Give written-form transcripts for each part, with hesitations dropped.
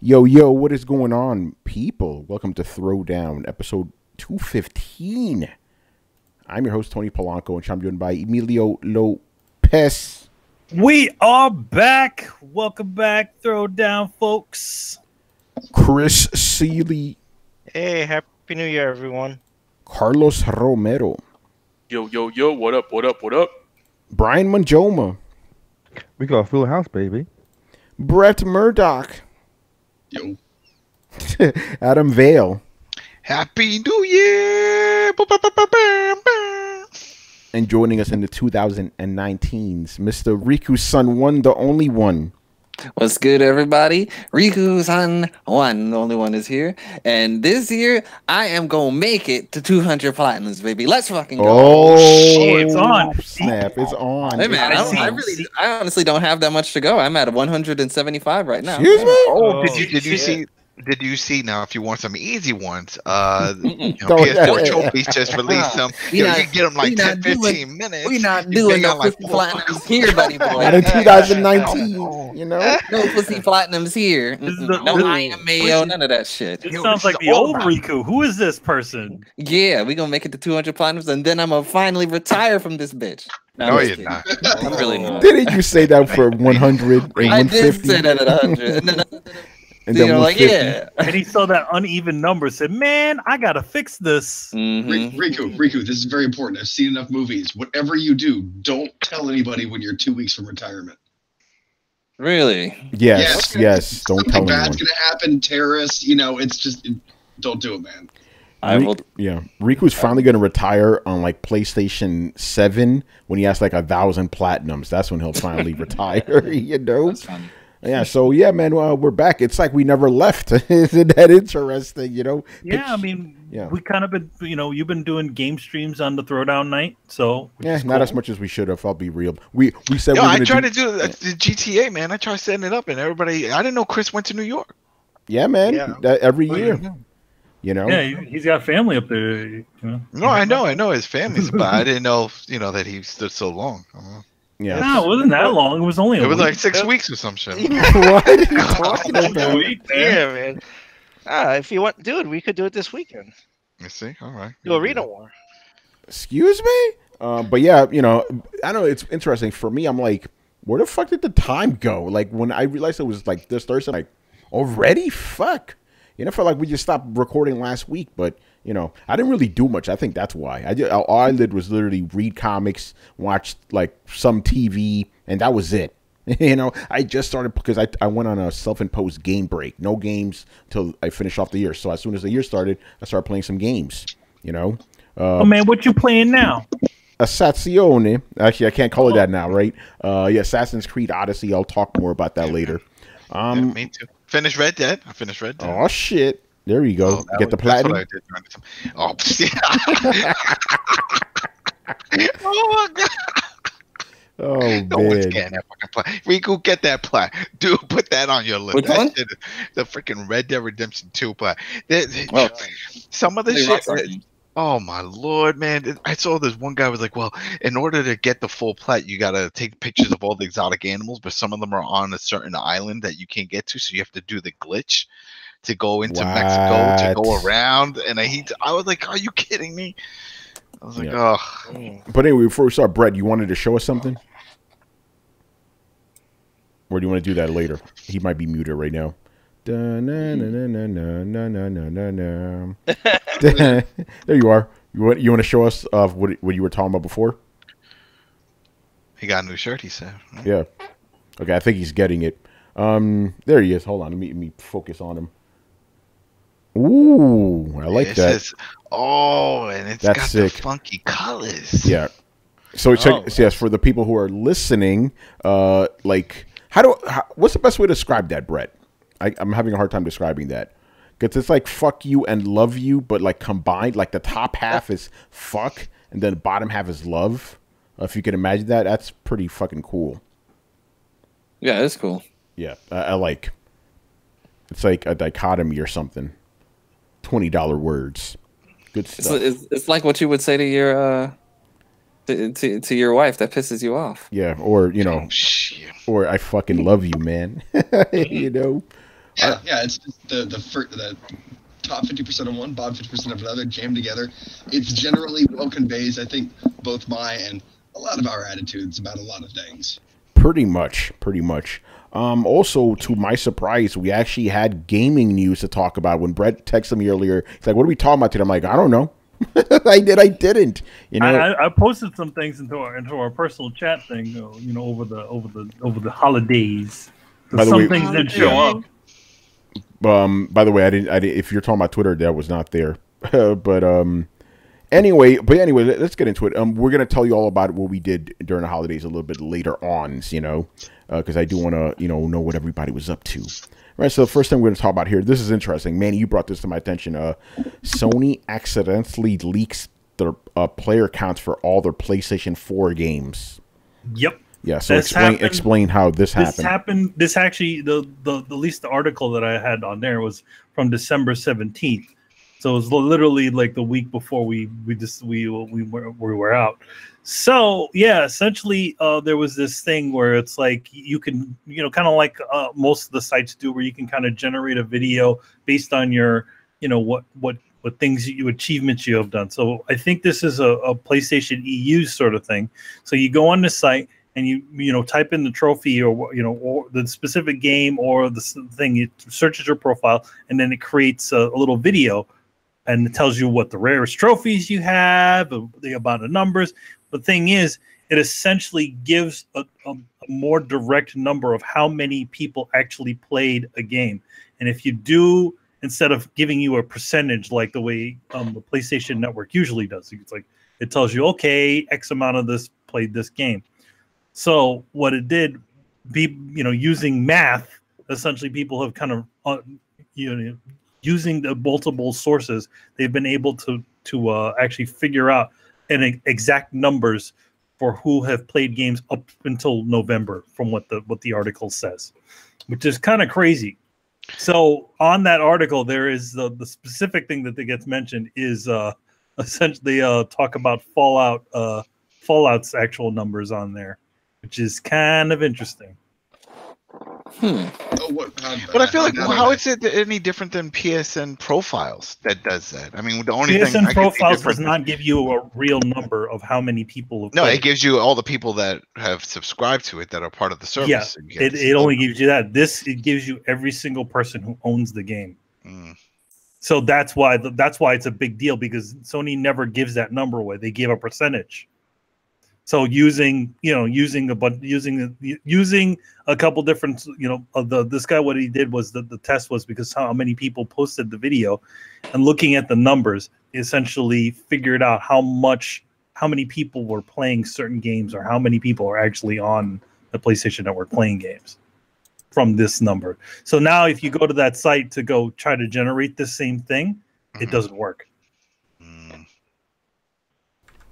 Yo, what is going on, people? Welcome to Throwdown, episode 215. I'm your host, Tony Polanco, and I'm joined by Emilio Lopez. We are back. Welcome back, Throwdown, folks. Chris Seeley. Hey, Happy New Year, everyone. Carlos Romero. Yo, what up? Brian Manjoma. We got a full house, baby. Brett Murdoch. Yo. Adam Vale. Happy New Year! And joining us in the 2019s, Mr. Riku-san One, the only one. What's good, everybody? Riku-san One, the only one is here. And this year, I am going to make it to 200 platinums, baby. Let's fucking go. Oh, it's on. Snap, it's on. Hey, man, I honestly don't have that much to go. I'm at 175 right now. Excuse me? Oh, did you see now? If you want some easy ones, PS4 Trophies just released some. You can get them like 10, 15 minutes. We're not doing no pussy platinums here, buddy boy. Not in 2019, you know? No pussy platinums here. No I am Mayo, none of that shit. It sounds like the old Riku. Who is this person? Yeah, we're going to make it to 200 platinums, and then I'm going to finally retire from this bitch. No, you're not. I'm really not. Didn't you say that for 100 or 150? I did say that at 100. And then like, yeah. And he saw that uneven number, said, man, I got to fix this. Mm-hmm. Riku, this is very important. I've seen enough movies. Whatever you do, don't tell anybody when you're 2 weeks from retirement. Really? Yes. Don't tell anyone. Something bad's anyone. going to happen, terrorists, it's just, don't do it, man. Riku's finally going to retire on like PlayStation 7 when he has like 1,000 platinums. That's when he'll finally retire, you know? That's funny. Yeah, so yeah, man, we're back. It's like we never left. Isn't that interesting, you know? Yeah, I mean, we kind of been, you've been doing game streams on the Throwdown night, so. Yeah, not as much as we should have, I'll be real. We said I tried to do the GTA, man. I tried setting it up, and everybody, I didn't know Chris went to New York. Yeah, man, every year. You know? Yeah, he's got family up there. You know? No, I know his family's, but I didn't know, that he stood so long. Yeah, no, it wasn't that long. It was only a week. It was like 6 weeks or some shit. What are you talking about? Yeah, man. If you want, dude, we could do it this weekend. You see? All right. Do Arena War. Excuse me? But yeah, I know it's interesting. For me, I'm like, where the fuck did the time go? Like, when I realized it was like this Thursday, I'm like, already? Fuck. I felt like we just stopped recording last week, but I didn't really do much. I think that's why. All I did was literally read comics, watch like some TV, and that was it. I just started because I went on a self-imposed game break. No games till I finish off the year. So as soon as the year started, I started playing some games. Oh man, what you playing now? Assazione. Actually, I can't call it that now, right? Assassin's Creed Odyssey. I'll talk more about that later. Me too. Finished Red Dead. I finished Red Dead. Oh shit. There you go. Get the platinum. Oh, yeah. Oh, God. Oh, no one's man. getting that fucking plat. Riku, get that plat. Dude, put that on your list. Which one? The freaking Red Dead Redemption 2 plat. Some of the Hey, shit. Rockstar. Oh my lord, man! I saw this one guy was like, "Well, in order to get the full plat, you gotta take pictures of all the exotic animals, but some of them are on a certain island that you can't get to, so you have to do the glitch to go into Mexico to go around." And I was like, "Are you kidding me?" I was like, "Oh." But anyway, before we start, Brett, you wanted to show us something, or do you want to do that later? He might be muted right now. There you are. You want to show us what you were talking about before? He got a new shirt, he said. Yeah. Okay, I think he's getting it. There he is. Hold on, let me focus on him. Ooh, I like that. And it's That's got sick. the funky colors. Yeah. So yes, for the people who are listening, like what's the best way to describe that, Brett? I'm having a hard time describing that. Because it's like fuck you and love you, but like combined. Like the top half is fuck, and then the bottom half is love. If you can imagine that, that's pretty fucking cool. Yeah, it's cool. Yeah, I like. It's like a dichotomy or something. $20 words. Good stuff. It's like what you would say to your to your wife that pisses you off. Yeah, or or I fucking love you, man. you know. Yeah, it's just the top 50% of one, bottom 50% of another, jammed together. It's generally well conveys, I think, both my and a lot of our attitudes about a lot of things. Pretty much. Also, to my surprise, we actually had gaming news to talk about. When Brett texted me earlier, he's like, "What are we talking about today?" I'm like, "I don't know." I didn't. You know, I posted some things into our personal chat thing, over the holidays. Some things didn't show up. By the way, I didn't. If you're talking about Twitter, that was not there. but anyway, let's get into it. We're gonna tell you all about what we did during the holidays a little bit later on, because I do want to, know what everybody was up to. Right. So the first thing we're gonna talk about here, this is interesting. Manny, you brought this to my attention. Sony accidentally leaks their player counts for all their PlayStation 4 games. Yep. Yeah, so explain how this happened. This actually, the least the article that I had on there was from December 17th. So it was literally like the week before we were out. So yeah, essentially there was this thing where it's like you can, kind of like most of the sites do, where you can kind of generate a video based on your, what things achievements you have done. So I think this is a PlayStation EU sort of thing. So you go on the site and you type in the trophy or the specific game or the thing, it searches your profile, and then it creates a little video, and it tells you what the rarest trophies you have, the amount of numbers. The thing is, it essentially gives a more direct number of how many people actually played a game. And if you do, instead of giving you a percentage like the way the PlayStation Network usually does, it's like it tells you, okay, X amount of this played this game. So what it did, using math, essentially people have kind of, using the multiple sources, they've been able to actually figure out an exact numbers for who have played games up until November, from what the article says, which is kind of crazy. So on that article, there is the specific thing that gets mentioned is essentially talk about Fallout's actual numbers on there, which is kind of interesting. But I feel like, how is it any different than PSN Profiles that does that? I mean, the only thing PSN Profiles does not give you a real number of how many people have played. It gives you all the people that have subscribed to it that are part of the service. Yeah, it only gives you that. It gives you every single person who owns the game. So that's why it's a big deal, because Sony never gives that number away. They give a percentage. So using a couple different, this guy, what he did was the test was because how many people posted the video, and looking at the numbers, essentially figured out how many people were playing certain games, or how many people are actually on the PlayStation Network playing games from this number. So now if you go to that site to go try to generate the same thing, it doesn't work.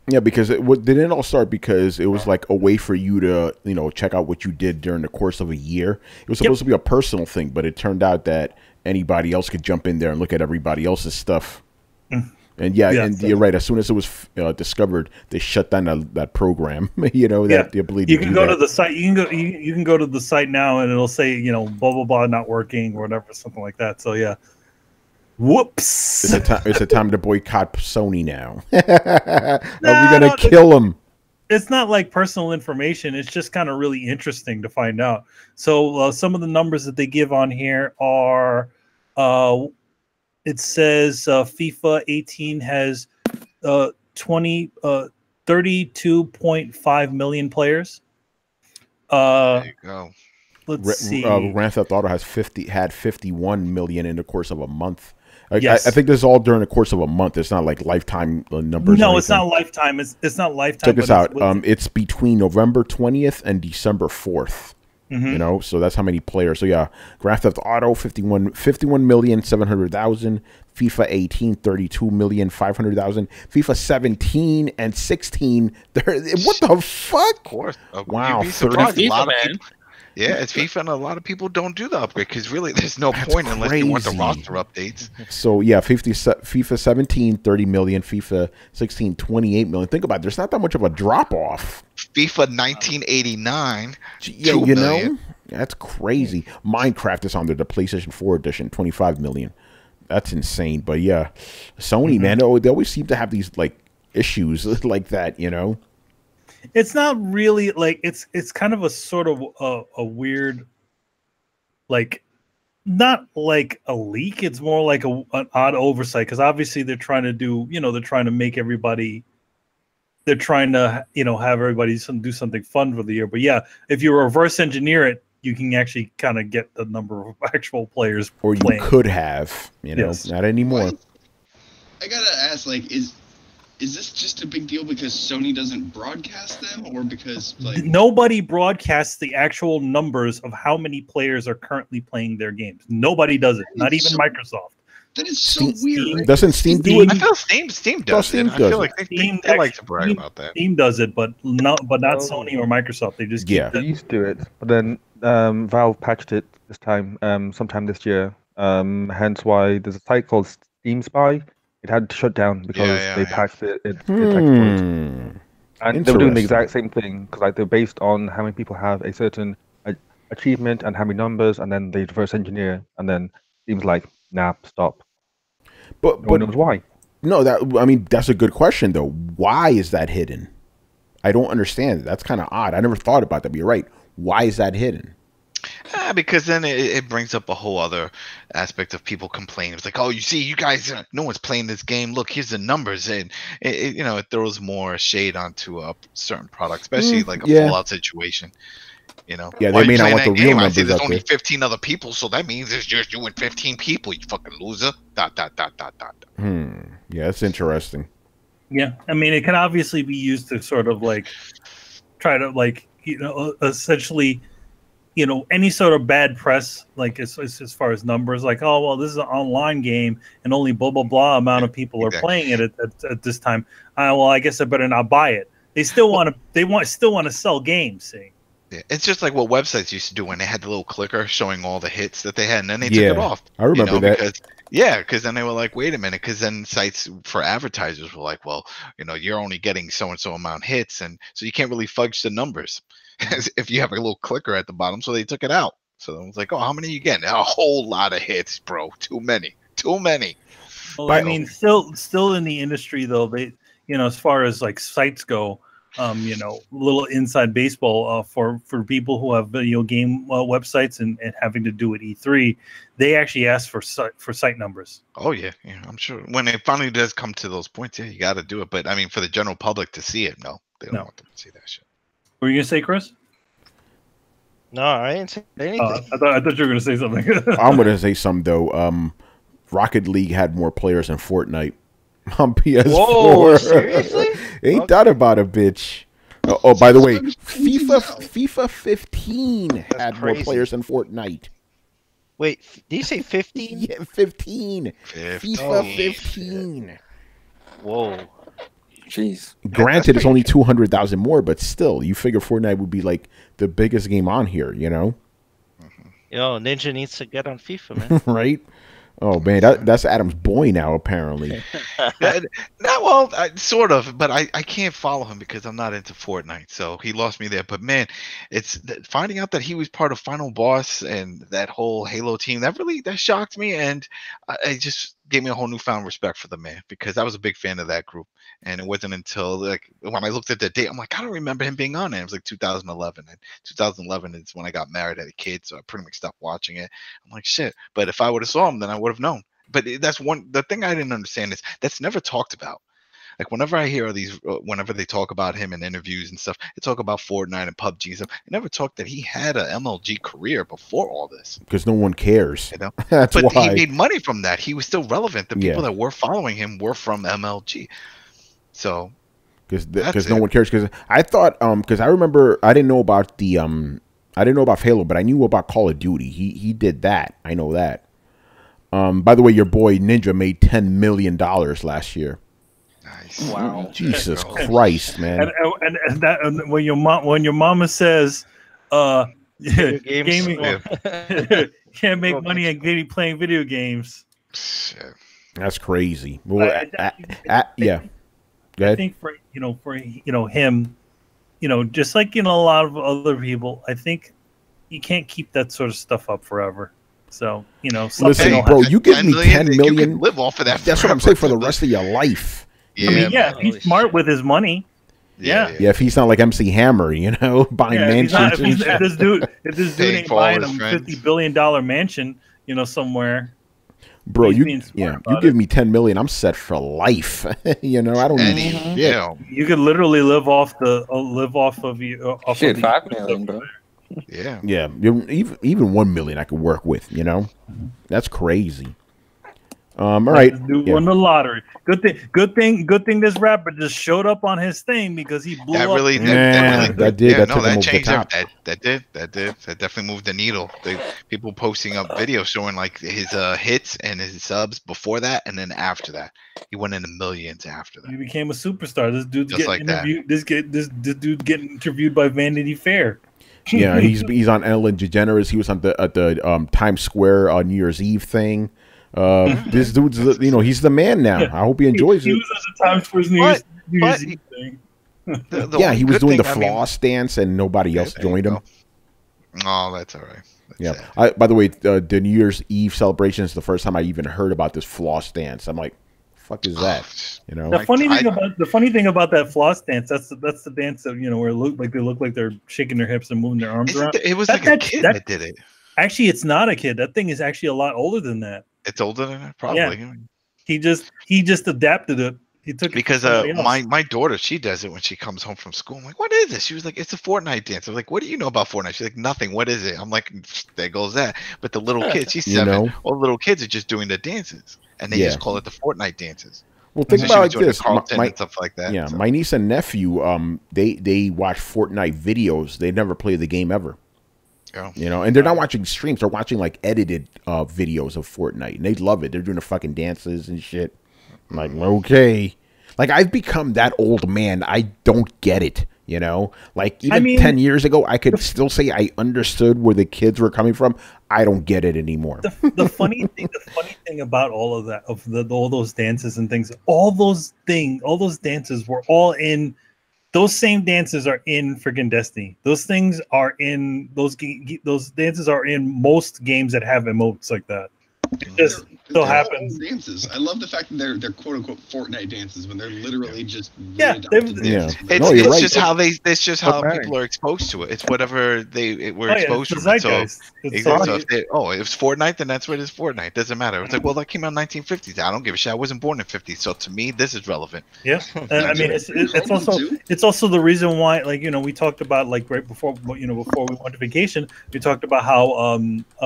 Yeah, because didn't all start because it was like a way for you to, check out what you did during the course of a year. It was supposed to be a personal thing, but it turned out that anybody else could jump in there and look at everybody else's stuff. And yeah, Yeah, and so- you're right. As soon as it was discovered, they shut down that program. You know, that the ability You to can do go that. to the site. You can go to the site now, and it'll say blah blah blah not working or whatever, something like that. So yeah. Whoops. It's a time to boycott Sony now. Are we No, gonna kill them? It's not like personal information. It's just kind of really interesting to find out. So some of the numbers that they give on here are, it says FIFA 18 has 32.5 million players. There you go. Let's see. Grand Theft Auto had 51 million in the course of a month. Yes. I think this is all during the course of a month. It's not like lifetime numbers. No, or it's not anything. lifetime. It's not lifetime. Check this out. It's between November 20th and December 4th. Mhm. You know, so that's how many players. So yeah, Grand Theft Auto 51,700,000. FIFA 18 32,500,000. FIFA 17 and 16. What the fuck? Of course. Wow, You'd be surprised. A FIFA, lot of man. people, yeah, it's FIFA, and a lot of people don't do the upgrade because really, there's no point unless you want the crazy. roster updates. So yeah, FIFA 17 30 million, FIFA 16 28 million. Think about it. There's not that much of a drop off. FIFA 1989. Yeah, 2 you million. know, that's crazy. Minecraft is on the PlayStation 4 edition, 25 million. That's insane. But yeah, Sony, man, they always seem to have these like issues like that, you know. It's not really like it's kind of a sort of a weird, like, not like a leak. It's more like an odd oversight because obviously they're trying to do, they're trying to make everybody, they're trying to, have everybody do something fun for the year. But yeah, if you reverse engineer it, you can actually kind of get the number of actual players Or you playing. could have, Yes. not anymore. I gotta ask, like, is this just a big deal because Sony doesn't broadcast them, or because like Nobody broadcasts the actual numbers of how many players are currently playing their games. Nobody does it. Not even So- Microsoft. that is so weird? Doesn't Steam do it? I feel Steam does Steam it. I does feel it. like Steam they like to actually- brag about that. Steam does it, but not Oh. Sony or Microsoft. They just keep Yeah. They that. used to do it, but then Valve patched it this time, sometime this year. Hence why there's a site called Steam Spy. It had to shut down because they patched it. It's exploits. And they were doing the Interesting. exact same thing because like they're based on how many people have a certain achievement and how many numbers, and then they reverse engineer, and then seems like nah, stop. But No one knows why. no, that's a good question though. Why is that hidden? I don't understand. That's kind of odd. I never thought about that. But you're right. Why is that hidden? Because then it brings up a whole other aspect of people complaining. It's like, oh, you see, you guys, no one's playing this game. Look, here's the numbers, and it throws more shade onto a certain product, especially like a yeah. Fallout situation. Yeah, Why they you may not playing want the that real game? I numbers see there's out only there. 15 other people, so that means it's just you and 15 people. You fucking loser. ... Yeah, that's interesting. Yeah, I mean, it can obviously be used to sort of like try to like essentially, any sort of bad press, like as far as numbers, like, oh well, this is an online game and only blah blah blah amount of people are playing it at this time. Well, I guess I better not buy it. They still want to sell games. See. Yeah, it's just like what websites used to do when they had the little clicker showing all the hits that they had, and then they Yeah, took it off. I remember that. Because then they were like, wait a minute, because then sites for advertisers were like, well, you're only getting so and so amount hits, and so you can't really fudge the numbers if you have a little clicker at the bottom. So they took it out. So it was like, oh, how many are you getting? A whole lot of hits, bro. Too many. Well, I mean, still in the industry though, they, as far as like sites go, little inside baseball for people who have video game websites and having to do at E3, they actually ask for site numbers. Oh yeah, I'm sure when it finally does come to those points, yeah, you got to do it. But I mean, for the general public to see it, no, they don't want them to see that shit. What were you gonna say, Chris? No, I didn't say anything. I thought you were gonna say something. I'm gonna say something though. Rocket League had more players than Fortnite on PS4. Whoa, seriously? Ain't that about a bitch? Oh, by the way, FIFA 15 had more crazy. players than Fortnite. Wait, did you say 15? Yeah, 15. FIFA 15. Whoa. Jeez. Granted, it's only 200,000 more, but still, you figure Fortnite would be like the biggest game on here, Yo, Ninja needs to get on FIFA, man. right? Oh man, that's Adam's boy now apparently. Well, sort of, but I can't follow him because I'm not into Fortnite, so he lost me there. But man, it's finding out that he was part of Final Boss and that whole Halo team that shocked me, and I just gave me a whole newfound respect for the man because I was a big fan of that group. And it wasn't until like when I looked at the date, I'm like, I don't remember him being on it. It was like 2011, and 2011 is when I got married, had a kid, so I pretty much stopped watching it. I'm like, shit. But if I would have saw him, then I would have known. But the thing I didn't understand is that's never talked about. Like whenever I hear these, whenever they talk about him in interviews and stuff, they talk about Fortnite and PUBG and stuff. They never talked that he had a MLG career before all this. Because no one cares. You know? That's but why he made money from that. He was still relevant. The people that were following him were from MLG. So because no one cares. Because I thought because I remember I didn't know about the I didn't know about Halo, but I knew about Call of Duty. He did that. I know that. By the way, your boy Ninja made $10 million last year. Nice. Wow. Jesus Christ, man. And that when your mama says gaming can't make money and playing video games. Shit. That's crazy. Well, yeah. I think for him, just like a lot of other people, I think you can't keep that sort of stuff up forever. So listen, bro, you give me 10 million, you can live off of that. That's what I'm saying, for the rest of your life. Yeah, he's smart with his money. Yeah, if he's not like MC Hammer, buying mansions. If this dude ain't buying a $50 billion mansion, somewhere. Bro, you give me 10 million, I'm set for life. I don't need shit. You could literally live off of 5 million, bro. Yeah. Even 1 million I could work with. That's crazy. All right. Dude won the lottery. Good thing. This rapper just showed up on his thing because he blew up. That did. That changed everything. That did. That definitely moved the needle. People posting up videos showing like his hits and his subs before that, and then after that, he went into millions after that. He became a superstar. This dude's just getting like interviewed. This dude getting interviewed by Vanity Fair. Yeah, he's on Ellen DeGeneres. He was on at the Times Square New Year's Eve thing. This dude's, he's the man now. I hope he enjoys it. He was at the Times Square New Year's Eve thing. He was doing the floss dance, and nobody else joined him. Oh, that's all right. By the way, the New Year's Eve celebration is the first time I even heard about this floss dance. I'm like, fuck is that? The funny thing about that floss dance, that's the dance that where they look like they're shaking their hips and moving their arms around. It was like a kid that did it. Actually, it's not a kid. That thing is actually a lot older than that. It's older than that, probably. Yeah. He just adapted it. He took because my daughter, she does it when she comes home from school. I'm like, what is this? She was like, it's a Fortnite dance. I'm like, what do you know about Fortnite? She's like, nothing. What is it? I'm like, there goes that. But the little kids, she's 7. All the little kids are just doing the dances, and they just call it the Fortnite dances. Well, think about it like this. Carlton and stuff like that. Yeah, my niece and nephew, they watch Fortnite videos. They never play the game ever. Yeah. And they're not watching streams. They're watching like edited videos of Fortnite, and they love it. They're doing the fucking dances and shit. I'm like, okay. Like, I've become that old man. I don't get it. Like even 10 years ago, I could still say I understood where the kids were coming from. I don't get it anymore. The funny thing about all of that, all those dances and things, all those dances were all in. Those same dances are in freaking Destiny. Those things are in those dances are in most games that have emotes like that. It just so happens. Dances. I love the fact that they're quote unquote Fortnite dances when they're literally just It's just how It's just how people are exposed to it. It's whatever they were exposed to. So if it's Fortnite, then that's what it is. Fortnite doesn't matter. It's like, well, that came out in 1950s. I don't give a shit. I wasn't born in 50s, so to me, this is relevant. Yeah, I mean, it's also the reason why, like we talked about like right before before we went to vacation, we talked about how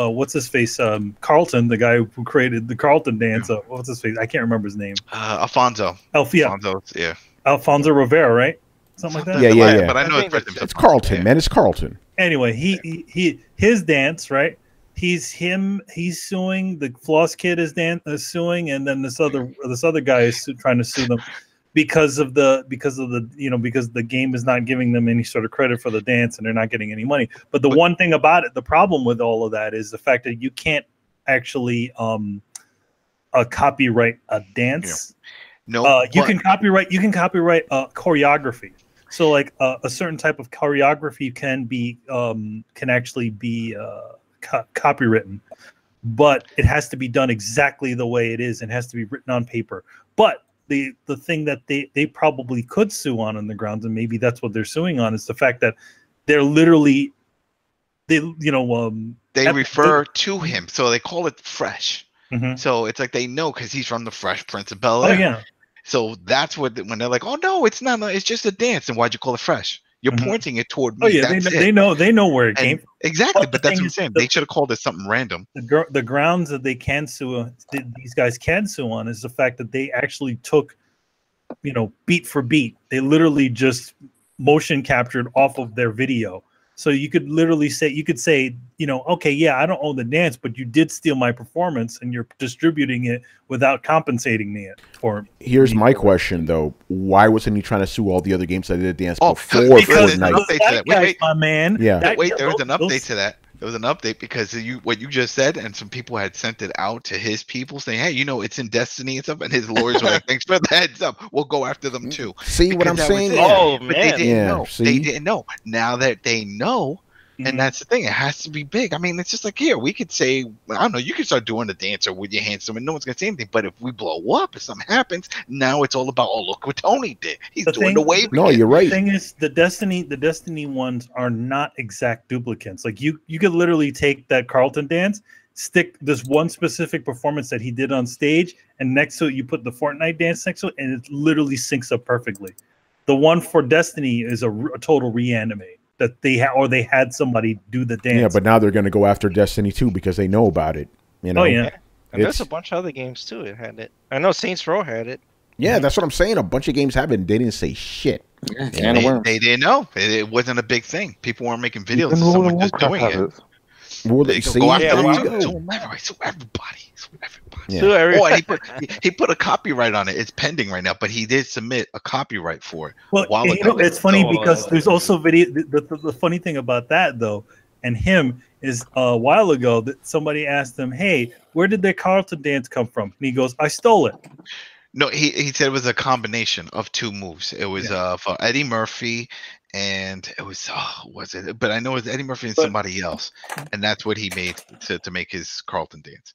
what's his face Carlton, the guy who created the Carlton dance. What's his face? I can't remember his name. Alfonso. Alfonso Rivera, right? Something like that. Yeah. But I know it's Carlton, man. It's Carlton. Anyway, his dance, right? He's suing the Floss Kid is suing, and then this other guy is trying to sue them because the game is not giving them any sort of credit for the dance, and they're not getting any money. But the one thing about it, the problem with all of that is the fact that you can't actually copyright a dance. No, you can copyright choreography. So like a certain type of choreography can actually be copywritten, but it has to be done exactly the way it is and has to be written on paper. But the thing that they probably could sue on in the grounds, and maybe that's what they're suing on, is the fact that they're literally they refer to him, so they call it fresh. Mm-hmm. So it's like they know because he's from the Fresh Prince of Bel-Air. Oh yeah. So that's what when they're like, oh no, it's not. It's just a dance. And why'd you call it fresh? You're pointing it toward me. Oh yeah, they know where it came from. Exactly, but that's what I'm saying. They should have called it something random. The grounds that they can sue, these guys can sue on, is the fact that they actually took, beat for beat. They literally just motion captured off of their video. So you could literally say, okay, yeah, I don't own the dance, but you did steal my performance and you're distributing it without compensating me for. Here's my question though: why wasn't he trying to sue all the other games that did dance before Fortnite? Wait, my man. Yeah. Wait, there was an update to that. There was an update because what you just said, and some people had sent it out to his people saying, "Hey, it's in Destiny and stuff." And his lawyers were like, "Thanks for the heads up. We'll go after them too." See what I'm saying? Oh man, they didn't know. See? They didn't know. Now that they know, and that's the thing, it has to be big. I mean, it's just like here we could say, I don't know, you can start doing the dance or with your hands, and no one's gonna say anything. But if we blow up, if something happens, now it's all about, oh, look what Tony did. He's doing the wave. No, you're right. The thing is, the Destiny ones are not exact duplicates. Like you could literally take that Carlton dance, stick this one specific performance that he did on stage, and next to it you put the Fortnite dance next to it, and it literally syncs up perfectly. The one for Destiny is a total reanimate that they had somebody do the dance. Yeah, but now they're going to go after Destiny 2 because they know about it. Oh yeah, and there's a bunch of other games too. It had it. I know Saints Row had it. Yeah, that's what I'm saying. A bunch of games have it. They didn't say shit. They didn't know. It wasn't a big thing. People weren't making videos of someone just doing it. Well, they go after everybody. Sue everybody. Yeah. Oh, and he put a copyright on it. It's pending right now, but he did submit a copyright for it. Well, it's funny because there's also video. The funny thing about that though, and him is a while ago that somebody asked him, "Hey, where did the Carlton dance come from?" And he goes, "I stole it." No, he said it was a combination of two moves. It was for Eddie Murphy, and it was But I know it was Eddie Murphy and somebody else, and that's what he made to make his Carlton dance.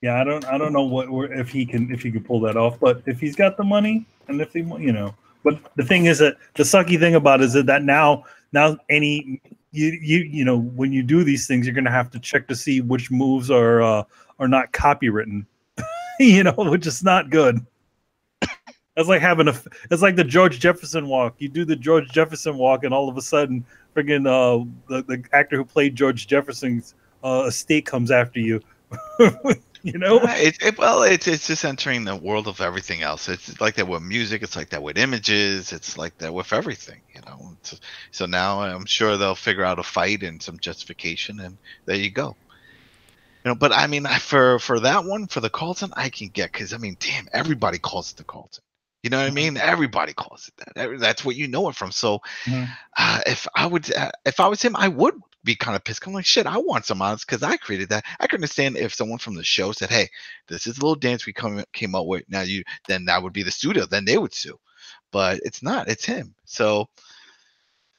Yeah, I don't know if he can pull that off, but if he's got the money and if he but the thing is that the sucky thing about it is that now any when you do these things, you're gonna have to check to see which moves are not copywritten. Which is not good. It's like it's like the George Jefferson walk. You do the George Jefferson walk, and all of a sudden, friggin' the actor who played George Jefferson's estate comes after you. It's just entering the world of everything else. It's like that with music. It's like that with images. It's like that with everything. So now I'm sure they'll figure out a fight and some justification, and there you go. But I mean, for that one, for the Carlton, I can get, because I mean, damn, everybody calls it the Carlton. You know what I mean? Everybody calls it that. That's what you know it from. So, if I was him, I would be kind of pissed. I'm like, shit, I want some honest because I created that. I can understand if someone from the show said, "Hey, this is a little dance we came up with." Now then that would be the studio. Then they would sue, but it's not. It's him. So.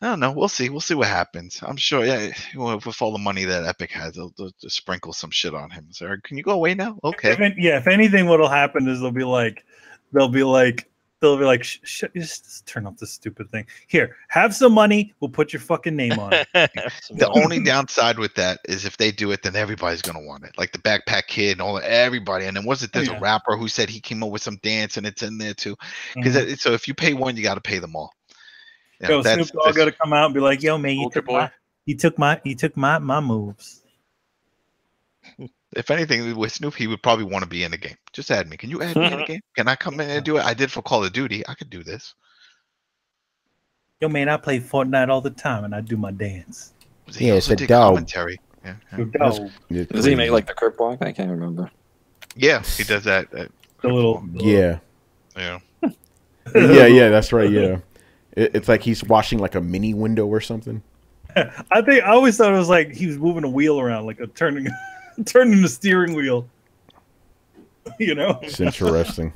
I don't know. We'll see. We'll see what happens. I'm sure. Yeah, with all the money that Epic has, they'll sprinkle some shit on him. So, can you go away now? Okay. If anything, what'll happen is they'll be like, just turn off this stupid thing. Here, have some money. We'll put your fucking name on it. The only downside with that is if they do it, then everybody's gonna want it. Like the Backpack Kid and all everybody. And then there's a rapper who said he came up with some dance and it's in there too. Because so if you pay one, you got to pay them all. Snoop Dogg got to come out and be like, "Yo, man, you took my moves." If anything, with Snoop, he would probably want to be in the game. Just add me. Can you add me in the game? Can I come in and do it? I did for Call of Duty. I could do this. Yo, man, I play Fortnite all the time and I do my dance. Yeah, it's a dog. Does he make like the crip walk? I can't remember. Yeah, he does that. Yeah. Yeah. Yeah, that's right. Yeah. It's like he's washing like a mini window or something. I always thought it was like he was moving a wheel around, like turning the steering wheel. You know, It's interesting.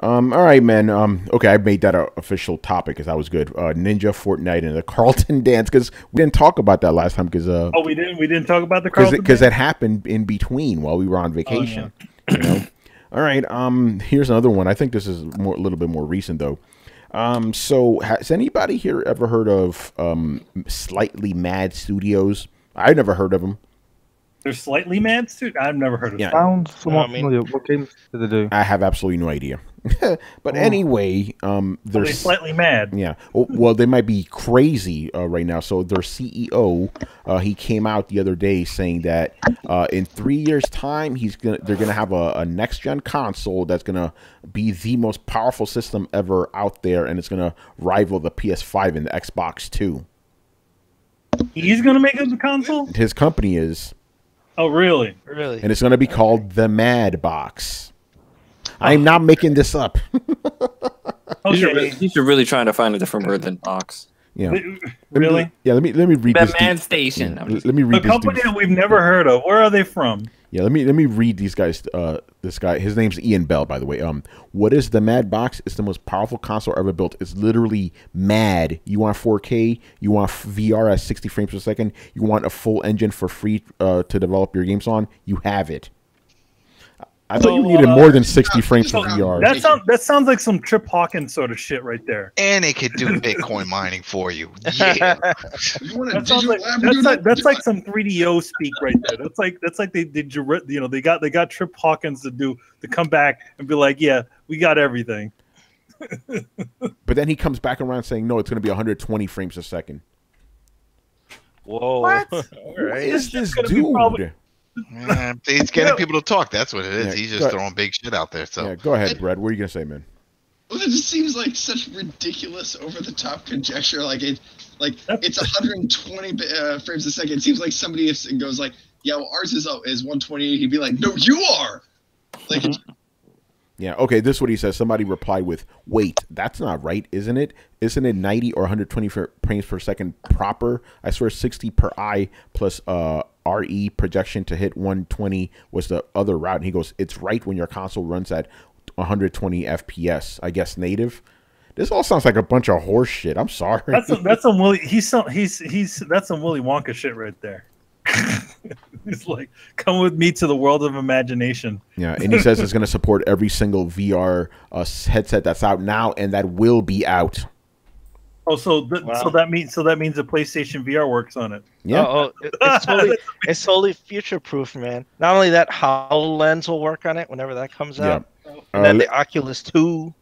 All right, man. Okay, I made that an official topic because that was good. Ninja, Fortnite, and the Carlton dance because we didn't talk about that last time because we didn't talk about the Carlton because that happened in between while we were on vacation. You know. All right. Here's another one. I think this is a little bit more recent though. So has anybody here ever heard of Slightly Mad Studios? I've never heard of them. They're Slightly Mad Studios. I've never heard of them. Sounds somewhat familiar. What games do they do? I have absolutely no idea. But anyway, they're slightly mad. Yeah. Well, they might be crazy right now. So their CEO, he came out the other day saying that in 3 years' time, they're gonna have a next gen console that's gonna be the most powerful system ever out there, and it's gonna rival the PS5 and the Xbox Two. He's gonna make a console. His company is. Oh, really? Really? And it's gonna be called the Mad Box. I'm not making this up. Okay. He's really trying to find a different word than box. Yeah. Really? Let me read this. The Man Station. Yeah, let me read A company that we've never heard of. Where are they from? Yeah, let me read these guys. This guy, his name's Ian Bell, by the way. What is the Mad Box? It's the most powerful console ever built. It's literally mad. You want 4K? You want VR at 60 frames per second? You want a full engine for free to develop your games on? You have it. I thought you needed more than 60 frames for VR. That sounds like some Trip Hawkins sort of shit right there. And it could do Bitcoin mining for you. Yeah. That's like some 3DO speak right there. That's like they got Trip Hawkins to come back and be like, yeah, we got everything. But then he comes back around saying, no, it's going to be 120 frames a second. Whoa! What? All right. Who is this dude? He's getting people to talk. That's what it is. Yeah, He's just throwing big shit out there. So go ahead, Brad. What are you gonna say, man? Well, it just seems like such ridiculous, over-the-top conjecture. It's 120 frames a second. It seems like somebody goes like, "Yeah, well, ours is 128." He'd be like, "No, you are." Like, yeah. Okay. This is what he says. Somebody replied with, "Wait, that's not right, isn't it? Isn't it 90 or 120 frames per second proper? I swear 60 per eye plus RE projection to hit 120 was the other route." And he goes, "It's right when your console runs at 120 FPS. I guess native." This all sounds like a bunch of horse shit. I'm sorry. That's some Willy. That's some Willy Wonka shit right there. It's like, come with me to the world of imagination. Yeah, and he says it's going to support every single VR headset that's out now and that will be out. Oh, so that means the PlayStation VR works on it. Yeah, it's totally future proof, man. Not only that, HoloLens will work on it whenever that comes out, and then the Oculus 2.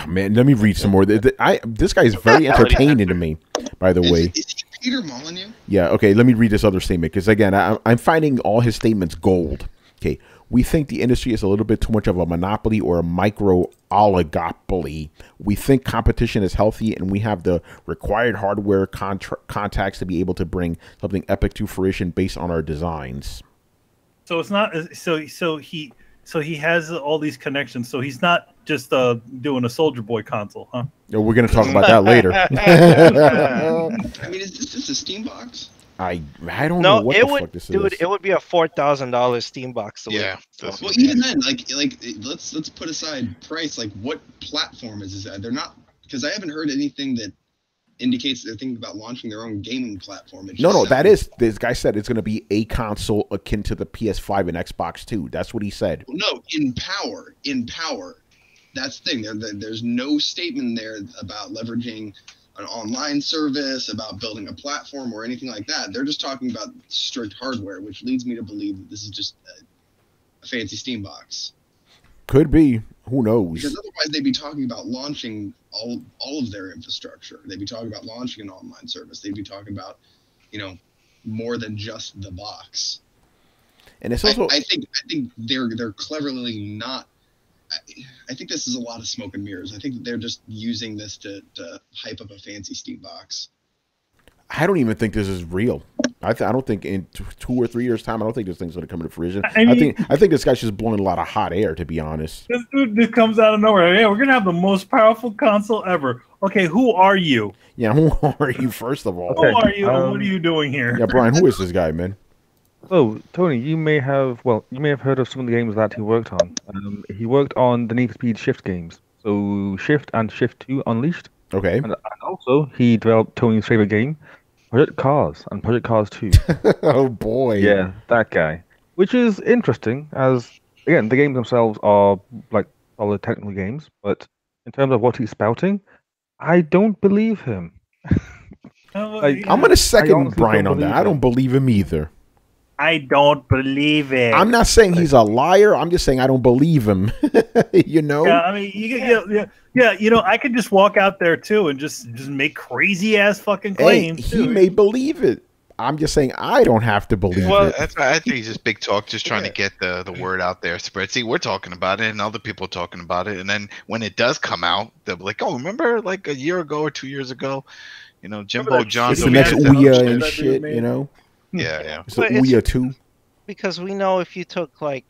Man, let me read some more. This guy is very entertaining to me, by the way. Is he Peter Molyneux? Yeah, okay, let me read this other statement, because again, I'm finding all his statements gold. Okay, we think the industry is a little bit too much of a monopoly or a micro-oligopoly. We think competition is healthy, and we have the required hardware contacts to be able to bring something epic to fruition based on our designs. So it's not so he has all these connections. So he's not just doing a Soulja Boy console, huh? Yeah, we're going to talk about that later. I mean, is this a Steam box? I don't know what the fuck this is. Dude, it would be a $4,000 Steam box. Yeah. Well, even then, let's put aside price. Like, what platform is this? They're not, because I haven't heard anything that indicates they're thinking about launching their own gaming platform. This guy said it's going to be a console akin to the PS5 and Xbox Two. That's what he said. No, in power. That's the thing. There's no statement there about leveraging an online service, about building a platform or anything like that. They're just talking about strict hardware, which leads me to believe that this is just a fancy Steam box. Could be. Who knows? Because otherwise they'd be talking about launching all of their infrastructure. They'd be talking about launching an online service. They'd be talking about, more than just the box. And it's also I think they're cleverly not. I think this is a lot of smoke and mirrors. I think that they're just using this to hype up a fancy Steam box. I don't even think this is real. I don't think in 2 or 3 years' time, I don't think this thing's going to come into fruition. I think this guy's just blowing a lot of hot air, to be honest. This dude comes out of nowhere. Yeah, we're going to have the most powerful console ever. Okay, who are you? Yeah, who are you, first of all? Who are you and what are you doing here? Yeah, Brian, who is this guy, man? So, Tony, you may have heard of some of the games that he worked on. He worked on the Need for Speed Shift games, so Shift and Shift 2 Unleashed. Okay. And also, he developed Tony's favorite game, Project Cars and Project Cars 2. Oh boy. Yeah, that guy. Which is interesting, as again, the games themselves are like solid technical games, but in terms of what he's spouting, I don't believe him. I'm going to second Brian on that. I don't believe him either. I don't believe it. I'm not saying he's a liar. I'm just saying I don't believe him. You know? Yeah, I mean, you know, I could just walk out there too and just make crazy ass fucking claims. Hey, he may believe it. I'm just saying I don't have to believe it. That's why I think he's just big talk, just trying to get the word out there. Spread. See, we're talking about it, and other people are talking about it, and then when it does come out, they'll be like, "Oh, remember like a year ago or 2 years ago, you know, Jimbo Johnson." It's the next Ouya and shit, you know. Yeah. It's the Ouya 2. Because we know if you took like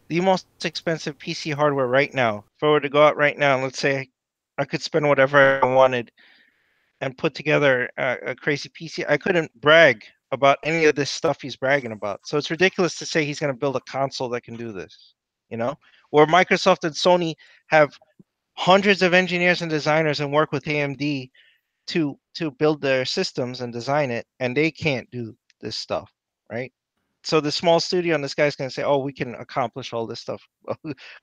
the most expensive PC hardware right now, if I were to go out right now and let's say I could spend whatever I wanted and put together a crazy PC, I couldn't brag about any of this stuff he's bragging about. So it's ridiculous to say he's going to build a console that can do this, you know, where Microsoft and Sony have hundreds of engineers and designers and work with AMD to build their systems and design it, and they can't do this stuff, right? So the small studio and this guy's going to say, oh, we can accomplish all this stuff.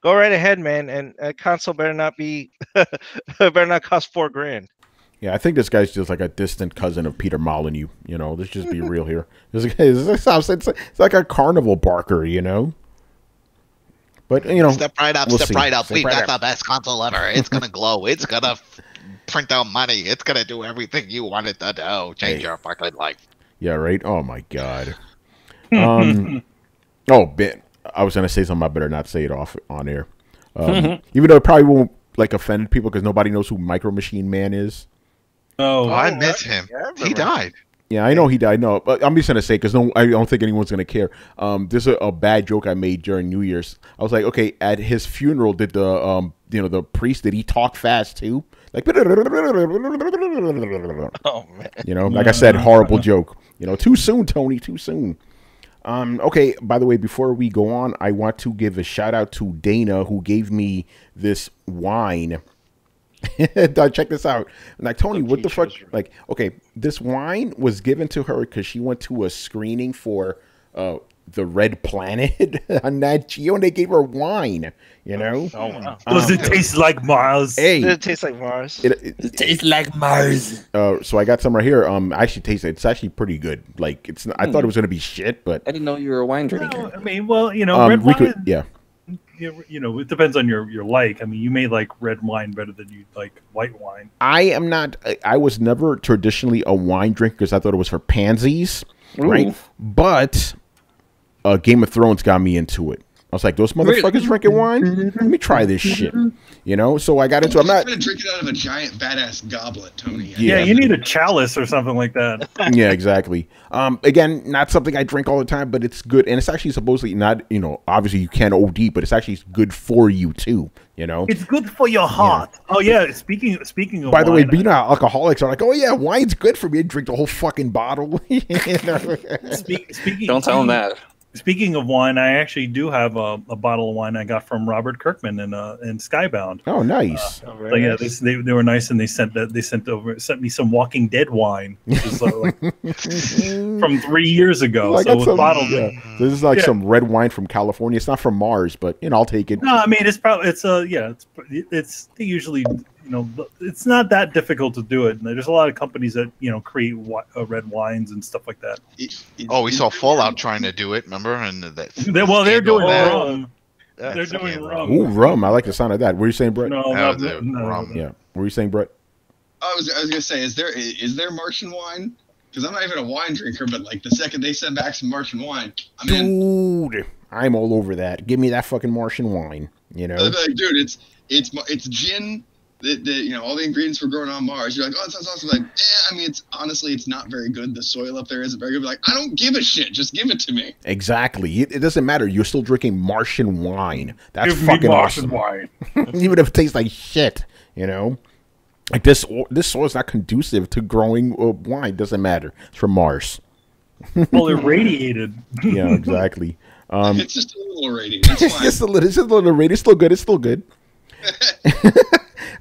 Go right ahead, man. And a console better not be, better not cost $4,000. Yeah, I think this guy's just like a distant cousin of Peter Molyneux. You know, let's just be real here. It's like a carnival barker, you know. But you know, step right up, we'll step see. right up. Step We've right got up. the best console ever. It's gonna glow. It's gonna print out money. It's gonna do everything you want it to do. Change your fucking life. Yeah, right. Oh my god. Oh, Ben, I was gonna say something. I better not say it off on air. Even though it probably won't like offend people because nobody knows who Micro Machine Man is. Oh, I miss him. He died. Yeah, I know he died. No, but I'm just gonna say because I don't think anyone's gonna care. This is a bad joke I made during New Year's. I was like, okay, at his funeral, did the the priest, did he talk fast too? Like, oh man, you know, like I said, horrible joke. You know, too soon, Tony, too soon. Okay, by the way, before we go on, I want to give a shout out to Dana who gave me this wine. Check this out. I'm like, Tony, what the fuck? Like, okay, this wine was given to her because she went to a screening for the Red Planet on Nat Geo, and they gave her wine. You know? Oh wow. Does it taste like Mars? Hey, Does it taste like Mars? It tastes like Mars. So I got some right here. I actually taste it. It's actually pretty good. Like it's. I thought it was gonna be shit, but I didn't know you were a wine drinker. No, I mean, well, you know, red wine. Yeah. You know, it depends on your like. I mean, you may like red wine better than you like white wine. I am not. I was never traditionally a wine drinker because I thought it was for pansies, right? But Game of Thrones got me into it. I was like, those motherfuckers drinking wine? Let me try this shit. You know, so I got into it. I'm not going to drink it out of a giant badass goblet, Tony. Yeah, you need a chalice or something like that. Yeah, exactly. Again, not something I drink all the time, but it's good. And it's actually supposedly not, you know, obviously you can OD, but it's actually good for you too, you know? It's good for your heart. Yeah. Oh, yeah. Speaking of By the way, wine, being alcoholics are like, oh, yeah, wine's good for me. And drink the whole fucking bottle. Don't tell them that. Speaking of wine, I actually do have a bottle of wine I got from Robert Kirkman in Skybound. Oh, nice. So yeah, they were nice, and they sent me some Walking Dead wine, which is like from 3 years ago. Well, so it was bottled. Yeah. This is like some red wine from California. It's not from Mars, but you know, I'll take it. No, I mean it's probably it's they usually, you know, it's not that difficult to do it. And there's a lot of companies that, you know, create red wines and stuff like that. Oh, we saw Fallout trying to do it, remember? And they're doing rum. They're doing rum. Ooh, rum! I like the sound of that. What are you saying, Brett? No. Rum. Yeah. What were you saying, Brett? I was gonna say, is there Martian wine? Because I'm not even a wine drinker, but like the second they send back some Martian wine, I'm in. Dude, I'm all over that. Give me that fucking Martian wine. You know, like, dude, it's gin. You know, all the ingredients for growing on Mars. You're like, oh, that sounds awesome. Like, I mean, it's not very good. The soil up there isn't very good. But like, I don't give a shit. Just give it to me. Exactly. It doesn't matter. You're still drinking Martian wine. That's Give fucking me Martian awesome. wine. Even if it tastes like shit, you know. Like this soil is not conducive to growing wine. Doesn't matter. It's from Mars. Well, irradiated. Yeah, exactly. It's just a little irradiated. It's It's fine. just a little rated. It's still good. It's still good.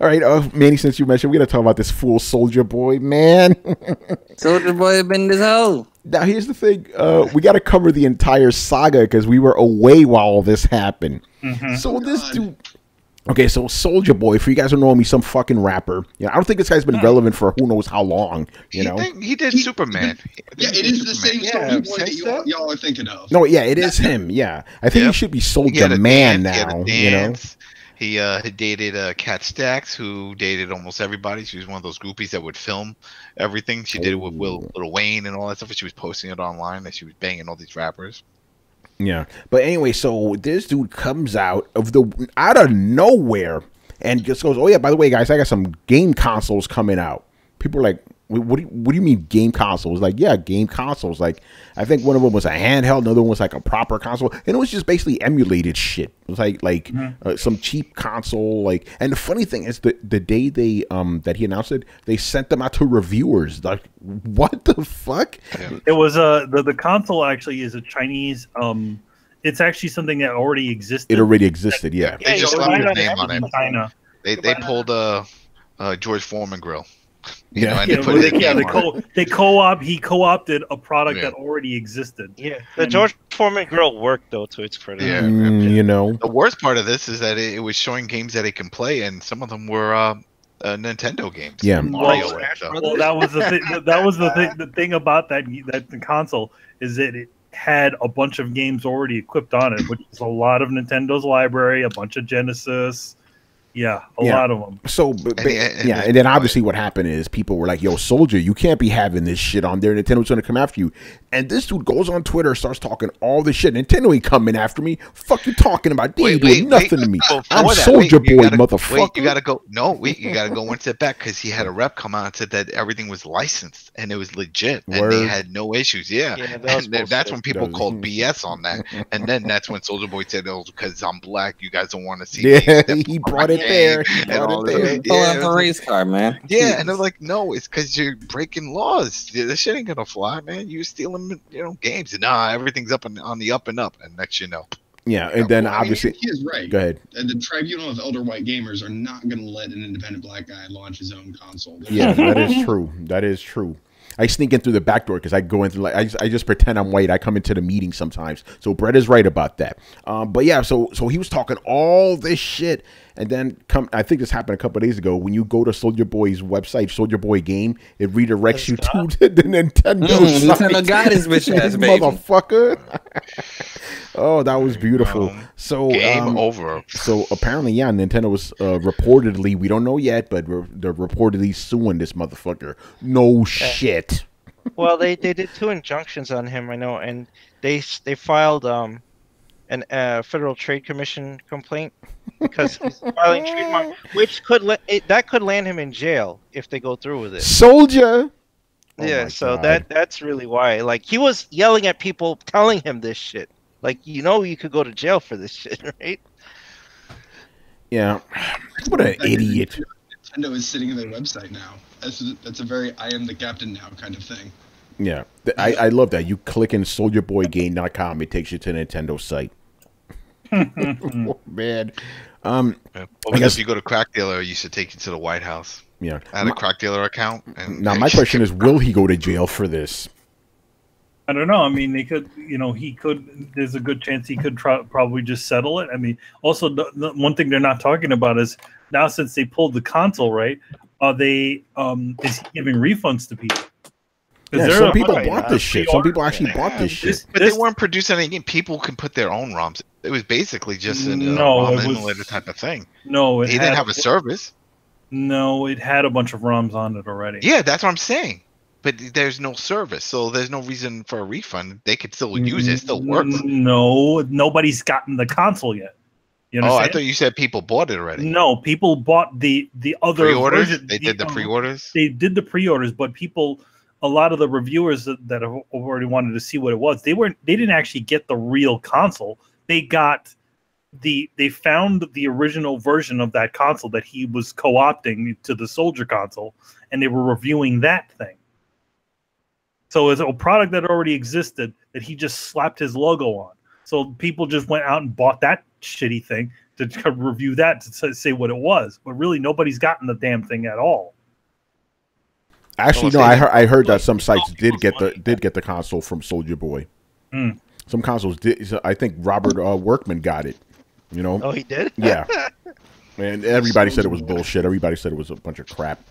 All right, Manny, since you mentioned, we're gonna talk about this fool Soulja Boy, man. Soulja Boy been this hoe. Now, here's the thing: we got to cover the entire saga because we were away while all this happened. So this dude. Okay, so Soulja Boy, for you guys who know him, he's some fucking rapper. You know, I don't think this guy's been relevant for who knows how long. You know, he did Superman. Yeah, it is the same Soulja Boy that y'all are thinking of. no, yeah, it is him. Yeah, I think he should be He had Soulja a Man dance, now. You know, he dated Kat Stacks, who dated almost everybody. She was one of those groupies that would film everything. She did it with Lil Wayne and all that stuff. And she was posting it online that she was banging all these rappers. yeah. But anyway, so this dude comes out of nowhere and just goes, "Oh yeah, by the way, guys, I got some game consoles coming out." People are like, what do you mean game consoles? Like, yeah, game consoles. Like, I think one of them was a handheld, another one was like a proper console, and it was just basically emulated shit. It was like some cheap console. Like, and the funny thing is, the day they that he announced it, they sent them out to reviewers. Like, what the fuck? It was the console actually is a Chinese. It's actually something that already existed. It already existed. Yeah. They just slapped his name on it. China. They pulled George Foreman grill. You Yeah. know, and they put his name on it. He co-opted a product that already existed. Yeah, the George Foreman grill worked though, to its credit. Yeah. You know, The worst part of this is that it was showing games that it can play, and some of them were Nintendo games. Yeah. Mario. Well, and stuff. Well, that was the thing. That was the thing. The thing about that the console is that it had a bunch of games already equipped on it, which is a lot of Nintendo's library, a bunch of Genesis. Yeah, a lot of them. So, and then obviously what happened is people were like, "Yo, Soulja, you can't be having this shit on there. Nintendo's going to come after you." And this dude goes on Twitter, starts talking all this shit. Nintendo ain't coming after me. Fuck you talking about? They ain't doing nothing to me. I'm Soulja Boy, motherfucker. Wait, you gotta go. No, wait, you gotta go one step back because he had a rep come out and said that everything was licensed and it was legit and they had no issues. Yeah, and that's when people called BS on that. And then that's when Soulja Boy said, "Oh, because I'm black, you guys don't want to see." Yeah, he brought it there. Pull out the race car, man. Yeah, and they're like, "No, it's because you're breaking laws. This shit ain't gonna fly, man. You stealing, games. Nah, everything's up and on the up and up." And next, Yeah, and then obviously, he is right. Go ahead. And the Tribunal of Elder White Gamers are not going to let an independent black guy launch his own console. Yeah, that is true. That is true. I sneak in through the back door because I go into I just pretend I'm white. I come into the meeting sometimes. So Brett is right about that. But yeah, so he was talking all this shit, and then I think this happened a couple of days ago. When you go to Soulja Boy's website, Soulja Boy Game, it redirects you to the Nintendo. Nintendo got his bitch ass, baby. Motherfucker. Oh, that was beautiful. So game over. So apparently, yeah, Nintendo was reportedly, we don't know yet, but they're reportedly suing this motherfucker. No shit. Well, they did 2 injunctions on him, I know, and they filed an Federal Trade Commission complaint because he's filing trademark, which could land him in jail if they go through with it. Soulja. Yeah, so that's really why. Like, he was yelling at people, telling him this shit. Like, you could go to jail for this shit, right? Yeah. What an idiot. Nintendo is sitting in their website now. That's a very I am the captain now kind of thing. Yeah. I love that. You click in souljaboygame.com, it takes you to the Nintendo site. Oh, man. I guess if you go to Crack Dealer, you should take you to the White House. Yeah. I had a Crack Dealer account. And now, my question is, will he go to jail for this? I don't know. I mean, they could, he could. There's a good chance he could probably just settle it. I mean, also the one thing they're not talking about is now since they pulled the console, right? Are they is he giving refunds to people? Yeah, some people bought this shit. Some people actually bought this shit. But they weren't producing any game. People can put their own ROMs. It was basically just a ROM emulator type of thing. No, he didn't have a service. No, it had a bunch of ROMs on it already. Yeah, that's what I'm saying. But there's no service, so there's no reason for a refund. They could still use it. It still works. No, nobody's gotten the console yet. You understand? Oh, I thought you said people bought it already. No, people bought the other pre-orders. version. They did the pre-orders. They did the pre-orders, but a lot of the reviewers that have already wanted to see what it was, they didn't actually get the real console. They found the original version of that console that he was co-opting to the Soulja console, and they were reviewing that thing. So it's a product that already existed that he just slapped his logo on. So people just went out and bought that shitty thing to review that to say what it was. But really, nobody's gotten the damn thing at all. Actually, no. I heard that some sites did get the console from Soulja Boy. Mm. Some consoles did. I think Robert Workman got it. You know? Oh, he did? Yeah. And everybody said it was bullshit. Everybody said it was a bunch of crap.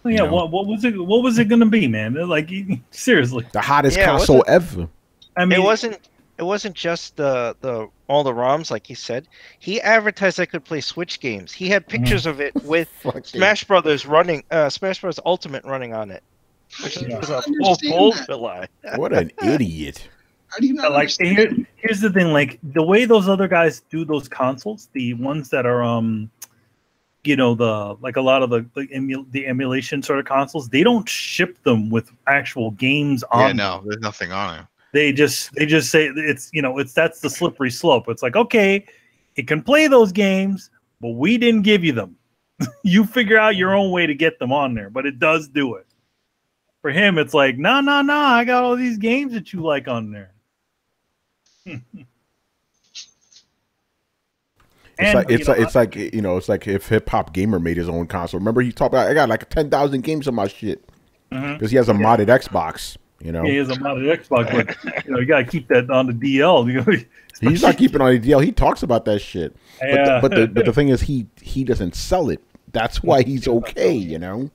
Well, yeah. What was it? What was it going to be, man? Like, seriously, the hottest console ever. I mean, it wasn't just the all the ROMs, like he said. He advertised I could play Switch games. He had pictures of it with Smash Brothers running, Smash Bros. Ultimate running on it. Which is a full bullshit lie. What an idiot! How do you not like? Here's the thing: like the way those other guys do those consoles, the ones that are you know, a lot of the emulation sort of consoles, they don't ship them with actual games on. Yeah, no, there's nothing on it. They just say it's, you know, that's the slippery slope. It's like, okay, it can play those games, but we didn't give you them. You figure out your own way to get them on there, but it does do it. For him, it's like, no, I got all these games that you like on there. It's like you know, it's like if Hip Hop Gamer made his own console. Remember, he talked about I got like 10,000 games on my shit because he has a modded Xbox. You know, he has a modded Xbox, but you know, you gotta keep that on the DL. You know, he's not keeping on the DL. He talks about that shit. Yeah. But the thing is, he doesn't sell it. That's why he's okay. You know.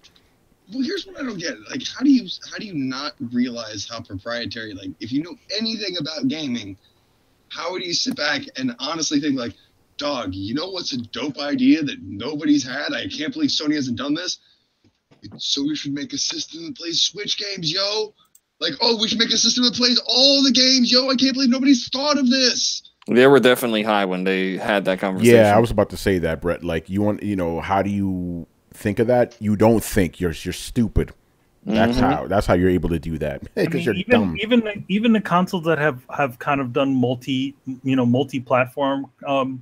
Well, here's what I don't get. Like, how do you not realize how proprietary? Like, if you know anything about gaming, how would you sit back and honestly think like, dog, you know what's a dope idea that nobody's had? I can't believe Sony hasn't done this. So we should make a system that plays Switch games, yo. Like, oh, we should make a system that plays all the games, yo. I can't believe nobody's thought of this. They were definitely high when they had that conversation. Yeah, I was about to say that, Brett. Like, how do you think of that? You don't think. You're stupid. That's how you're able to do that. Because you're dumb. Even the consoles that have kind of done multi-platform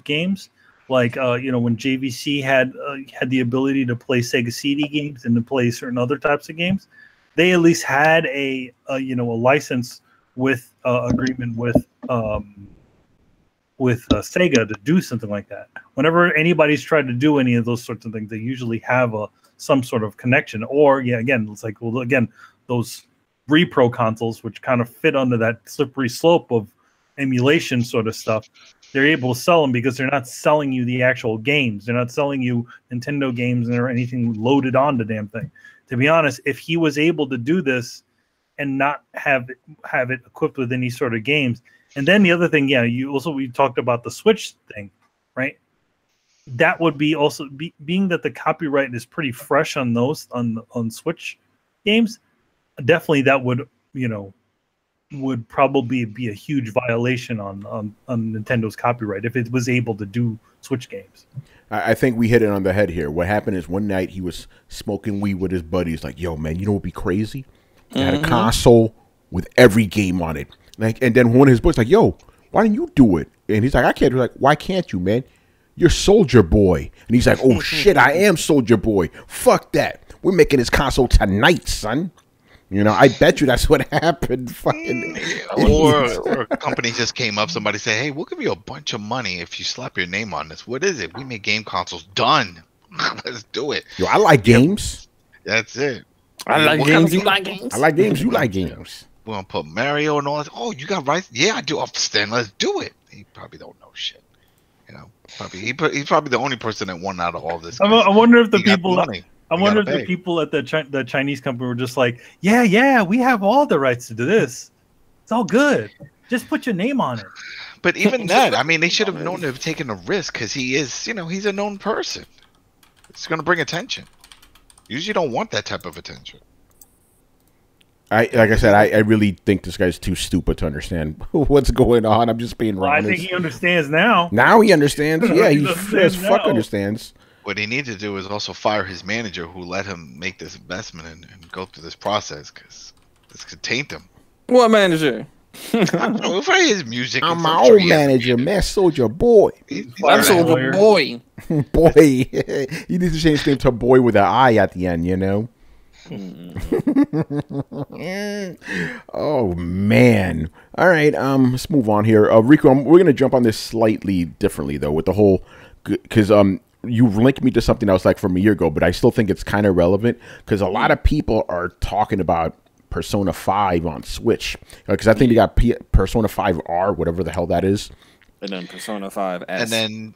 games, like when JVC had the ability to play Sega CD games and to play certain other types of games, they at least had a license with agreement with Sega to do something like that. Whenever anybody's tried to do any of those sorts of things, they usually have some sort of connection. Or it's like, well, again, those repro consoles, which kind of fit under that slippery slope of emulation sort of stuff, they're able to sell them because they're not selling you the actual games. They're not selling you Nintendo games or anything loaded on the damn thing. To be honest, if he was able to do this and not have it equipped with any sort of games, and then the other thing, we talked about the Switch thing, right? That would be also being that the copyright is pretty fresh on those on Switch games. Definitely, that would probably be a huge violation on Nintendo's copyright if it was able to do Switch games. I think we hit it on the head here. What happened is one night he was smoking weed with his buddies. Like, yo, man, you know what'd be crazy? They had a console with every game on it. Like, and then one of his boys like, yo, why didn't you do it? And he's like, I can't. He's like, why can't you, man? You're Soulja Boy. And he's like, oh shit, I am Soulja Boy. Fuck that. We're making this console tonight, son. You know, I bet you that's what happened. Fucking. Or a company just came up, somebody said, hey, we'll give you a bunch of money if you slap your name on this. What is it? We make game consoles. Done. Let's do it. Yo, I like games. That's it. I like games. You like games? I like games. You like games. We're going to put Mario and all that. Oh, you got rights? Yeah, I do. Then let's do it. He probably don't know shit. You know, he's probably the only person that won out of all this. I wonder if the people... I wonder if the people at the Chinese company were just like, yeah, we have all the rights to do this. It's all good. Just put your name on it. But even that, I mean, they should have known to have taken a risk because he is, he's a known person. It's going to bring attention. Usually don't want that type of attention. Like I said, I really think this guy's too stupid to understand what's going on. I'm just being honest. I think he understands now. Now he understands. Yeah, he as fuck understands. What he needs to do is also fire his manager who let him make this investment and go through this process because this could taint him. What manager? I don't know, for his music. I'm my own manager, man. Soulja Boy. I'm Soulja Boy. Boy. He needs to change his name to Boy with an I at the end, you know? Oh man! All right, let's move on here. Rico, we're gonna jump on this slightly differently though, with the whole because you linked me to something that was like from a year ago, but I still think it's kind of relevant because a lot of people are talking about Persona 5 on Switch because I think they got Persona 5R, whatever the hell that is, and then Persona 5S, and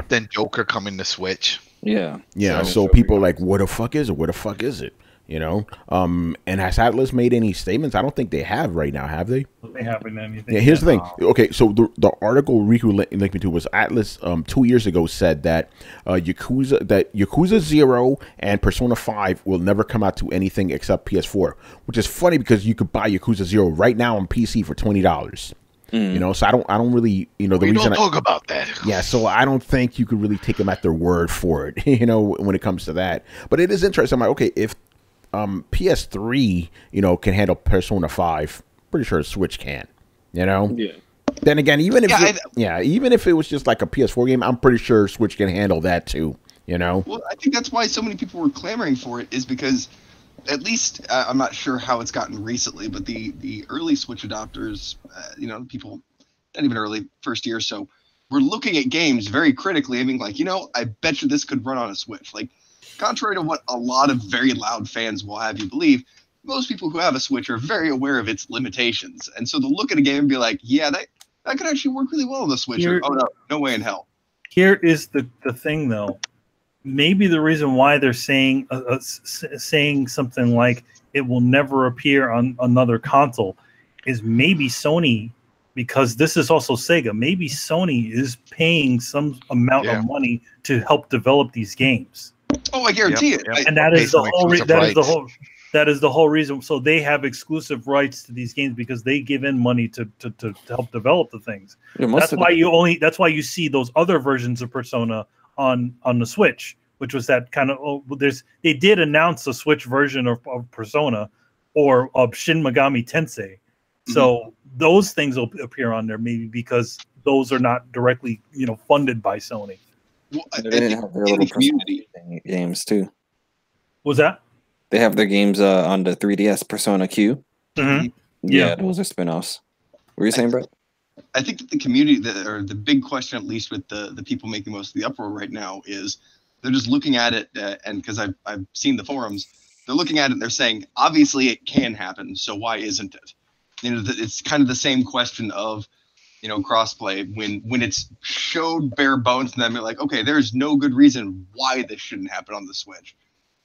then Joker coming to Switch. Yeah. So people are like, what the fuck is it? What the fuck is it? You know, and has Atlas made any statements? I don't think they have right now, have they? They haven't anything. Yeah, here's the thing. Okay, so the article Riku linked me to was Atlas 2 years ago said that Yakuza 0 and Persona 5 will never come out to anything except PS4, which is funny because you could buy Yakuza 0 right now on PC for $20. You know, so I don't really, you know, the reason don't talk about that. Yeah, so I don't think you could really take them at their word for it, you know, when it comes to that. But it is interesting. I'm like, okay, if PS3, you know, can handle Persona 5, pretty sure Switch can, you know? Yeah. Then again, even if even if it was just like a PS4 game, I'm pretty sure Switch can handle that too, you know? Well, I think that's why so many people were clamoring for it, is because at least I'm not sure how it's gotten recently, but the early Switch adopters, you know, people not even early, first year or so, were looking at games very critically. I mean, like, you know, I bet you this could run on a Switch. Like, contrary to what a lot of very loud fans will have you believe, most people who have a Switch are very aware of its limitations. And so they'll look at a game and be like, yeah, that could actually work really well on the Switch. Or, oh, no way in hell. Here is the thing, though. Maybe the reason why they're saying something like it will never appear on another console is maybe Sony, because this is also Sega, maybe Sony is paying some amount of money to help develop these games. Oh, I guarantee it. And that is the whole reason. So they have exclusive rights to these games because they give in money to help develop the things. Yeah, that's why you see those other versions of Persona on the Switch, which was that kind of they did announce a Switch version of Persona or of Shin Megami Tensei. So those things will appear on there maybe because those are not directly, you know, funded by Sony. Well, they didn't have their little community games too. Was that? They have their games on the 3DS, Persona Q. Yeah, those are spin-offs. What were you saying, Brett? I think that the community, or the big question, at least with the people making most of the uproar right now, is they're just looking at it, and because I've seen the forums, they're looking at it and they're saying, obviously it can happen, so why isn't it? You know, it's kind of the same question of, you know, crossplay when it's showed bare bones, and then they're like, okay, there's no good reason why this shouldn't happen on the Switch,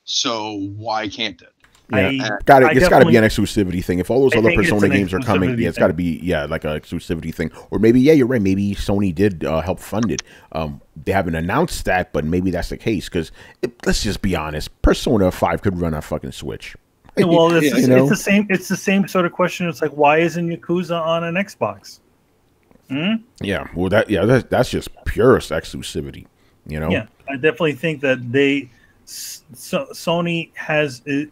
so why can't it? Yeah, it's got to be an exclusivity thing. If all those other Persona games are coming, it's got to be like an exclusivity thing. Or maybe, you're right. Maybe Sony did help fund it. They haven't announced that, but maybe that's the case. Because let's just be honest, Persona 5 could run on fucking Switch. Well, it's the same. It's the same sort of question. It's like, why isn't Yakuza on an Xbox? Yeah, well, that's just purest exclusivity. You know. Yeah, I definitely think that Sony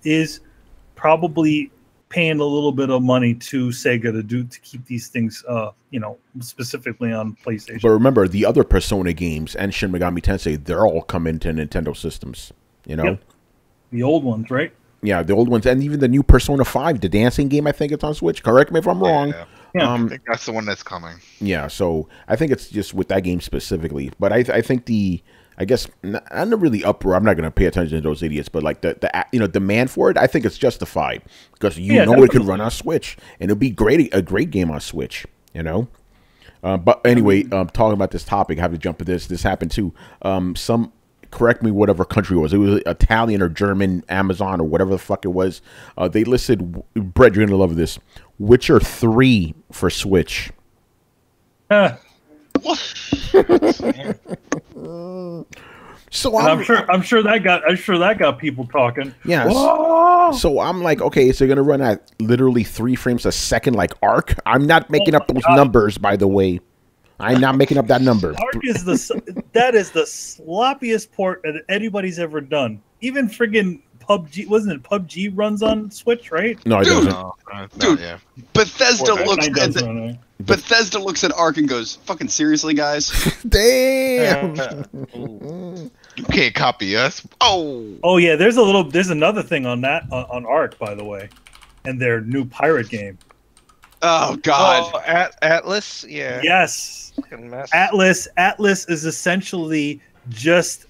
is probably paying a little bit of money to Sega to keep these things, you know, specifically on PlayStation. But remember, the other Persona games and Shin Megami Tensei, they're all come into Nintendo systems. You know, the old ones, right? Yeah, the old ones, and even the new Persona 5, the dancing game. I think it's on Switch. Correct me if I'm wrong. Yeah. I think that's the one that's coming. Yeah, so I think it's just with that game specifically. But I think I guess I'm not really uproar. I'm not going to pay attention to those idiots, but like the demand for it, I think it's justified because it could run on Switch and it'd be a great game on Switch, you know. But anyway, talking about this topic, I have to jump to this. This happened too. Correct me, whatever country it was Italian or German, Amazon or whatever the fuck it was. They listed, Brett, you're gonna love this, Witcher 3 for Switch. So I'm sure that got people talking. Yeah. So I'm like, okay, so you're gonna run at literally 3 frames a second, like Arc. I'm not making up those numbers, by the way. I'm not making up that number. Arc is that is the sloppiest port that anybody's ever done. even friggin' PUBG, wasn't it PUBG runs on Switch, right? No, it Dude. doesn't. Dude, yeah. Bethesda looks Fortnite at does run on it. Bethesda looks at Ark and goes, "Fucking seriously, guys." Damn. You can't copy us. Oh, Oh yeah, there's another thing on that on Ark, by the way, and their new pirate game. Oh God. Oh, Atlas, yeah. Yes, Fucking mess. Atlas is essentially just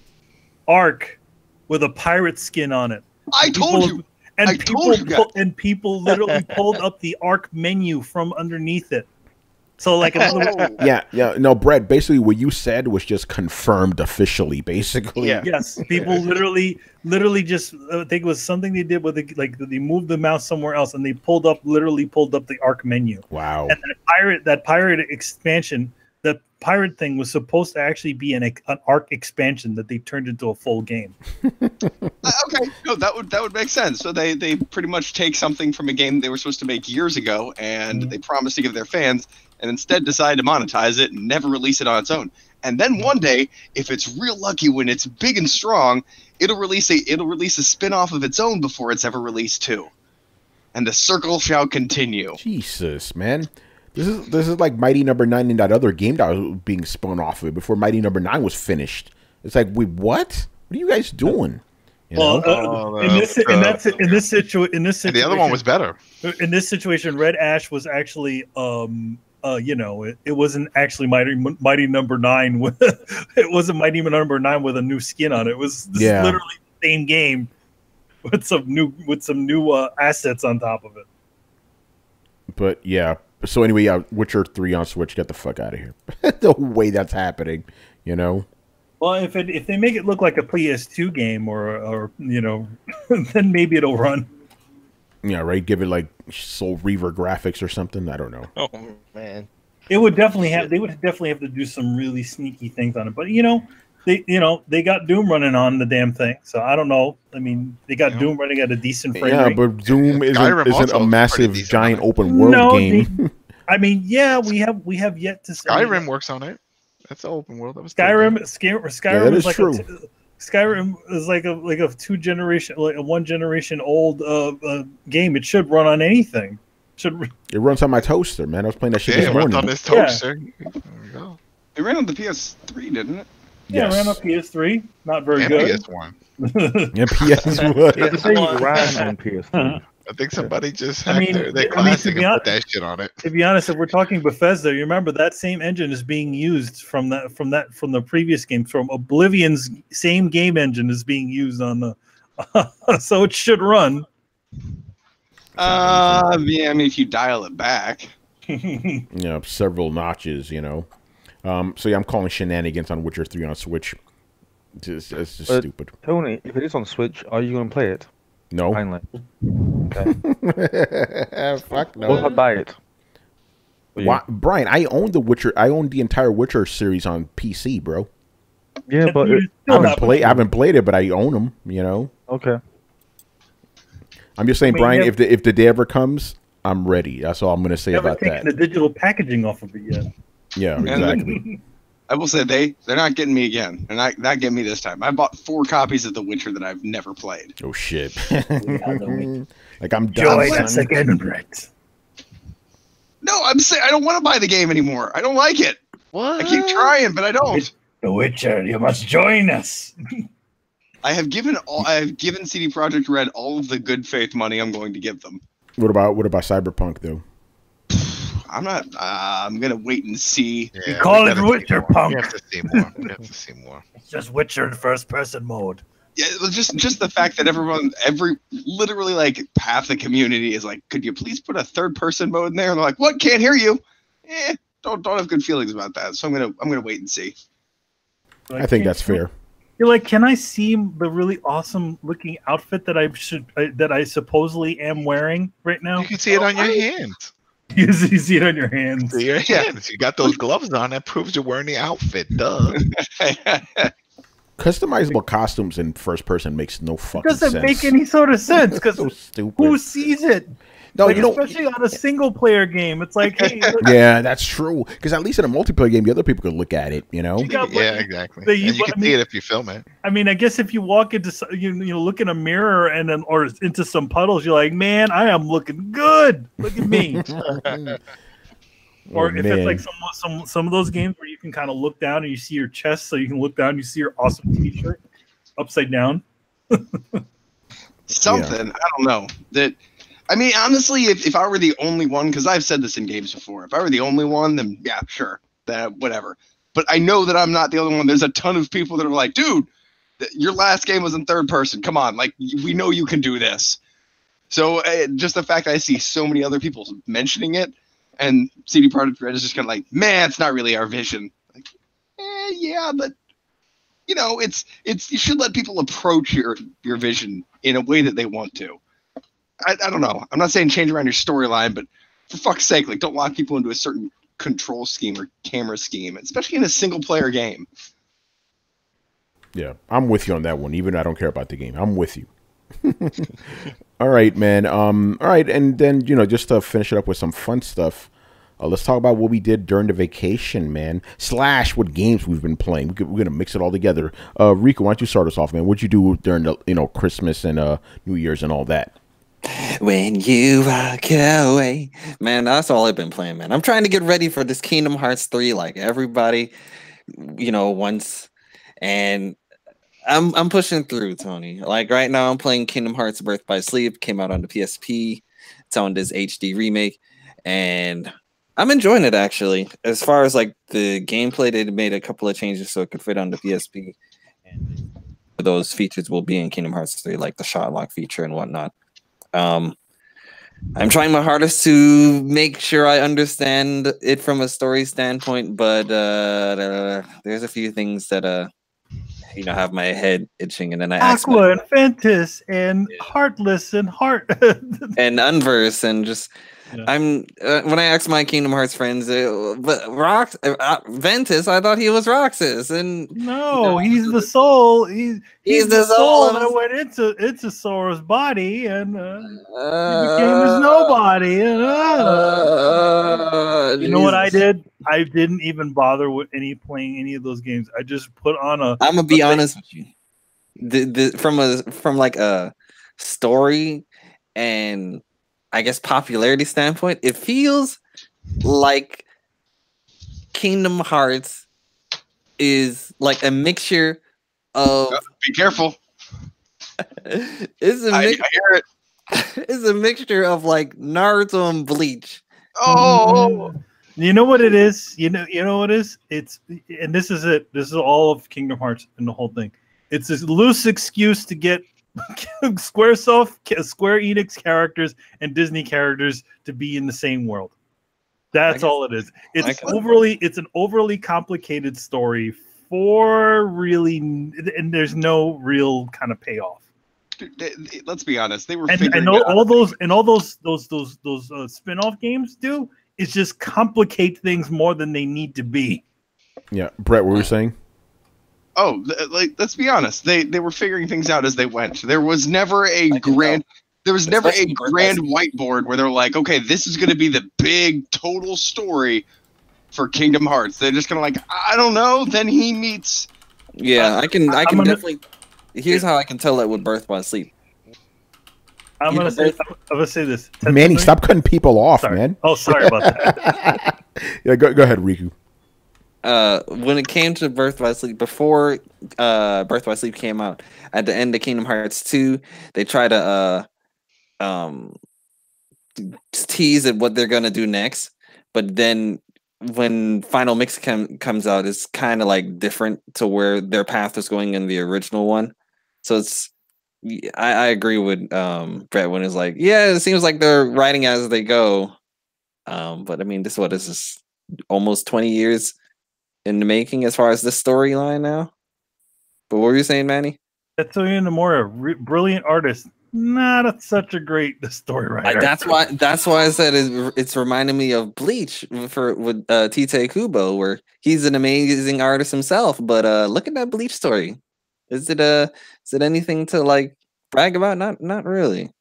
Ark with a pirate skin on it. I told you. And I told you guys. and people literally pulled up the Ark menu from underneath it. So like another Yeah. No, Brett. Basically, what you said was just confirmed officially. Basically. Yeah. yes, people literally just I think it was something they did with they moved the mouse somewhere else and they literally pulled up the Ark menu. Wow. And that pirate expansion, the pirate thing was supposed to actually be an Ark expansion that they turned into a full game. Okay, no, that would make sense. So they pretty much take something from a game they were supposed to make years ago, and they promised to give their fans, and instead decide to monetize it and never release it on its own. And then one day, if it's real lucky, when it's big and strong, it'll release a spin-off of its own before it's ever released too. And the circle shall continue. Jesus, man. This is like Mighty Number 9 in that other game that was being spun off of it before Mighty Number 9 was finished. It's like, wait, what? What are you guys doing? You know? In this situation, and the other one was better. In this situation, Red Ash was actually, it wasn't actually Mighty Number 9 with it wasn't Mighty Number 9 with a new skin on it. It was literally the same game with some new assets on top of it. But yeah. So anyway, yeah, Witcher 3 on Switch. Get the fuck out of here. The way that's happening, you know. Well, if they make it look like a PS2 game or then maybe it'll run. Yeah, right. Give it like Soul Reaver graphics or something. I don't know. Oh man, They would definitely have to do some really sneaky things on it. But they got Doom running on the damn thing. So I don't know. I mean, they got Doom running at a decent frame rate. But Doom isn't a massive giant open world game. I mean, yeah, we have yet to. Skyrim works on it. That's an open world. That was Skyrim that is is true. Skyrim is like a 1 generation old game. It should run on anything. It runs on my toaster, man. I was playing that shit it this runs morning. on this toaster. There we go. It ran on the PS3, didn't it? Yeah, Yes. it ran on PS3. Not very And good. PS1. Yeah, PS1. Yeah, the thing ran on PS3. I think somebody just I hacked mean, their to classic be and put that shit on it. To be honest, if we're talking Bethesda, you remember that same engine is being used from the previous game, from Oblivion's same game engine is being used on the, so it should run. Yeah, I mean, if you dial it back. Yeah, several notches, you know. So yeah, I'm calling shenanigans on Witcher 3 on Switch. It's just stupid. Tony, if it is on Switch, are you going to play it? No. Finally. Fuck no. Or buy it. Why, Brian, I own the Witcher. I own the entire Witcher series on PC, bro. Yeah, but I haven't played it, but I own them. You know. Okay. I'm just saying, I mean, Brian. yeah. If the day ever comes, I'm ready. That's all I'm going to say Never about taken that. the digital packaging off of it yet. Yeah, exactly. I will say they're not getting me again. They're not getting me this time. I bought 4 copies of The Witcher that I've never played. Oh shit! Like I'm Join done. us again, Brett. No, I'm saying I don't want to buy the game anymore. I don't like it. What? I keep trying, but I don't. The Witcher, you must join us. I have given CD Projekt Red all of the good faith money I'm going to give them. What about Cyberpunk though? I'm not. I'm gonna wait and see. Yeah, call we it gotta Witcher see more. Punk. We have to see more. We have to see more. It's just Witcher in first person mode. Yeah, it was just the fact that literally like half the community is like, could you please put a third person mode in there? And they're like, what? Can't hear you. Don't have good feelings about that. So I'm gonna wait and see. I think that's fair. You're like, can I see the really awesome looking outfit that I supposedly am wearing right now? You can see it on your hands. You see it on your hands. See your hands. You got those gloves on. That proves you're wearing the outfit. Duh. Customizable costumes in first person makes no fucking sense. It doesn't make any sort of sense because So stupid. who sees it? No, like, you know, especially on a single player game, it's like, hey, look, yeah, that's true. Because at least in a multiplayer game, the other people could look at it. You know. Yeah, exactly. But And you can see it if you film it. I mean, I guess if you walk into you look in a mirror and then or into some puddles, you're like, man, I am looking good. Look at me. Or if it's like some of those games where you can kind of look down and you see your chest, so you can look down and you see your awesome T-shirt upside down. Something I don't know that. I mean, honestly, if I were the only one, because I've said this in games before, if I were the only one, then yeah, sure, that whatever. But I know that I'm not the only one. There's a ton of people that are like, dude, your last game was in third person. Come on, like we know you can do this. So just the fact that I see so many other people mentioning it, and CD Projekt Red is just kind of like, man, it's not really our vision. Like, yeah, but you know, it's you should let people approach your vision in a way that they want to. I don't know. I'm not saying change around your storyline, but for fuck's sake, like don't lock people into a certain control scheme or camera scheme, especially in a single player game. Yeah, I'm with you on that one. Even though I don't care about the game, I'm with you. All right, man. All right, and then just to finish it up with some fun stuff, let's talk about what we did during the vacation, man. / what games we've been playing. We're gonna mix it all together. Rico, why don't you start us off, man? What'd you do during the Christmas and New Year's and all that? When you walk away, man, that's all I've been playing, man. I'm trying to get ready for this Kingdom Hearts 3, like everybody, once, and I'm pushing through, Tony. Like right now, I'm playing Kingdom Hearts Birth by Sleep. Came out on the PSP. It's on this HD remake, and I'm enjoying it actually. As far as like the gameplay, they made a couple of changes so it could fit on the PSP, and those features will be in Kingdom Hearts 3, like the shot lock feature and whatnot. I'm trying my hardest to make sure I understand it from a story standpoint, but there's a few things that have my head itching, and then I Aqua and Ventus and Heartless and Heart and Unverse and just. Yeah. I'm when I asked my Kingdom Hearts friends, but Ventus, I thought he was Roxas, and no, he's the soul. He's the soul that went into Sora's body, and he became his nobody. You know what I did? I didn't even bother with playing any of those games. I just put on a. I'm gonna be honest with you. From like a story and I guess popularity standpoint, it feels like Kingdom Hearts is like a mixture of. Be careful. I hear it. It's a mixture of like Naruto and Bleach. Oh, you know what it is. You know what it is. And this is it. This is all of Kingdom Hearts and the whole thing. It's this loose excuse to get Square Enix characters and Disney characters to be in the same world. That's all it is. It's an overly complicated story for really, and there's no real kind of payoff. Let's be honest. They were and all those spin-off games do is just complicate things more than they need to be. Yeah, Brett, what were you saying? Oh, let's be honest. They were figuring things out as they went. There was never a grand whiteboard where they're like, okay, this is going to be the big total story for Kingdom Hearts. They're just kind of like, I don't know. Then he meets. Yeah, I can definitely. Here's how I can tell that with Birth by Sleep. I'm gonna say this. Manny, stop cutting people off, man. Oh, sorry about that. Yeah, go ahead, Riku. When it came to Birth by Sleep, before Birth by Sleep came out, at the end of Kingdom Hearts 2, they try to tease at what they're gonna do next. But then when Final Mix comes out, it's kind of like different to where their path was going in the original one. So I agree with Brett when it's like, yeah, it seems like they're writing as they go. But I mean, this is almost 20 years in the making as far as the storyline now. But what were you saying, Manny? Tetsuya Nomura, brilliant artist, not such a great story writer. That's why I said it's reminding me of Bleach with Tite Kubo, where he's an amazing artist himself. But look at that Bleach story. Is it anything to like brag about? Not really.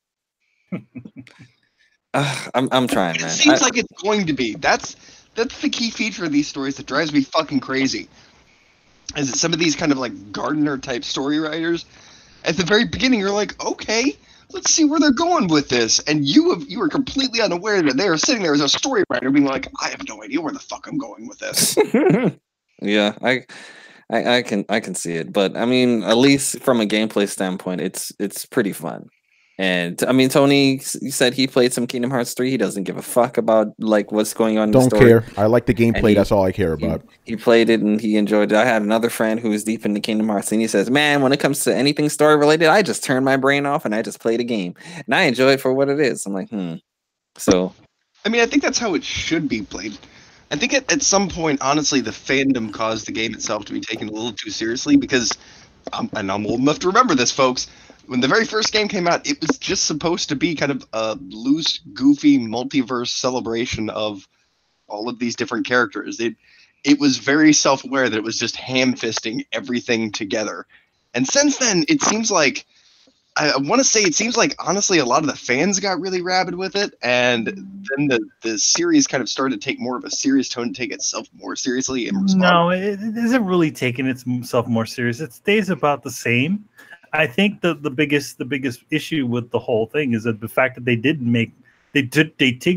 I'm trying, man. It seems like it's going to be. That's the key feature of these stories that drives me fucking crazy. Is that some of these kind of like gardener type story writers, at the very beginning, you're like, okay, let's see where they're going with this, and you are completely unaware that they are sitting there as a story writer, being like, I have no idea where the fuck I'm going with this. Yeah, I can see it, but I mean, at least from a gameplay standpoint, it's pretty fun. And I mean, Tony said he played some Kingdom Hearts 3. He doesn't give a fuck about like what's going on. Don't care. I like the gameplay. That's all I care about. He played it and he enjoyed it. I had another friend who was deep into Kingdom Hearts, and he says, "Man, when it comes to anything story related, I just turn my brain off and I just play the game, and I enjoy it for what it is." I'm like, So, I mean, I think that's how it should be played. I think at some point, honestly, the fandom caused the game itself to be taken a little too seriously because, and I'm old enough to remember this, folks. When the very first game came out, it was just supposed to be kind of a loose, goofy multiverse celebration of all of these different characters. It was very self-aware that it was just ham-fisting everything together. And since then, it seems like, I want to say it seems like, honestly, a lot of the fans got really rabid with it, and then the series kind of started to take more of a serious tone, to take itself more seriously. And respond. No, it isn't really taking itself more serious. It stays about the same. I think the biggest issue with the whole thing is that the fact that they did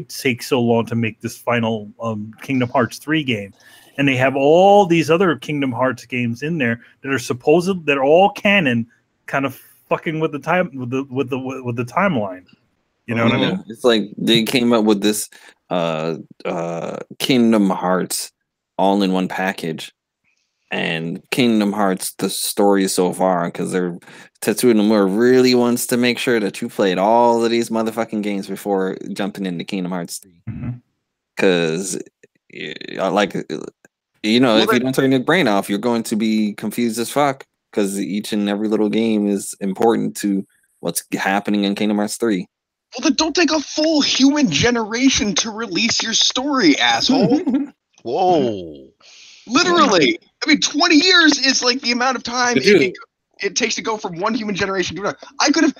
take so long to make this final Kingdom Hearts 3 game, and they have all these other Kingdom Hearts games in there that are that are all canon, kind of fucking with the timeline. You know what I mean? It's like they came up with this Kingdom Hearts all in one package. And Kingdom Hearts, the story so far, because Tetsuya Nomura really wants to make sure that you played all of these motherfucking games before jumping into Kingdom Hearts 3. Because, like, you know, if you don't turn your brain off, you're going to be confused as fuck. Because each and every little game is important to what's happening in Kingdom Hearts 3. Well, then don't take a full human generation to release your story, asshole. Whoa. Literally. I mean, 20 years is like the amount of time it takes to go from one human generation to another. I could have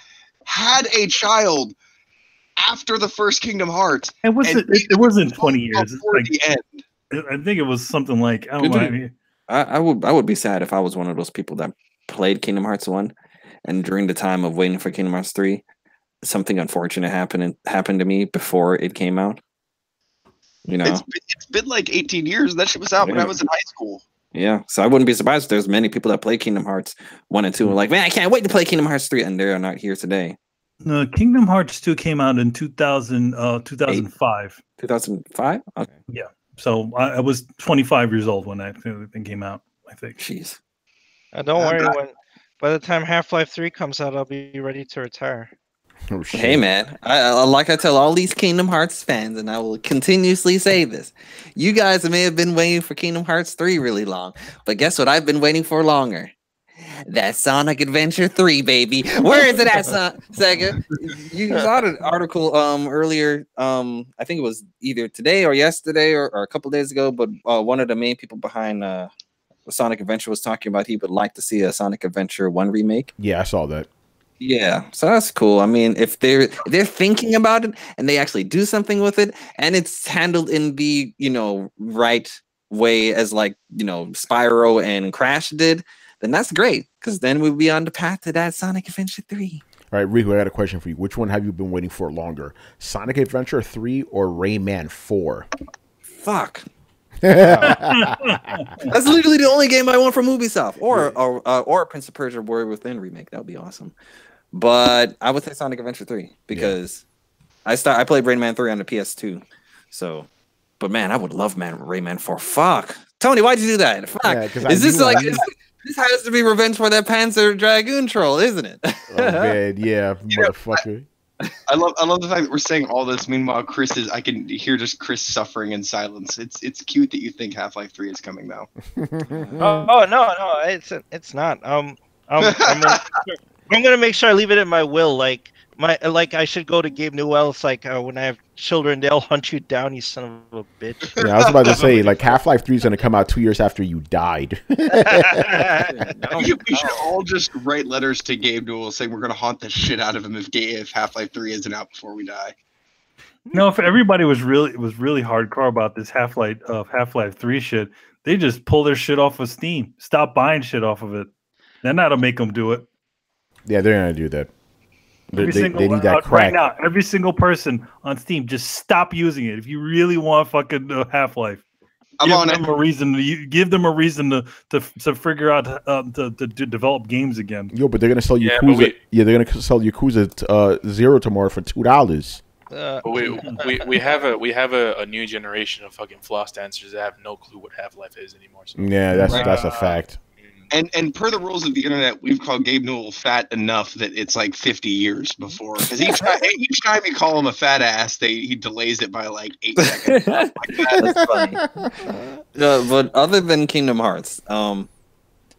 had a child after the first Kingdom Hearts. It wasn't 20 years. It's like, the end. I think it was something like, I don't know. I would be sad if I was one of those people that played Kingdom Hearts 1, and during the time of waiting for Kingdom Hearts 3, something unfortunate happened to me before it came out. You know, it's been like 18 years. That shit was out when I was in high school. Yeah, so I wouldn't be surprised if there's many people that play Kingdom Hearts 1 and 2 and like, man, I can't wait to play Kingdom Hearts 3, and they're not here today. No, Kingdom Hearts 2 came out in 2005. 2005? Okay. Yeah. So I was 25 years old when that thing came out, I think. Jeez. Don't worry, by the time Half-Life 3 comes out, I'll be ready to retire. Oh, shit. Hey man, I tell all these Kingdom Hearts fans, and I will continuously say this: you guys may have been waiting for Kingdom Hearts 3 really long, but guess what? I've been waiting for longer. That Sonic Adventure 3, baby. Where is it at, Sega? You saw the article earlier. I think it was either today or yesterday or a couple days ago. But one of the main people behind Sonic Adventure was talking about he would like to see a Sonic Adventure 1 remake. Yeah, I saw that. Yeah, so that's cool. I mean, if they're thinking about it and they actually do something with it, and it's handled in the right way as like Spyro and Crash did, then that's great, because then we'll be on the path to that Sonic Adventure 3. All right, Riku, I got a question for you. Which one have you been waiting for longer? Sonic Adventure 3 or Rayman 4? Fuck. That's literally the only game I want from Ubisoft, or Prince of Persia: Warrior Within remake. That would be awesome. But I would say Sonic Adventure 3 because I played Rayman 3 on the PS2. So, but man, I would love Rayman 4. Fuck, Tony, why'd you do that? Fuck, is this like? This has to be revenge for that Panzer Dragoon troll, isn't it? Oh man, yeah, motherfucker. I love the fact that we're saying all this. Meanwhile, I can hear just Chris suffering in silence. It's cute that you think Half-Life 3 is coming now. Oh no, it's not. I'm gonna make sure I leave it in my will. Like I should go to Gabe Newell's when I have children, they'll hunt you down, you son of a bitch. Yeah, I was about to say, like, Half-Life 3 is going to come out 2 years after you died. We should all just write letters to Gabe Newell saying we're going to haunt the shit out of him if Half-Life 3 isn't out before we die. No, if everybody was really hardcore about this Half-Life 3 shit, they just pull their shit off of Steam. Stop buying shit off of it. Then that'll make them do it. Yeah, they're going to do that. They need that crack. Right now, every single person on Steam, just stop using it. If you really want fucking Half-Life, give them a reason to figure out to develop games again. Yo, but they're gonna sell Yakuza. They're gonna sell Yakuza 0 tomorrow for $2. We have a new generation of fucking floss dancers that have no clue what Half-Life is anymore. So. Yeah, that's a fact. And per the rules of the internet, we've called Gabe Newell fat enough that it's like 50 years before. Because each time we call him a fat ass, he delays it by like 8 seconds. That's funny. But other than Kingdom Hearts,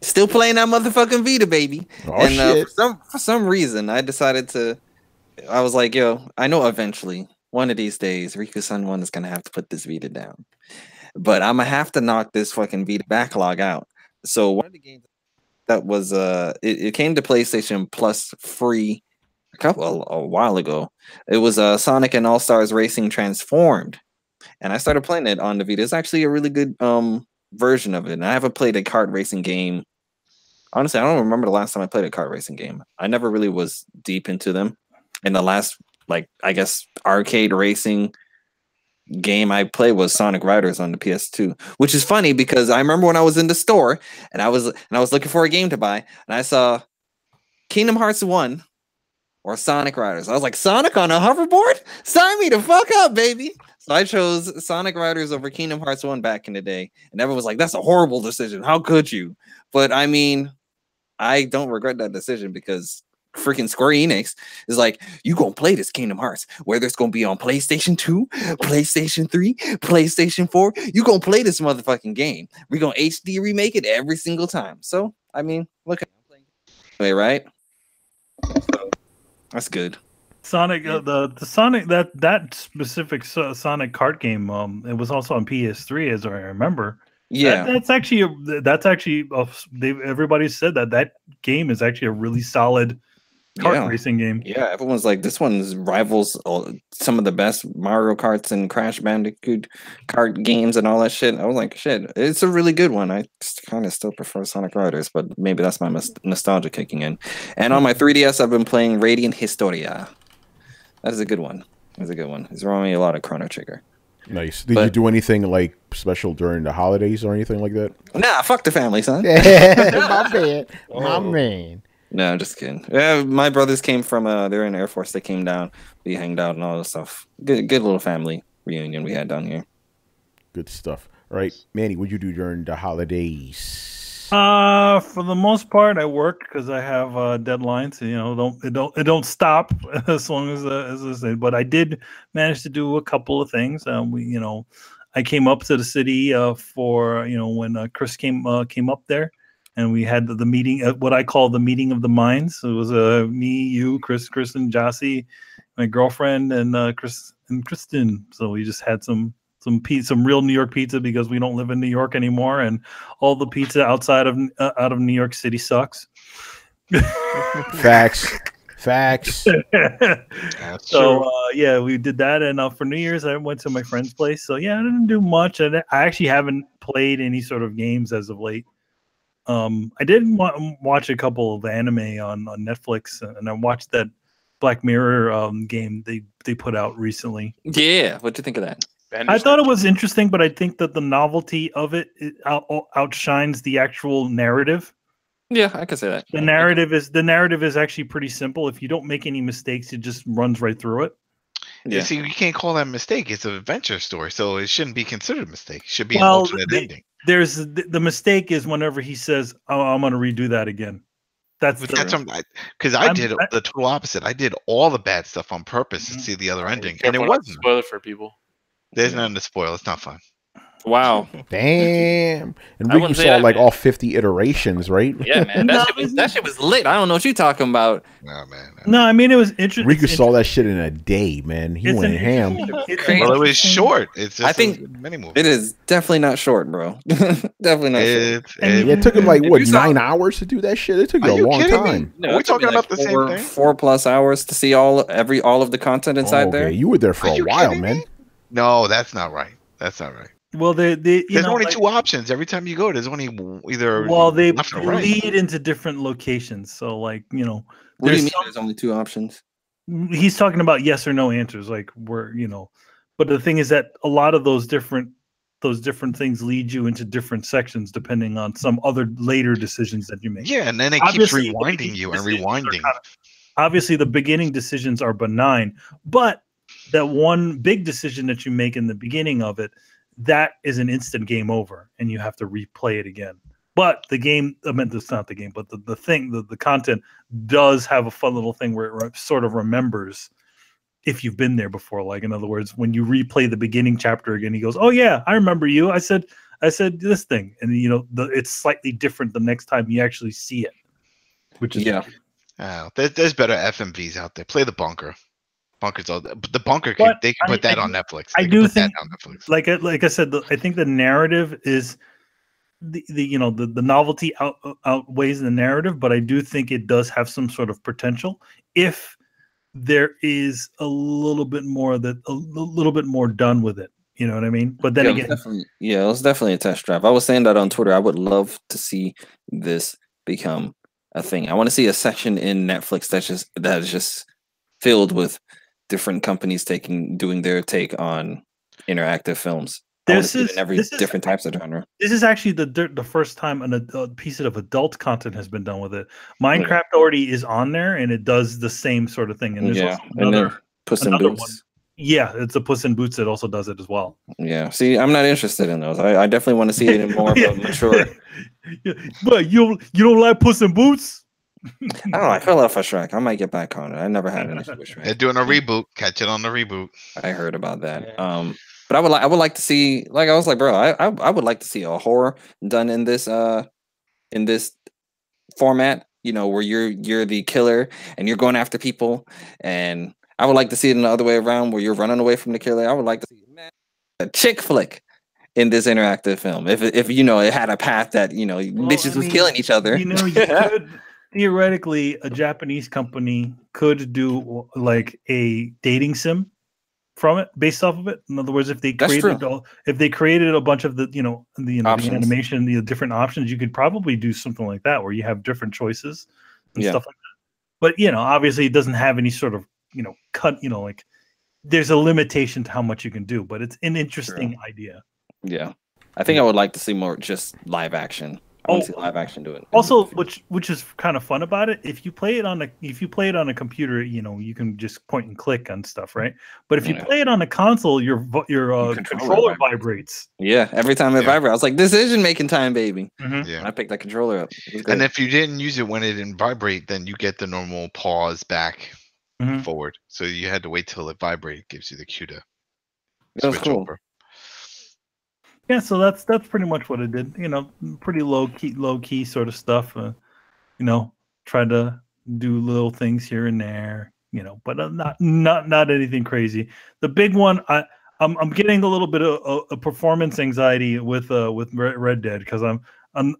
still playing that motherfucking Vita, baby. Oh, shit. For some reason, I decided to. I was like, yo, I know eventually, one of these days, Riku-san 1 is gonna have to put this Vita down. But I'm gonna have to knock this fucking Vita backlog out. So one of the games that was it came to PlayStation Plus free a while ago. It was Sonic and All Stars Racing Transformed, and I started playing it on the Vita. It's actually a really good version of it. And I haven't played a kart racing game. Honestly, I don't remember the last time I played a kart racing game. I never really was deep into them. And the last, like, I guess, arcade racing game I played was Sonic Riders on the PS2, which is funny because I remember when I was in the store and I was looking for a game to buy, and I saw Kingdom Hearts 1 or Sonic Riders. I was like, Sonic on a hoverboard? Sign me the fuck up, baby. So I chose Sonic Riders over Kingdom Hearts 1 back in the day, and everyone was like, that's a horrible decision. How could you? But I mean, I don't regret that decision because freaking Square Enix is like, you gonna play this Kingdom Hearts, whether it's gonna be on PlayStation 2, PlayStation 3, PlayStation 4, you gonna play this motherfucking game. We're gonna HD remake it every single time. So, I mean, look at it, right? So, that's good. Sonic, the Sonic that specific Sonic kart game, it was also on PS3, as I remember. Yeah, that's actually everybody said that game is actually a really solid kart racing game. Yeah, everyone's like, this one rivals some of the best Mario Karts and Crash Bandicoot kart games and all that shit. I was like, shit, it's a really good one. I kind of still prefer Sonic Riders, but maybe that's my nostalgia kicking in. And on my 3DS, I've been playing Radiant Historia. That is a good one. It's a good one. It's reminding me a lot of Chrono Trigger. Nice. Did you do anything like special during the holidays or anything like that? Nah, fuck the family, son. My bad. My man. No, just kidding. Yeah, my brothers came from they're in the Air Force. They came down. We hanged out and all this stuff. Good little family reunion we had down here. Good stuff. All right, Manny, what'd you do during the holidays? For the most part, I work because I have deadlines. You know, it don't stop as long as I say. But I did manage to do a couple of things. I came up to the city for when Chris came up there. And we had the meeting, what I call the meeting of the minds. It was me, you, Chris, and Jossie, my girlfriend, and Chris and Kristen. So we just had some real New York pizza because we don't live in New York anymore, and all the pizza outside of out of New York City sucks. Facts. So yeah, we did that, and for New Year's I went to my friend's place. So yeah, I didn't do much, and I actually haven't played any sort of games as of late. I did watch a couple of anime on Netflix, and I watched that Black Mirror game they put out recently. Yeah, what'd you think of that? I thought it was interesting, but I think that the novelty of it outshines the actual narrative. Yeah, I could say that. The narrative is actually pretty simple. If you don't make any mistakes, it just runs right through it. Yeah. See, you can't call that a mistake. It's an adventure story, so it shouldn't be considered a mistake. It should be an alternate ending. There's the mistake is whenever he says, "Oh, I'm going to redo that again." That's because I did the total opposite. I did all the bad stuff on purpose to see the other ending, and it wasn't. Spoiler for people. There's nothing to spoil. It's not fun. Wow. Damn. And I Rick, you wouldn't say saw that, like man. all 50 iterations, right? Yeah, man. That shit was lit. I don't know what you're talking about. No, man. No, I mean it was interesting. Riku saw that shit in a day, man. He It's went an ham. interesting- Crazy. Well, it was short. It's just I think a mini movie. It is definitely not short, bro. Definitely not short. Yeah, it took him like If what you saw- 9 hours to do that shit. It took Are you a you long kidding me? time. Are we it took me talking about the same thing? 4+ hours to see all of the content inside Oh, okay, there. you were there for Are a you while, kidding man. me? No, that's not right. That's not right. Well, you There's know, only like, 2 options every time you go. There's only either well, they left or right. lead into different locations. So, like, you know, What do you there's mean? There's only 2 options. he's talking about yes or no answers, like where, you know, but the thing is that a lot of those different things lead you into different sections depending on some other later decisions that you make. Yeah, and then it keeps Obviously, rewinding you and decisions are rewinding. Obviously, the beginning decisions are benign, but that one big decision that you make in the beginning of it, that is an instant game over, and you have to replay it again. But the game, I mean, that's not the game, but the content does have a fun little thing where it sort of remembers if you've been there before. Like, in other words, when you replay the beginning chapter again, he goes, "Oh yeah, I remember you. I said this thing," and you know, it's slightly different the next time you actually see it, which is There's better FMVs out there. Play the bunker. Bunker's all, but the bunker But they can put that on Netflix. I They can do put that think, on Netflix. like I said, I think the narrative is the you know the novelty outweighs the narrative, but I do think it does have some sort of potential if there is a little bit more done with it. You know what I mean? But then Yeah, again, it was definitely a test drive. I was saying that on Twitter. I would love to see this become a thing. I want to see a section in Netflix that is just filled with different companies doing their take on interactive films. Different types of genre. This is actually the first time a piece of adult content has been done with it. Minecraft already is on there, and it does the same sort of thing. And there's also another Puss in Boots. one. Yeah, it's a Puss in Boots that also does it as well. Yeah. See, I'm not interested in those. I definitely want to see it in more of a mature. But you don't like Puss in Boots? I don't know. I fell off a Shrek. I might get back on it. I never had an issue with Shrek. They're doing a reboot. Catch it on the reboot. I heard about that. But I would like to see, like I was like, bro, I would like to see a horror done in this format, you know, where you're the killer and you're going after people, and I would like to see it in the other way around where you're running away from the killer. I would like to see a chick flick in this interactive film. If you know it had a path that, you know, bitches was killing each other. You know, you could theoretically, a Japanese company could do like a dating sim from it, based off of it. In other words, if they created a bunch of the animation, the different options, you could probably do something like that where you have different choices and stuff like that. But you know, obviously, it doesn't have any sort of cut. You know, like there's a limitation to how much you can do, but it's an interesting idea. Yeah, I think I would like to see more just live action. I want to see live action do it. Also, which is kind of fun about it. If you play it on a computer, you know, you can just point and click on stuff, right? But if you play it on a console, your controller vibrates. Yeah, every time it vibrates, I was like, decision making time, baby. Mm-hmm. Yeah, I picked that controller up. And if you didn't use it when it didn't vibrate, then you get the normal pause back forward. So you had to wait till it vibrated. Gives you the cue to switch over. Yeah, so that's pretty much what it did. You know, pretty low key sort of stuff. You know, tried to do little things here and there. You know, but not anything crazy. The big one, I'm getting a little bit of a performance anxiety with Red Dead because I'm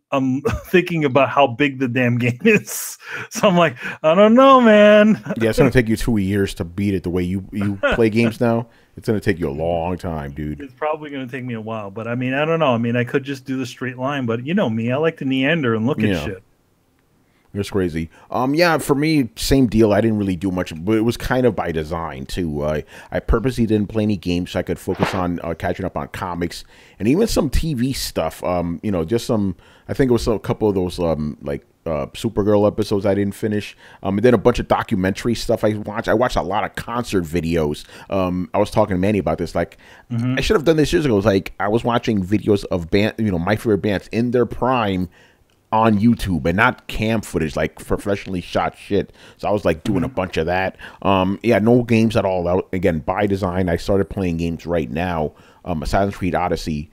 thinking about how big the damn game is. So I'm like, I don't know, man. Yeah, it's gonna take you 2 years to beat it the way you play games now. It's gonna take you a long time, dude. It's probably gonna take me a while, but I mean, I don't know. I mean, I could just do the straight line, but you know me, I like to meander and look at shit. It's crazy. Yeah, for me, same deal. I didn't really do much, but it was kind of by design too. I purposely didn't play any games so I could focus on catching up on comics and even some TV stuff. You know, just some. I think it was a couple of those Supergirl episodes I didn't finish. And then a bunch of documentary stuff I watched. I watched a lot of concert videos. I was talking to Manny about this. Like, I should have done this years ago. It was like I was watching videos of my favorite bands in their prime on YouTube and not cam footage, like professionally shot shit. So I was like doing a bunch of that. Yeah, no games at all. Again, by design. I started playing games right now. Assassin's Creed Odyssey.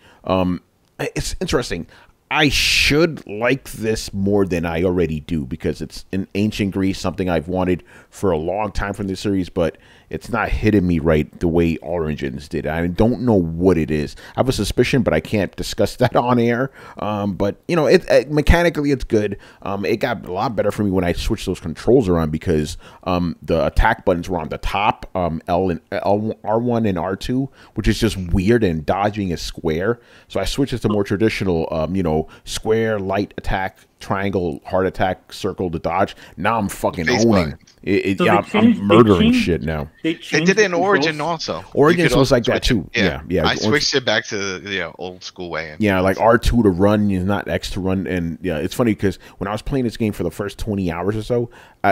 It's interesting. I should like this more than I already do because it's in ancient Greece, something I've wanted for a long time from the series, but it's not hitting me right the way Origins did. I don't know what it is. I have a suspicion, but I can't discuss that on air. But you know, mechanically it's good. It got a lot better for me when I switched those controls around because the attack buttons were on the top, L and R1 and R2, which is just weird, and dodging is square. So I switched it to more traditional, you know, square, light attack, triangle, hard attack, circle to dodge. Now I'm fucking owning. So yeah, I'm murdering shit now. They did it in Origin also. Origins was like that too. Yeah. I switched it back to the old school way. Yeah, like R2 to run is not X to run. And yeah, it's funny because when I was playing this game for the first 20 hours or so,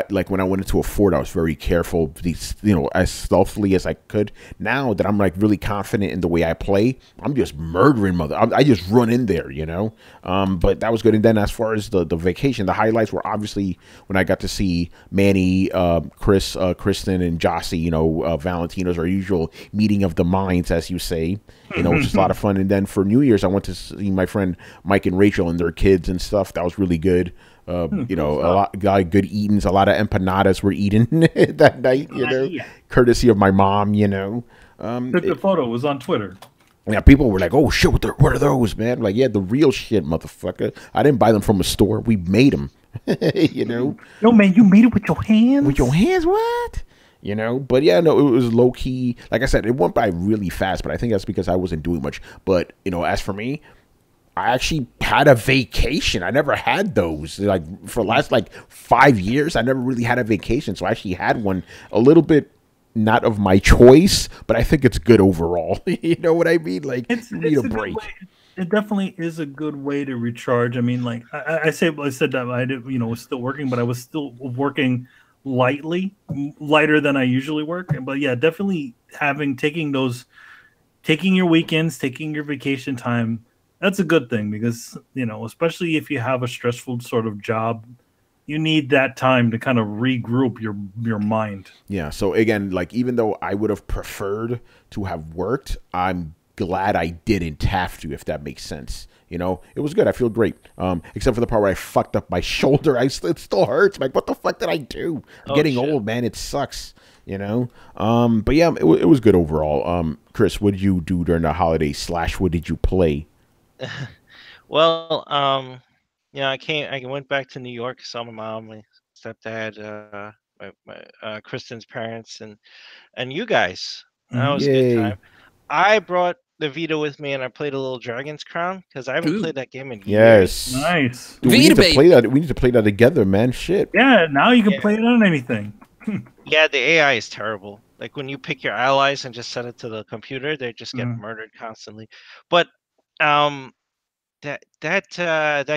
like when I went into a fort, I was very careful, you know, as stealthily as I could. Now that I'm like really confident in the way I play, I'm just murdering I just run in there, you know. But that was good. And then as far as the vacation, the highlights were obviously when I got to see Manny, Chris, Kristen, and Jossie, you know, Valentino's, our usual meeting of the minds, as you say, you know, which is a lot of fun. And then for New Year's, I went to see my friend Mike and Rachel and their kids and stuff. That was really good. You know, a lot of good eatings, a lot of empanadas were eaten that night, you know, courtesy of my mom, you know. Took the photo, it was on Twitter. Yeah, people were like, "Oh shit, what are those, man?" Like, yeah, the real shit, motherfucker. I didn't buy them from a store. We made them. You know. No, man, you made it with your hands. With your hands, what? You know. But yeah, no, it was low key. Like I said, it went by really fast. But I think that's because I wasn't doing much. But you know, as for me, I actually had a vacation. I never had those. Like for the last 5 years, I never really had a vacation. So I actually had one a little bit. Not of my choice, but I think it's good overall. You know what I mean? Like, you need a break. It definitely is a good way to recharge. I mean, like I said that I did, you know, was still working, but I was still working lighter than I usually work. But yeah, definitely taking your weekends, taking your vacation time. That's a good thing because, you know, especially if you have a stressful sort of job, you need that time to kind of regroup your mind. Yeah. So again, like even though I would have preferred to have worked, I'm glad I didn't have to, if that makes sense. You know, it was good. I feel great. Except for the part where I fucked up my shoulder. It still hurts. Like, what the fuck did I do? I'm getting old, man. It sucks. You know. But yeah, it was good overall. Chris, what did you do during the holidays? / what did you play? Well, yeah, I went back to New York, saw my mom, my stepdad, my Kristen's parents, and you guys. That was a good time. I brought the Vita with me, and I played a little Dragon's Crown because I haven't played that game in years. Yes, nice. Dude, we need to play that. We need to play that together, man. Shit. Yeah, now you can play it on anything. Yeah, the AI is terrible. Like when you pick your allies and just set it to the computer, they just get murdered constantly. But that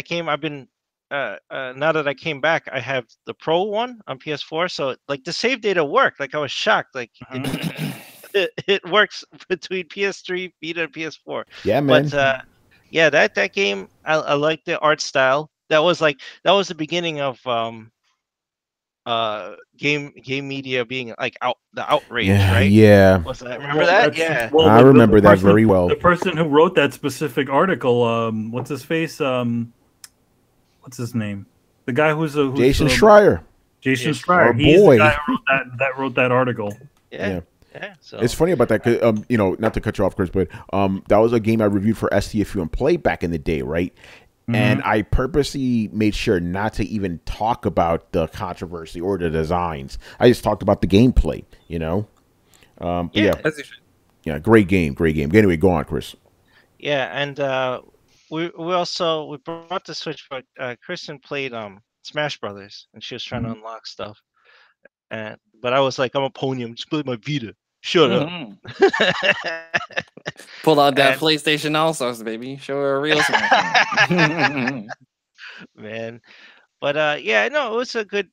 game, I've been now that I came back, I have the Pro one on PS4. So like the save data worked. Like I was shocked. Like it works between PS3, Vita, and PS4. Yeah, man. But yeah, that game, I like the art style. That was the beginning of game media being like the outrage, right? Yeah. What's that? Remember that? Yeah. Well, I remember that very well. The person who wrote that specific article, what's his face? What's his name? The guy who's Jason Schreier. Jason Schreier. He's the guy who wrote that article. Yeah. So. It's funny about that, 'cause, you know, not to cut you off, Chris, but that was a game I reviewed for STFU and Play back in the day, right? And I purposely made sure not to even talk about the controversy or the designs. I just talked about the gameplay, you know? Yeah, great game. Anyway, go on, Chris. Yeah, and we brought the Switch, but Kristen played Smash Brothers, and she was trying to unlock stuff. But I was like, I'm a pony. I'm just playing my Vita. Shut up. Pull out that PlayStation also, baby. Show her a real Smash. Man. But yeah, no, it was a good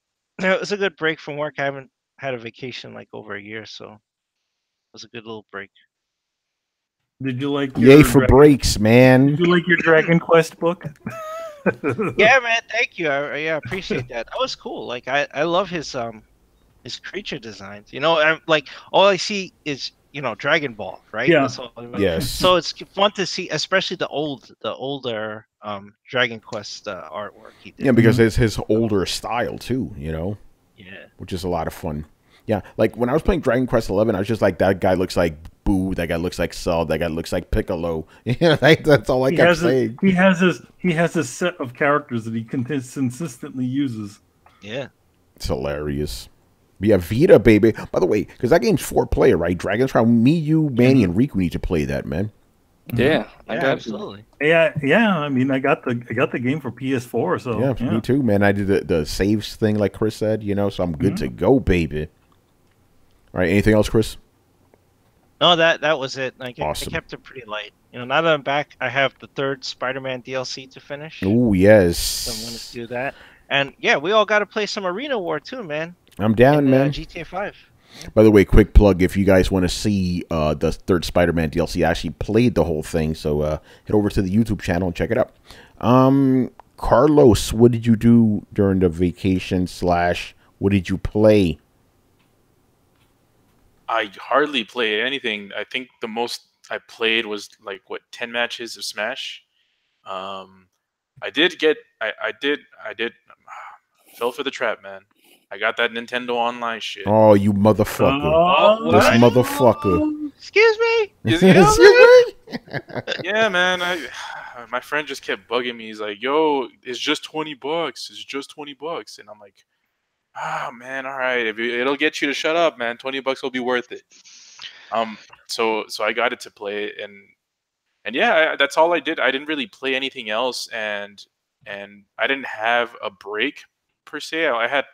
break from work. I haven't had a vacation like over a year, so it was a good little break. Did you like Yay for breaks, man. Did you like your Dragon Quest book? Yeah, man. Thank you. I appreciate that. That was cool. Like I love his creature designs. You know, like all I see is Dragon Ball, right? Yeah. That's all. Yes. So it's fun to see, especially the older Dragon Quest artwork he did. Yeah, because it's his older style too, Yeah. which is a lot of fun. Yeah, like when I was playing Dragon Quest 11, I was just like, that guy looks like Boo, that guy looks like Cell, that guy looks like Piccolo. Like, that's all I kept saying. He has his set of characters that he consistently uses. Yeah. It's hilarious. But yeah, Vita, baby. By the way, because that game's 4-player, right? Dragon's Crown, me, you, Manny, and Riku need to play that, man. Yeah, I got absolutely. Yeah. I mean, I got the game for PS4, so Yeah, me too, man. I did the saves thing, like Chris said, so I'm good to go, baby. All right, anything else, Chris? No, that was it. Like, Awesome. I kept it pretty light. Now that I'm back, I have the 3rd Spider-Man DLC to finish. Oh, yes. So I'm going to do that. And yeah, we all got to play some Arena War too, man. I'm down, man. GTA 5. By the way, quick plug, if you guys want to see the 3rd Spider-Man DLC, I actually played the whole thing, so head over to the YouTube channel and check it out. Carlos, what did you do during the vacation / what did you play? I hardly played anything. I think the most I played was like 10 matches of Smash. I did fell for the trap, man. I got that Nintendo Online shit. Oh, you motherfucker. This motherfucker. Excuse me? Excuse me? Yeah, man. My friend just kept bugging me. He's like, yo, it's just $20. It's just $20. And I'm like, man, all right. It'll get you to shut up, man. $20 will be worth it. So I got it to play, and yeah, that's all I did. I didn't really play anything else, and I didn't have a break per se. I had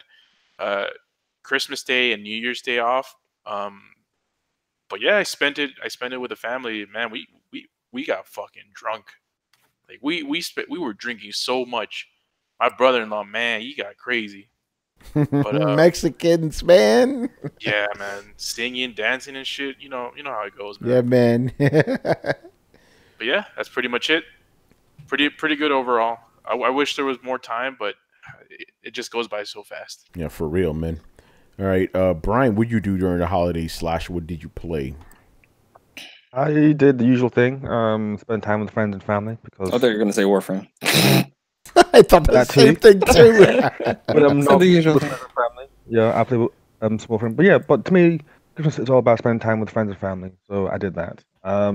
Christmas Day and New Year's Day off. But yeah, I spent it with the family. Man, we got fucking drunk. Like we were drinking so much. My brother-in-law, man, he got crazy. But, Mexicans, man. Yeah, man, singing, dancing, and shit. You know how it goes, man. Yeah, man. But yeah, that's pretty much it. Pretty good overall. I wish there was more time, but it just goes by so fast. Yeah, for real, man. All right, Brian, what did you do during the holidays / what did you play? I did the usual thing. Spend time with friends and family because. I thought you were gonna say Warframe. I thought the same thing too. But I'm not the usual with friends and family. Yeah, I play with Warframe. But yeah, but to me, Christmas is all about spending time with friends and family. So I did that. I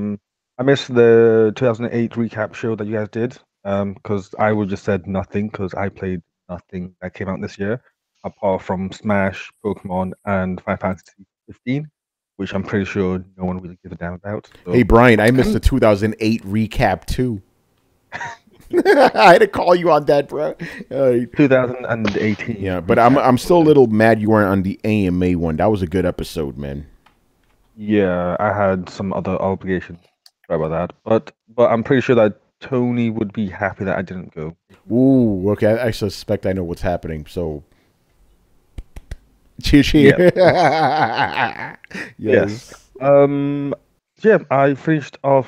missed the 2008 recap show that you guys did because I would just said nothing because I played nothing that came out this year apart from Smash, Pokemon, and Final Fantasy 15. Which I'm pretty sure no one really gives a damn about. So. Hey, Brian, I missed the 2008 recap, too. I had to call you on that, bro. 2018. Yeah, but I'm still a little mad you weren't on the AMA one. That was a good episode, man. Yeah, I had some other obligations. Sorry about that. But I'm pretty sure that Tony would be happy that I didn't go. Ooh, okay. I suspect I know what's happening, so... Cheer, cheer. Yep. Yes. Yeah, I finished off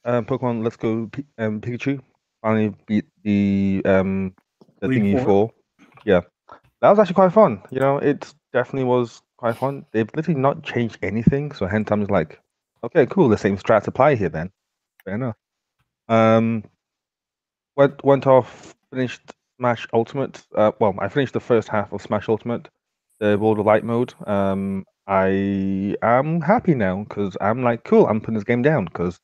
Pokemon Let's Go Pikachu. Finally beat the thingy 4. Yeah, that was actually quite fun. It definitely was quite fun. They've literally not changed anything, so hence I'm just like, okay, cool. The same strats apply here then. Fair enough. Went off, finished Smash Ultimate. Well, I finished the first half of Smash Ultimate. The World of Light mode. I am happy now because I'm like, cool, I'm putting this game down because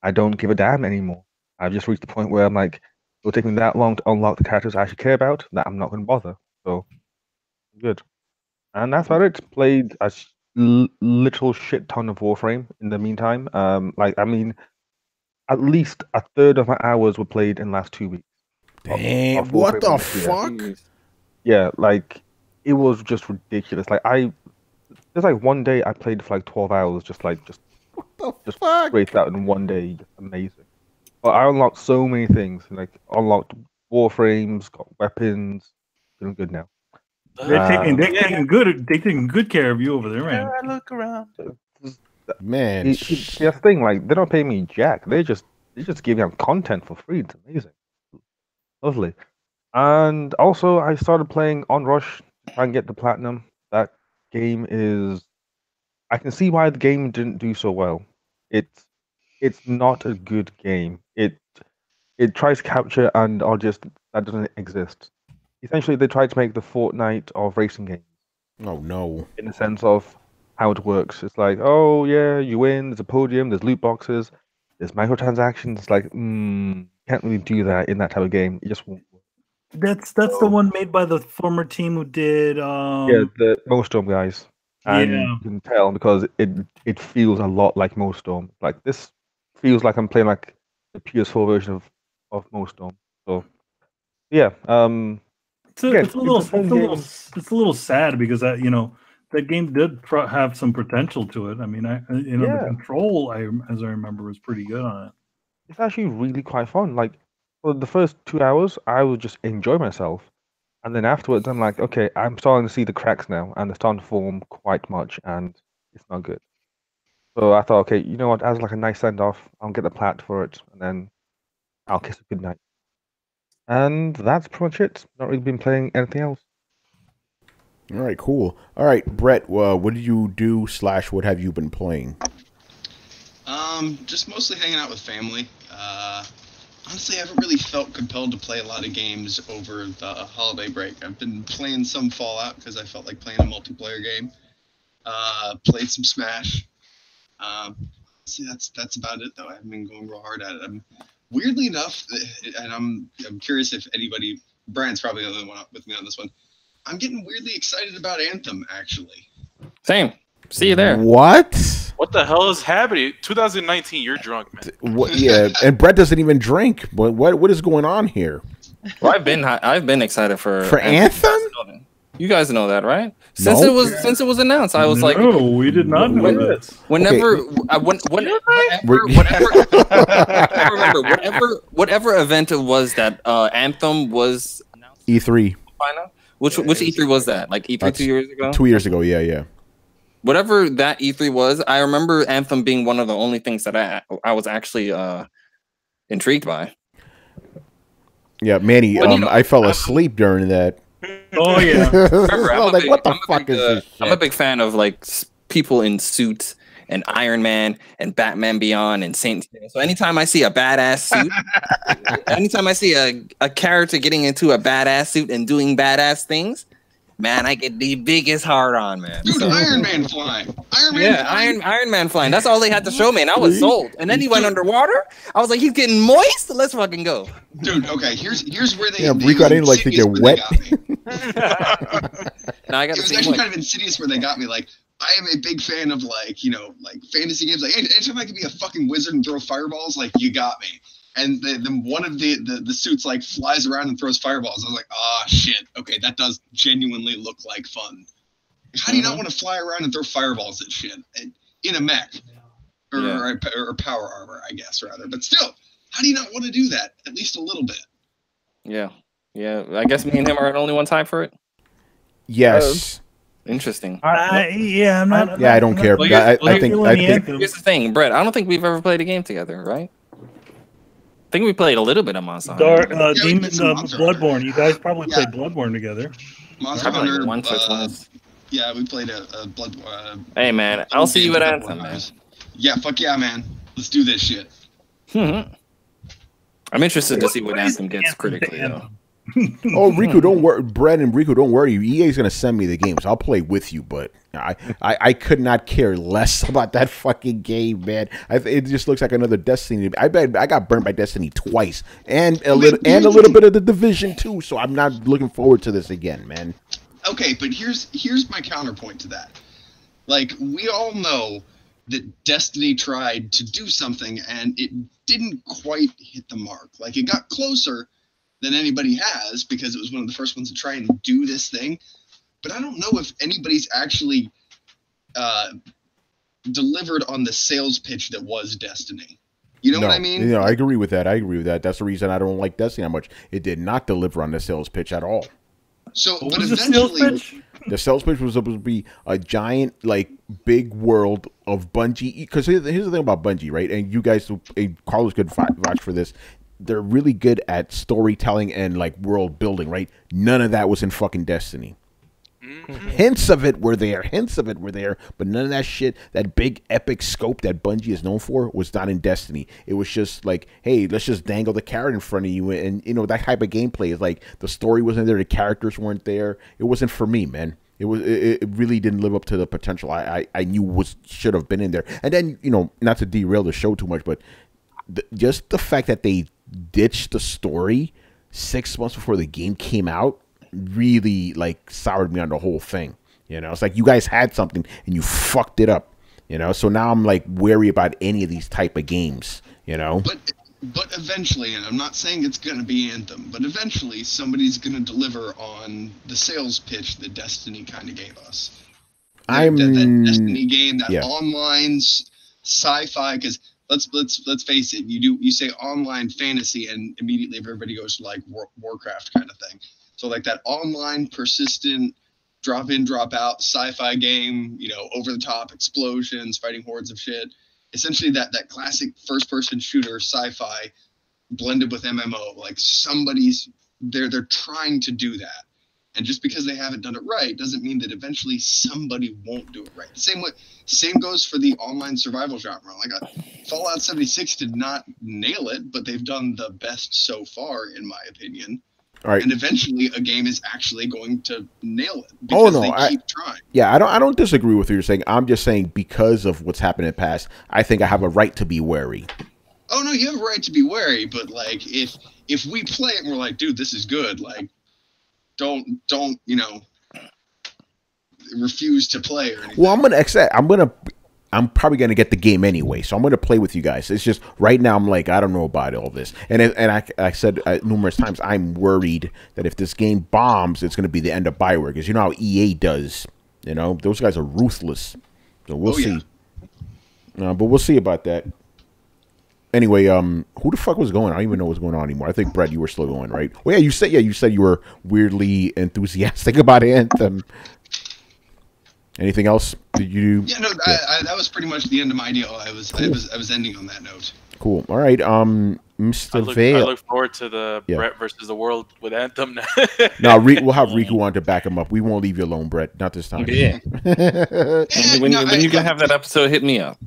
I don't give a damn anymore. I've just reached the point where I'm like, it'll take me that long to unlock the characters I actually care about that I'm not going to bother. So, good. And that's about it. Played a literal shit ton of Warframe in the meantime. At least a third of my hours were played in the last 2 weeks. Damn, what the fuck? Yeah, like... It was just ridiculous. There's one day I played for 12 hours, just straight out in one day. Just amazing. But I unlocked so many things. Unlocked Warframes, got weapons. Doing good now. They're taking good care of you over there, man. I look around. Man, that's the thing. They don't pay me jack. They just give me content for free. It's amazing. Lovely. And also, I started playing On Rush to try and get the platinum. That game is. I can see why the game didn't do so well. It's not a good game. It tries to capture and are just that doesn't exist. Essentially, they tried to make the Fortnite of racing games. Oh no. In the sense of how it works. It's like, oh yeah, you win. There's a podium. There's loot boxes. There's microtransactions. It's like, can't really do that in that type of game. It just won't work. That's the one made by the former team who did. Yeah, the Motorstorm guys. And Yeah. you can tell because it feels a lot like Motorstorm. Like this feels like I'm playing like the PS4 version of Motorstorm. So yeah, It's a, again, it's a little, it's a fun game. it's a little sad because that that game did have some potential to it. I mean, the Yeah. control, as I remember, was pretty good on it. It's actually really quite fun. Like for the first 2 hours, I would just enjoy myself, and then afterwards, I'm like, okay, I'm starting to see the cracks now, and they're starting to form quite much, and it's not good. So I thought, okay, you know what? As like a nice send off, I'll get the plat for it, and then I'll kiss it goodnight. And that's pretty much it. Not really been playing anything else. All right, cool. All right, Brett, what did you do / what have you been playing? Just mostly hanging out with family. Honestly, I haven't really felt compelled to play a lot of games over the holiday break. I've been playing some Fallout because I felt like playing a multiplayer game. Played some Smash. See, that's about it though. I haven't been going real hard at it. Weirdly enough, and I'm curious if anybody, Brian's probably the only one with me on this one. I'm getting weirdly excited about Anthem, actually. Same. See you there. What? What the hell is happening? 2019, you're drunk, man. What? Yeah, and Brett doesn't even drink. What is going on here? Well, I've been excited for Anthem. You guys know that, right? Since it was announced, I was like, no, we did not know this. Whenever event it was that Anthem was announced. E3. Which E3 was that? Like E3 2 years ago? 2 years ago, yeah. Whatever that E3 was, I remember Anthem being one of the only things that I was actually intrigued by. Yeah, Manny, I fell asleep during that. Oh yeah. Remember, what the fuck is this shit? I'm a big fan of like people in suits and Iron Man and Batman Beyond and Saint. So anytime I see a badass suit, anytime I see a character getting into a badass suit and doing badass things, man, I get the biggest hard on, man. Dude, Iron Man flying. Iron Man flying. That's all they had to show me, and I was sold. And then he went underwater. I was like, he's getting moist. Let's fucking go. Dude, okay, here's where they. Yeah, Rico, I didn't like think they're wet. Now I got it was actually kind of insidious where they got me. Like, I am a big fan of like fantasy games. Like, anytime I could be a fucking wizard and throw fireballs, like you got me. And then one of the suits like flies around and throws fireballs. I was like, ah, shit. Okay, that does genuinely look like fun. How do you not want to fly around and throw fireballs at shit in a mech or power armor, I guess, rather? But still, how do you not want to do that? At least a little bit. Yeah. I guess me and him are the only ones hyped for it. Yes. Interesting. I'm not. Yeah, I don't care. I think. Here's the thing, Brett. I don't think we've ever played a game together, right? I think we played a little bit of Monster Hunter. Bloodborne. You guys probably played Bloodborne together. Monster Hunter. Once or twice. Yeah, we played a Bloodborne. Hey, man. I'll see you at Anthem, man. Yeah, fuck yeah, man. Let's do this shit. I'm interested to see what Anthem gets critically, though. Oh, Riku, don't worry. Brett and Riku, don't worry. EA's gonna send me the games. I'll play with you, but I could not care less about that fucking game, man. It just looks like another Destiny. I bet I got burnt by Destiny twice, and a little bit of the Division too. So I'm not looking forward to this again, man. Okay, but here's my counterpoint to that. Like, we all know that Destiny tried to do something and it didn't quite hit the mark. Like, it got closer than anybody has because it was one of the first ones to try and do this thing. But I don't know if anybody's actually delivered on the sales pitch that was Destiny. You know what I mean? Yeah, I agree with that. That's the reason I don't like Destiny that much. It did not deliver on the sales pitch at all. So, What but was the sales pitch? The sales pitch was supposed to be a giant, like, big world of Bungie. Because here's the thing about Bungie, right? And you guys, Carlos could vouch for this. they're really good at storytelling and like world building, right? None of that was in fucking Destiny. Hints of it were there, but none of that shit, that big epic scope that Bungie is known for, was not in Destiny. It was just like, hey, let's just dangle the carrot in front of you, and you know, that type of gameplay is like, the story wasn't there, the characters weren't there. It wasn't for me, man. It really didn't live up to the potential I knew should have been in there. And then, you know, not to derail the show too much, but just the fact that they ditched the story 6 months before the game came out really like soured me on the whole thing. You know, it's like you guys had something and you fucked it up. You know, so now I'm like wary about any of these type of games. You know, but eventually, and I'm not saying it's gonna be Anthem, but eventually somebody's gonna deliver on the sales pitch that Destiny kind of gave us. That Destiny game, that online sci-fi, because let's face it, you say online fantasy and immediately everybody goes to like Warcraft kind of thing. So like that online persistent drop in, drop out sci-fi game, you know, over the top explosions, fighting hordes of shit. Essentially that classic first person shooter sci-fi blended with MMO. Like they're trying to do that. And just because they haven't done it right doesn't mean that eventually somebody won't do it right. Same goes for the online survival genre. Like Fallout 76 did not nail it, but they've done the best so far, in my opinion. All right. And eventually a game is actually going to nail it because they keep trying. Yeah, I don't disagree with what you're saying. I'm just saying because of what's happened in the past, I think I have a right to be wary. Oh no, you have a right to be wary, but like if we play it and we're like, dude, this is good, like don't you know, refuse to play or anything. Well, I'm probably gonna get the game anyway, so I'm gonna play with you guys. It's just right now I'm like, I don't know about all this, and I said numerous times, I'm worried that if this game bombs, it's gonna be the end of Bioware, because you know how EA does. You know, those guys are ruthless. So we'll see. But we'll see about that. Anyway, who the fuck was going? I don't even know what's going on anymore. I think Brett, you were still going, right? Well, yeah, you said you were weirdly enthusiastic about Anthem. Anything else? Did you? Yeah, no, that was pretty much the end of my deal. I was ending on that note. Cool. All right, Mr. Vale. I look forward to the Brett versus the world with Anthem. No, we'll have Riku on to back him up. We won't leave you alone, Brett. Not this time. Yeah. when you can have that episode, hit me up.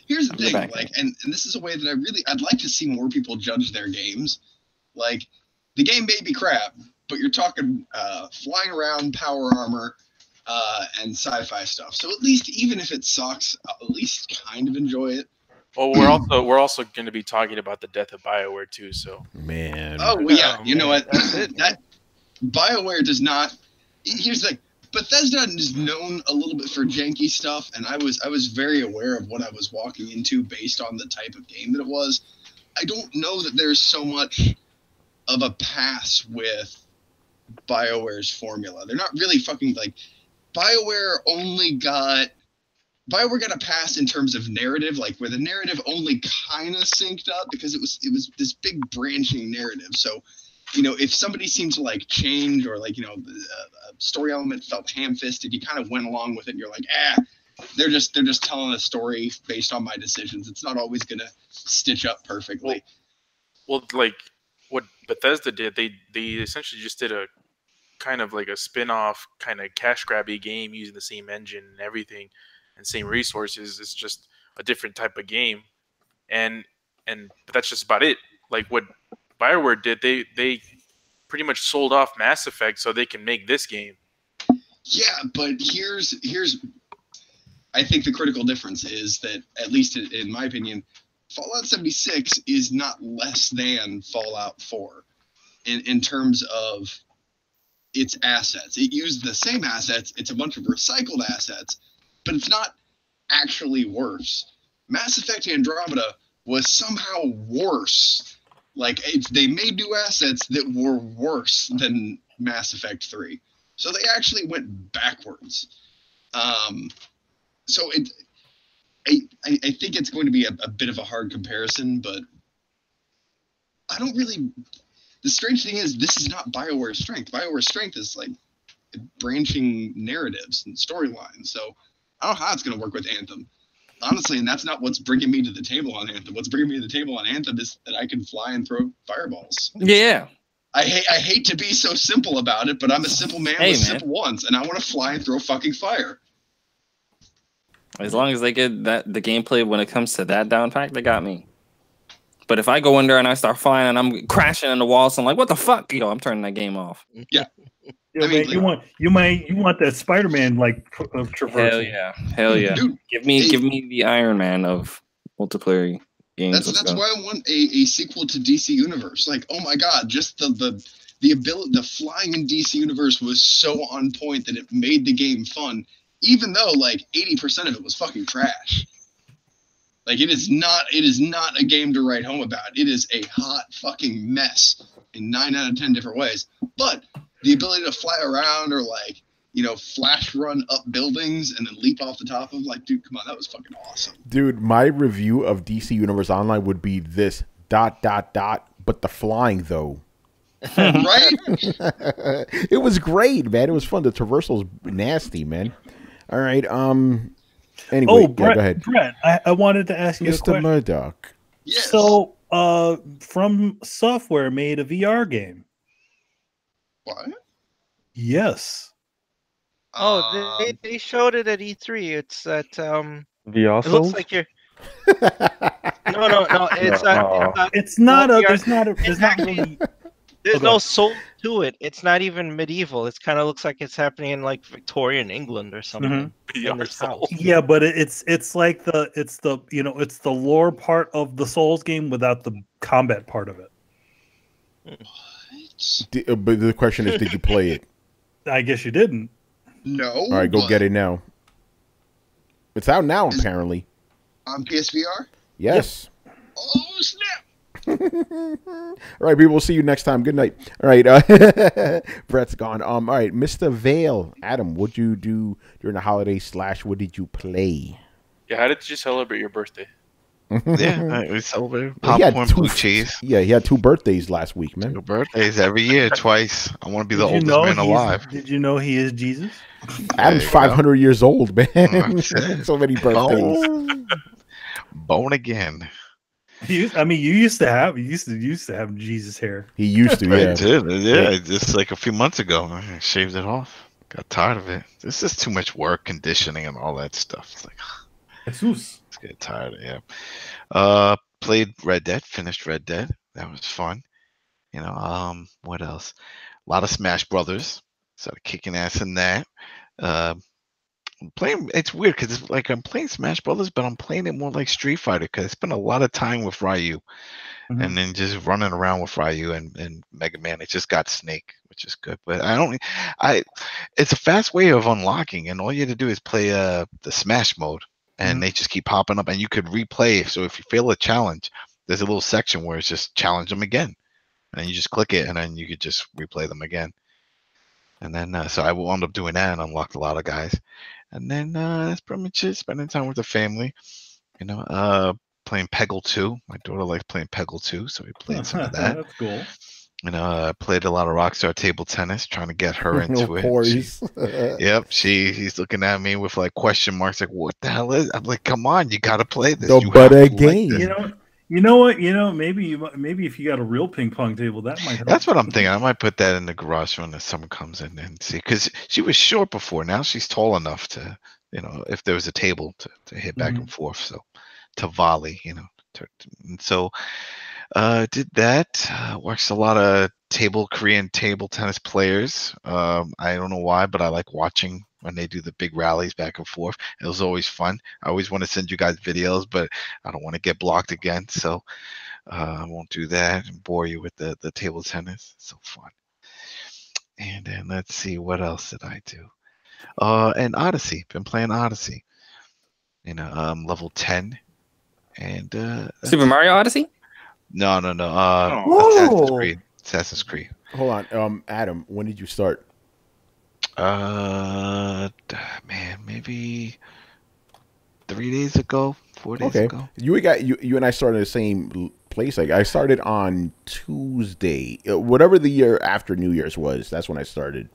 Here's the thing, like, and this is a way that I'd like to see more people judge their games. Like, the game may be crap, but you're talking flying around, power armor, and sci-fi stuff. So at least, even if it sucks, at least kind of enjoy it. Well, we're also going to be talking about the death of BioWare too. So man. Oh yeah, you know what? That BioWare does not. Here's the thing. Bethesda is known a little bit for janky stuff, and I was very aware of what I was walking into based on the type of game that it was. I don't know that there's so much of a pass with BioWare's formula. They're not really fucking like BioWare got a pass in terms of narrative, like where the narrative only kind of synced up because it was this big branching narrative. So, you know, if somebody seemed to like change or like, you know, the story element felt ham-fisted, you kind of went along with it and you're like, they're just telling a story based on my decisions. It's not always going to stitch up perfectly. Well, like what Bethesda did, they essentially just did a kind of like a spin-off kind of cash grabby game using the same engine and everything and same resources. It's just a different type of game. But that's just about it. Like what BioWare did, they pretty much sold off Mass Effect so they can make this game. Yeah, but here's I think the critical difference is that, at least in my opinion, Fallout 76 is not less than Fallout 4 in terms of its assets. It used the same assets. It's a bunch of recycled assets, but it's not actually worse. Mass Effect Andromeda was somehow worse. Like, they made new assets that were worse than Mass Effect 3. So they actually went backwards. So I think it's going to be a bit of a hard comparison, but I don't really... The strange thing is, this is not BioWare's strength. BioWare's strength is, like, branching narratives and storylines. So I don't know how it's going to work with Anthem. honestly, and that's not what's bringing me to the table on Anthem. What's bringing me to the table on Anthem is that I can fly and throw fireballs. Yeah. I hate to be so simple about it, but I'm a simple man with simple wants, and I want to fly and throw fucking fire. As long as they get the gameplay when it comes to that down pack, they got me. But if I go in there and I start flying and I'm crashing in the walls, I'm like, what the fuck? Yo, I'm turning that game off. Yeah. I mean, man, you want that Spider-Man like traversal. Hell yeah. Dude, give me the Iron Man of multiplayer games. That's why I want a sequel to DC Universe. Like, oh my god, just the ability, the flying in DC Universe was so on point that it made the game fun, even though like 80% of it was fucking trash. Like, it is not a game to write home about. It is a hot fucking mess in 9 out of 10 different ways. But the ability to fly around or like, you know, flash run up buildings and then leap off the top of, like, dude, come on, that was fucking awesome. Dude, my review of DC Universe Online would be this ... but the flying though. Right? It was great, man. It was fun. The traversal's nasty, man. All right. Anyway, Brett, go ahead. Brett, I wanted to ask you a question. Mr. Murdoch. Yes. So, From Software made a VR game. What? Yes. Oh, they showed it at E3. It's that VR it Souls? looks like you're. No. It's not VR. There's not really. There's no soul to it. It's not even medieval. It kind of looks like it's happening in like Victorian England or something. In this house. Yeah, but it's like it's the lore part of the Souls game without the combat part of it. What? But the question is, did you play it? I guess you didn't. No. All right, go get it now. It's out now, apparently. On PSVR? Yes. Oh, snap. All right, people. We'll see you next time. Good night. All right, Brett's gone. All right, Mr. Vale, Adam, what'd you do during the holiday / what did you play? Yeah, how did you celebrate your birthday? Yeah, we celebrated popcorn, blue cheese. Yeah, he had 2 birthdays last week, man. 2 birthdays every year, twice. I want to be the oldest man alive. Did you know he is Jesus? Adam's 500 years old, man. So many birthdays. Born again. You used to have Jesus hair. He used to, yeah. I did, yeah. Just like a few months ago, I shaved it off. Got tired of it. This is too much work, conditioning, and all that stuff. It's like, Jesus. Let's get tired of it. Yeah. Played Red Dead. Finished Red Dead. That was fun. You know. What else? A lot of Smash Brothers. Started kicking ass in that. Playing. It's weird because it's like I'm playing Smash Brothers, but I'm playing it more like Street Fighter because I spent a lot of time with Ryu, and then just running around with Ryu and Mega Man. It just got Snake, which is good. But it's a fast way of unlocking, and all you have to do is play the Smash mode, and they just keep popping up, and you could replay. So if you fail a challenge, there's a little section where it's just challenge them again, and you just click it, and then you could just replay them again. And then so I wound up doing that and unlocked a lot of guys. And then that's pretty much it. Spending time with the family, you know. Playing Peggle 2. My daughter likes playing Peggle 2, so we played some of that. That's cool. You know, I played a lot of Rockstar table tennis, trying to get her into it. Yep, she's looking at me with like question marks, like, "What the hell is?" I'm like, "Come on, you gotta play this." But again, you know what? Maybe if you got a real ping pong table, that might help. That's what I'm thinking. I might put that in the garage when the summer comes in and see, because she was short before. Now she's tall enough to, you know, if there was a table to hit back and forth, so to volley, you know. And so did that. Watched a lot of Korean table tennis players. I don't know why, but I like watching when they do the big rallies back and forth. It was always fun. I always want to send you guys videos, but I don't want to get blocked again, so I won't do that and bore you with the table tennis. It's so fun. And then let's see, what else did I do? And Odyssey. Been playing Odyssey. You know, level 10. And Super Mario Odyssey? No. Assassin's Creed. Hold on, Adam. When did you start? Man, maybe 3 days ago, 4 days ago. You and I started in the same place. Like, I started on Tuesday, whatever the year after New Year's was. That's when I started.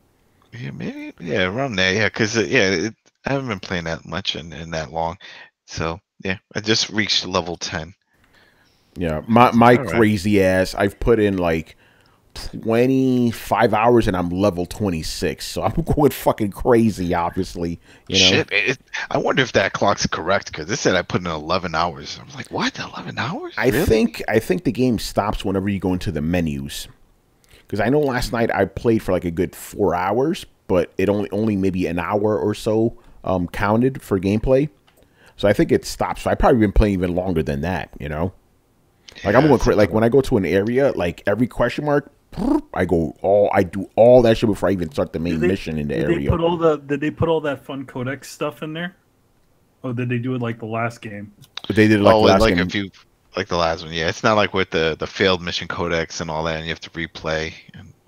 Yeah, maybe. Yeah, around there. Yeah, because I haven't been playing that much and that long. So Yeah, I just reached level 10. Yeah, my All right. crazy ass. I've put in like 25 hours and I'm level 26, so I'm going fucking crazy. Obviously, you know. Shit, I wonder if that clock's correct because it said I put in 11 hours. I'm like, what? 11 hours? I Really? think the game stops whenever you go into the menus. Because I know last night I played for like a good 4 hours, but it only maybe an hour or so counted for gameplay. So I think it stops. So I've probably been playing even longer than that, you know? Like I'm going crazy. Like when I go to an area, like every question mark, I do all that shit before I even start the main mission in the area. Did they put all that fun codex stuff in there? Or did they do it like the last game? But they did it like the last like game. a few, like the last one. Yeah, it's not like with the failed mission codex and all that, and you have to replay.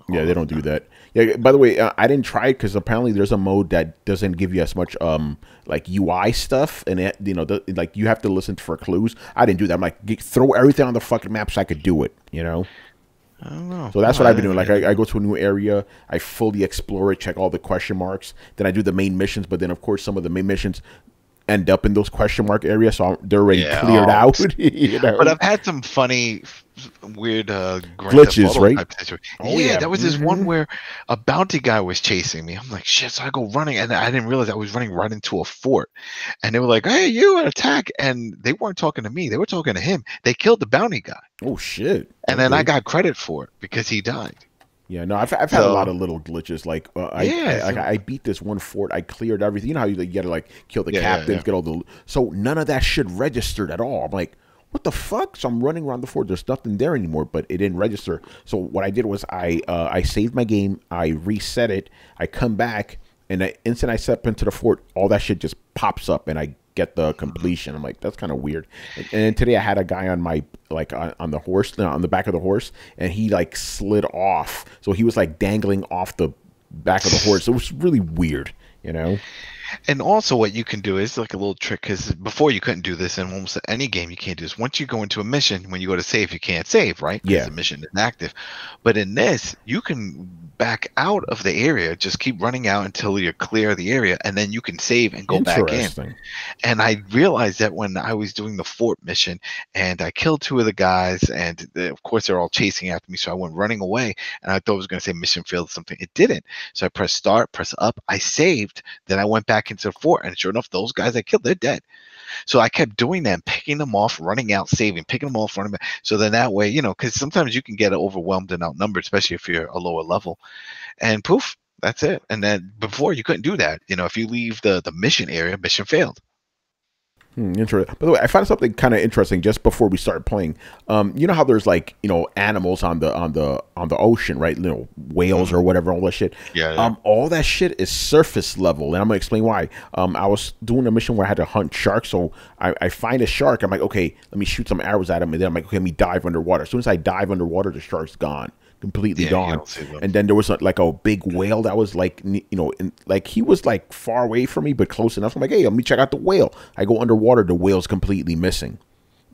Yeah, they don't do that. Yeah. By the way, I didn't try it because apparently there's a mode that doesn't give you as much like UI stuff, and it, you know, like you have to listen for clues. I didn't do that. I'm like, throw everything on the fucking map so I could do it. You know. I don't know. So that's what I've been doing. Like I go to a new area, I fully explore it, check all the question marks. Then I do the main missions, but then of course some of the main missions end up in those question mark areas, so they're already cleared out. You know? But I've had some funny, weird glitches, right? Oh yeah, that was this one where a bounty guy was chasing me. I'm like, shit! So I go running, and I didn't realize I was running right into a fort. And they were like, "Hey, you attack!" And they weren't talking to me; they were talking to him. They killed the bounty guy. Oh shit! And then I got credit for it because he died. Yeah, no, I've had a lot of little glitches. Like, I beat this one fort. I cleared everything. You know how you gotta like kill the captains, get all the. So none of that shit registered at all. I'm like, what the fuck? So I'm running around the fort. There's nothing there anymore, but it didn't register. So what I did was I saved my game. I reset it. I come back, and the instant I step into the fort, all that shit just pops up, and I get the completion. I'm like, that's kind of weird. And then today I had a guy on my on the horse, on the back of the horse, and he like slid off. So he was like dangling off the back of the horse. It was really weird, you know. And also what you can do is like a little trick, because before you couldn't do this in almost any game. You can't do this. Once you go into a mission, when you go to save, you can't save, right? Yeah. The mission is active. But in this, you can back out of the area, just keep running out until you're clear of the area, and then you can save and go back in. And I realized that when I was doing the fort mission, and I killed 2 of the guys, and of course they're all chasing after me, so I went running away, and I thought it was going to say mission failed something. It didn't. So I pressed start, press up, I saved, then I went back into the fort, and sure enough, those guys I killed, they're dead. So I kept doing that, picking them off, running out, saving, picking them off, running back. So then that way, you know, because sometimes you can get overwhelmed and outnumbered, especially if you're a lower level. And poof, that's it. And then before you couldn't do that. You know, if you leave the mission area, mission failed. Interesting. By the way, I found something kind of interesting just before we started playing. You know how there's like, you know, animals on the ocean, right? You know, whales or whatever, all that shit. Yeah. All that shit is surface level, and I'm gonna explain why. I was doing a mission where I had to hunt sharks, so I find a shark. I'm like, okay, let me shoot some arrows at him, and then I'm like, okay, let me dive underwater. As soon as I dive underwater, the shark's gone. Completely gone. And then there was like a big whale that was like, you know, like he was like far away from me but close enough. I'm like, hey, let me check out the whale. I go underwater, the whale's completely missing.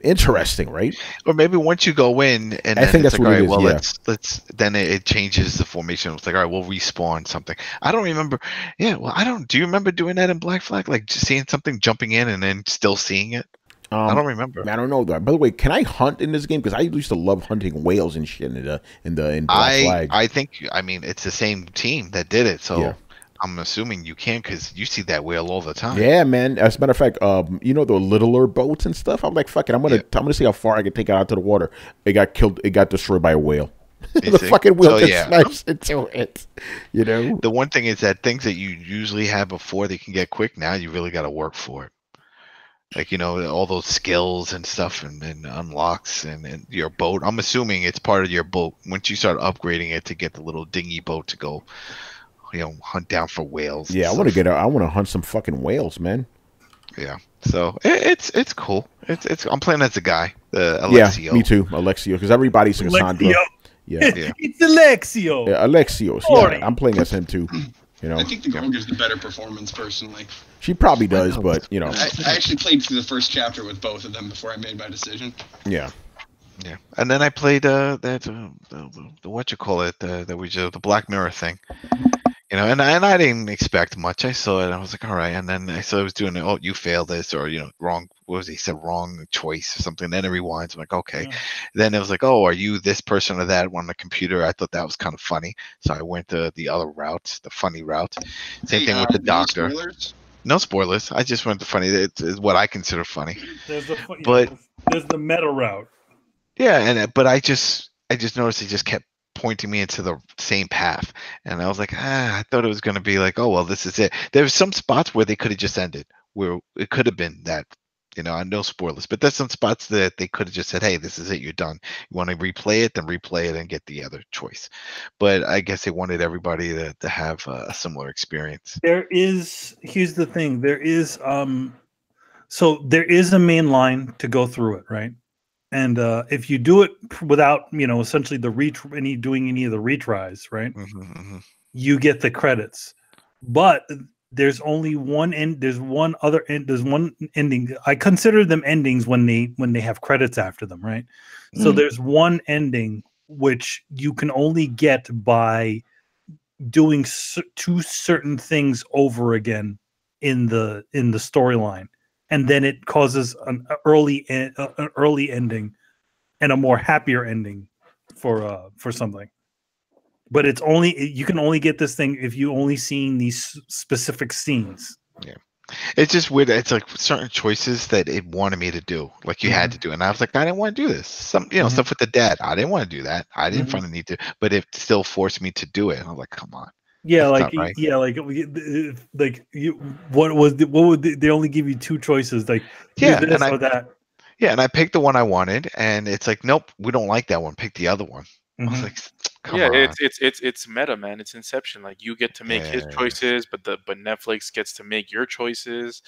Interesting, right? Or maybe once you go in, and I think that's like, what it is. Well, yeah. let's then it changes the formation. It's like, all right, we'll respawn something. I don't remember. Yeah, well, I don't. Do you remember doing that in Black Flag? Like just seeing something, jumping in, and then still seeing it? I don't remember. I don't know that. By the way, can I hunt in this game? Because I used to love hunting whales and shit in Black Flag. I think. I mean, it's the same team that did it, so I'm assuming you can, because you see that whale all the time. Yeah, man. As a matter of fact, you know the littler boats and stuff. I'm like, fuck it. I'm gonna see how far I can take it out to the water. It got killed. It got destroyed by a whale. The fucking whale just smashed into it. You know. The one thing is that things that you usually had before they can get quick, now you really got to work for it. Like, you know, all those skills and stuff and unlocks and your boat. I'm assuming it's part of your boat. Once you start upgrading it to get the little dinghy boat to go, you know, hunt down for whales. Yeah, I want to hunt some fucking whales, man. Yeah. So it's cool. It's I'm playing as a guy, Alexio. Yeah, me too, Alexio, because everybody's Cassandra. Yeah. It's Alexio. Yeah, Alexios. Yeah, I'm playing as him too. You know, I think the girl gives the better performance personally. She probably does, but you know, I actually played through the first chapter with both of them before I made my decision. Yeah. Yeah, and then I played the what you call it, the Black Mirror thing. You know, and I didn't expect much. I saw it, and I was like, all right. And then I saw it was doing it. Oh, you failed this, or wrong. What was he said? Wrong choice or something. Then it rewinds. I'm like, okay. Yeah. Then it was like, oh, are you this person or that on the computer? I thought that was kind of funny, so I went the other route, the funny route. Same thing with the doctor. Spoilers? No spoilers. I just went the funny. It's what I consider funny. There's the But- there's the meta route. Yeah, but I just noticed he just kept pointing me into the same path, and I was like, I thought it was going to be like, oh well, this is it. There was some spots where they could have just ended, where it could have been that, I know spoilers, but there's some spots that they could have just said, hey, this is it, you're done. You want to replay it, then replay it and get the other choice. But I guess they wanted everybody to have a similar experience. Here's the thing. There is so there is a main line to go through it, right? And if you do it without, essentially doing any of the retries, right? You get the credits. But there's only one end. There's one other end. There's one ending. I consider them endings when they have credits after them, right? So there's one ending which you can only get by doing two certain things over again in the storyline. And then it causes an early ending and a more happier ending for something. But you can only get this thing if you only seen these specific scenes. Yeah, it's just weird. It's like certain choices that it wanted me to do, like you had to do, and I was like, I didn't want to do this. Some stuff with the dad, I didn't want to do that. I didn't find a need to, but it still forced me to do it. And I was like, come on. Yeah, Right. They only give you two choices, like Yeah, this or that. Yeah, and I picked the one I wanted, and it's like, nope, we don't like that one. Pick the other one. I was like, come on. It's meta, man. It's Inception. Like you get to make his choices, but Netflix gets to make your choices.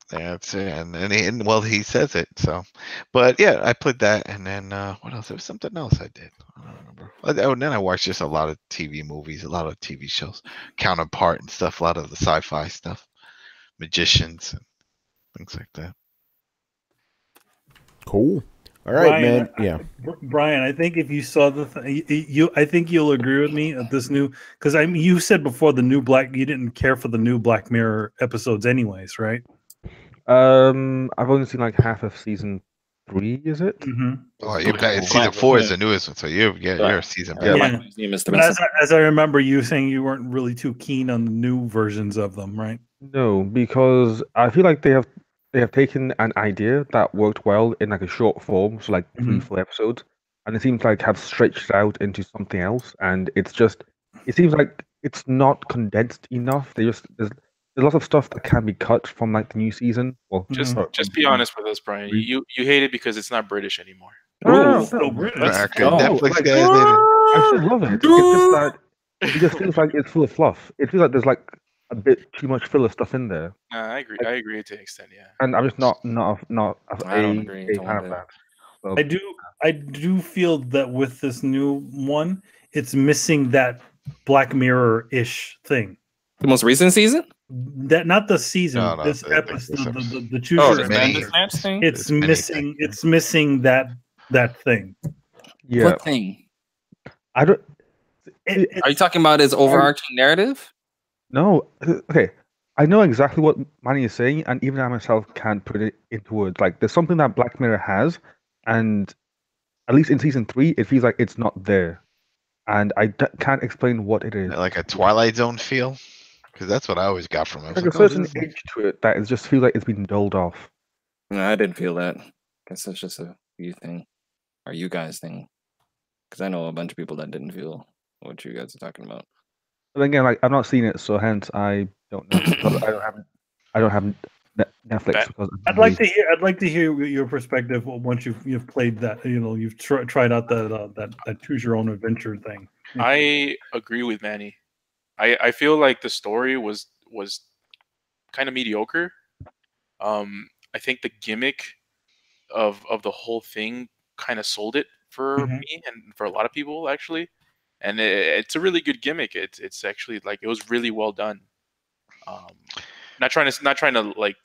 That's it. And well, he says it. So, but yeah, I played that, and then what else? There was something else I did. I don't remember. Oh, and then I watched just a lot of TV movies, a lot of TV shows, Counterpart and stuff, a lot of the sci-fi stuff, Magicians and things like that. Cool. All right, Brian, man. Yeah, Brian. I think if you saw I think you'll agree with me at this new, because you said before you didn't care for the new Black Mirror episodes, anyways, right? I've only seen like half of season 3. Is it? Mm-hmm. Oh, season 4 is the newest one, so you're a season back. But as I remember you saying, you weren't really too keen on the new versions of them, right? No, because I feel like they have taken an idea that worked well in like a short form, so like 3-4 episodes, and it seems like have stretched out into something else, and it seems like it's not condensed enough. There's lots of stuff that can be cut from like the new season. Well, just be honest with us, Brian. You hate it because it's not British anymore. No, British. Netflix guys. I still love it. It's just that it just feels like it's full of fluff. It feels like there's like a bit too much filler stuff in there. I agree. I agree to an extent, yeah. And I'm just not I don't agree. a fan of that. So, I do feel that with this new one, it's missing that Black Mirror-ish thing. The most recent season? That not the season. No, this the episode, the choose Oh, your the adventure. Bandersnatch thing? It's missing. It's missing that thing. yeah, What thing? I don't. Are you talking about his overarching narrative? No, okay. I know exactly what Manny is saying, and even I myself can't put it into words. Like, there's something that Black Mirror has, and at least in season 3, it feels like it's not there, and I can't explain what it is. Like a Twilight Zone feel, because that's what I always got from it. Like a certain edge to it that it just feels like it's been dulled off. No, I didn't feel that. Guess that's just a you thing, or you guys thing. Because I know a bunch of people that didn't feel what you guys are talking about. But again, like I've not seen it, so hence I don't know. I don't have Netflix. Because I'd like to hear your perspective once you've played that. You've tried out that choose your own adventure thing. I agree with Manny. I feel like the story was kind of mediocre. I think the gimmick of the whole thing kind of sold it for me and for a lot of people actually, and it's a really good gimmick. It's actually like it was really well done. Not trying to like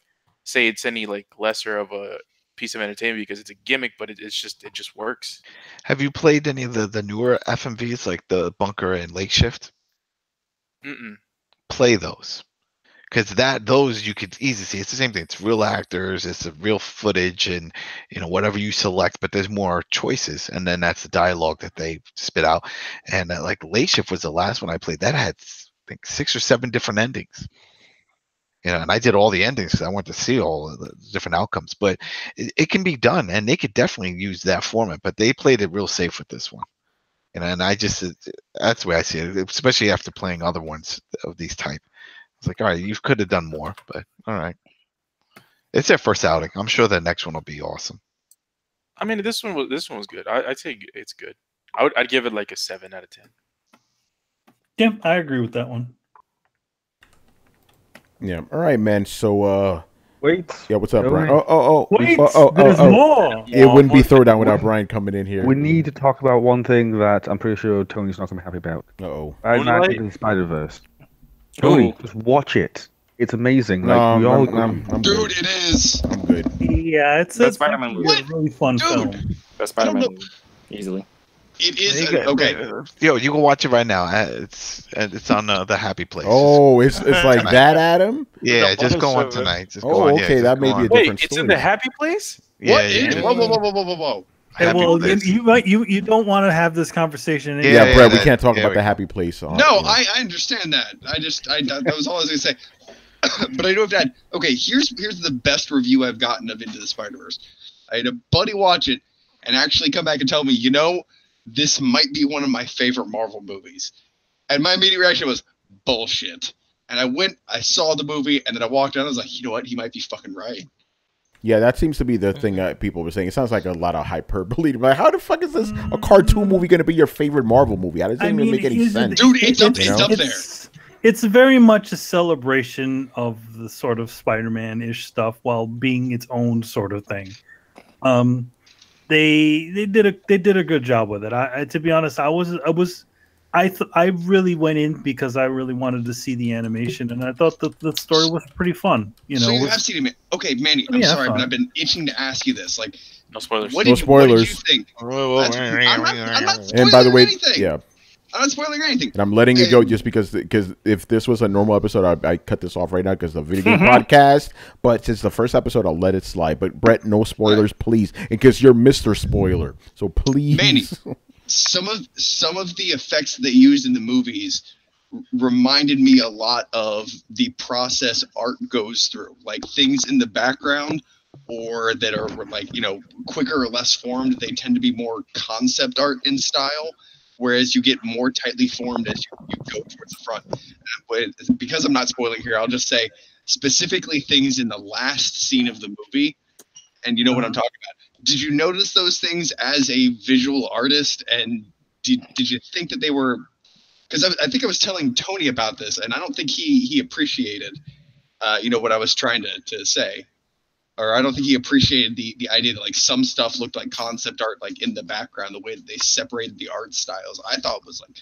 say it's any like lesser of a piece of entertainment because it's a gimmick, but it just works. Have you played any of the newer FMVs like the Bunker and Lake Shift? Play those. Because those you could easily see. It's the same thing. It's real actors. It's the real footage, and whatever you select. But there's more choices, and then that's the dialogue that they spit out. And like Late Shift was the last one I played. That had I think 6 or 7 different endings. And I did all the endings because I wanted to see all of the different outcomes. But it can be done, and they could definitely use that format. But they played it real safe with this one. And I just that's the way I see it, especially after playing other ones of these type. It's like, all right, you could have done more, but all right. It's their first outing. I'm sure the next one will be awesome. I mean, this one was good. I'd say it's good. I'd give it like a 7 out of 10. Yeah, I agree with that one. Yeah. All right, man. So, wait. Yeah, what's up, Brian? Wait, there's more. It wouldn't be Throwdown without Brian coming in here. We need to talk about one thing that I'm pretty sure Tony's not going to be happy about. Uh-oh. Spider-Verse. Tony, just watch it. It's amazing. Like I'm Dude, good. it is. I'm good. Yeah, it's a really fun film. That's Spider-Man easily. It is okay. Yo, you can watch it right now. It's on the Happy Place. Oh, it's like that, Adam? Yeah, just go on tonight. Just go on. Okay, that may be a different story. It's in the Happy Place? Yeah. Whoa. Hey, well, you don't want to have this conversation. Yeah, Brett, we can't talk about the Happy Place. No, I understand that. That was all I was gonna say. But I do have to add. Okay, here's the best review I've gotten of Into the Spider-Verse. I had a buddy watch it and actually come back and tell me, this might be one of my favorite Marvel movies. And my immediate reaction was bullshit. And I saw the movie, and then I walked out. And I was like, you know what? He might be fucking right. Yeah, that seems to be the thing that people were saying. It sounds like a lot of hyperbole. Like, how the fuck is this a cartoon movie going to be your favorite Marvel movie? That doesn't even make any sense. Dude, it's up there. It's very much a celebration of the sort of Spider-Man-ish stuff while being its own sort of thing. They did a good job with it. To be honest, I really went in because I really wanted to see the animation, and I thought that the story was pretty fun. So you have seen it. Okay, Manny, I'm sorry, but I've been itching to ask you this. Like, no spoilers. What did you think? I'm not and by the way, anything. Yeah. I'm not spoiling anything. And I'm letting it go just because if this was a normal episode, I cut this off right now because the video game podcast. But since the first episode, I'll let it slide. But Brett, no spoilers, please, because you're Mr. Spoiler. So please, Manny, some of the effects they used in the movies reminded me a lot of the process art goes through, like things in the background or that are like quicker or less formed. They tend to be more concept art in style. Whereas you get more tightly formed as you go towards the front. But because I'm not spoiling here, I'll just say specifically things in the last scene of the movie. And you know what I'm talking about. Did you notice those things as a visual artist? And did you think that they were... Because I think I was telling Tony about this, and I don't think he appreciated what I was trying to say. Or I don't think he appreciated the idea that like some stuff looked like concept art, like in the background, the way that they separated the art styles. I thought it was like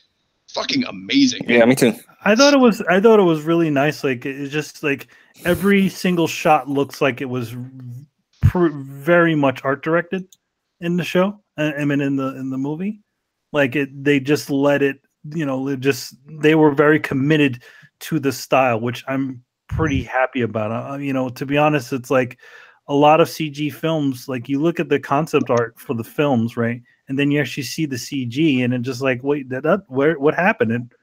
fucking amazing. Yeah, me too. I thought it was really nice. Like it's just like every single shot looks like it was very much art directed in the show. I mean, in the movie, like they just let it. They were very committed to the style, which I'm pretty happy about. To be honest, it's like a lot of CG films, like you look at the concept art for the films, right? And then you actually see the CG and it's just like, wait, what happened? And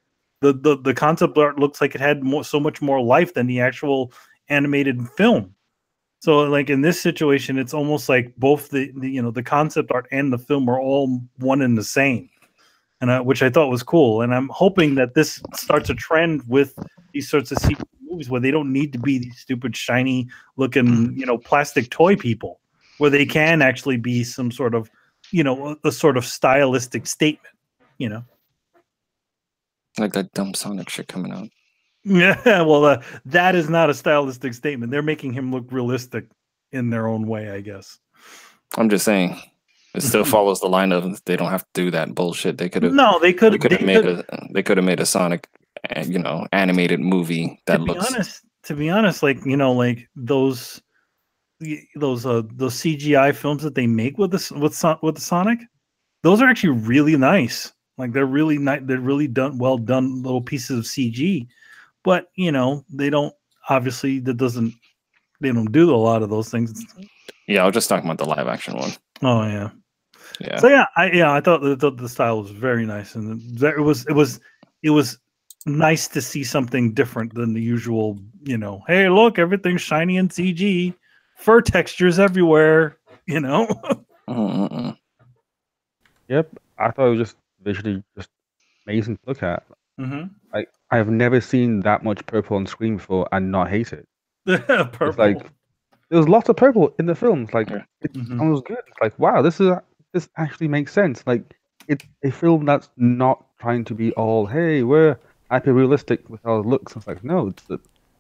the concept art looks like it had so much more life than the actual animated film. So like in this situation, it's almost like both the concept art and the film are all one and the same. And which I thought was cool. And I'm hoping that this starts a trend with these sorts of CG movies where they don't need to be these stupid shiny looking plastic toy people, where they can actually be some sort of a sort of stylistic statement, like that dumb Sonic shit coming out. Yeah, well that is not a stylistic statement. They're making him look realistic in their own way, I guess. I'm just saying it still follows the line of they don't have to do that bullshit. They could have made a Sonic animated movie that to be honest, like those CGI films that they make with the Sonic, those are actually really nice. Like they're really they're really well done little pieces of CG, but they don't obviously they don't do a lot of those things. Yeah, I was just talking about the live action one. Oh yeah. Yeah. So I thought the style was very nice, and it was nice to see something different than the usual. Hey, look, everything's shiny and CG, fur textures everywhere. Mm-mm. Yep, I thought it was just visually just amazing to look at. Mm-hmm. I have never seen that much purple on screen before and not hate it. Purple. It's like there was lots of purple in the film. It's like Yeah. it Mhm. was good. It's like wow, this actually makes sense. Like it's a film that's not trying to be all hey we're hyper realistic with our looks. It's like no, it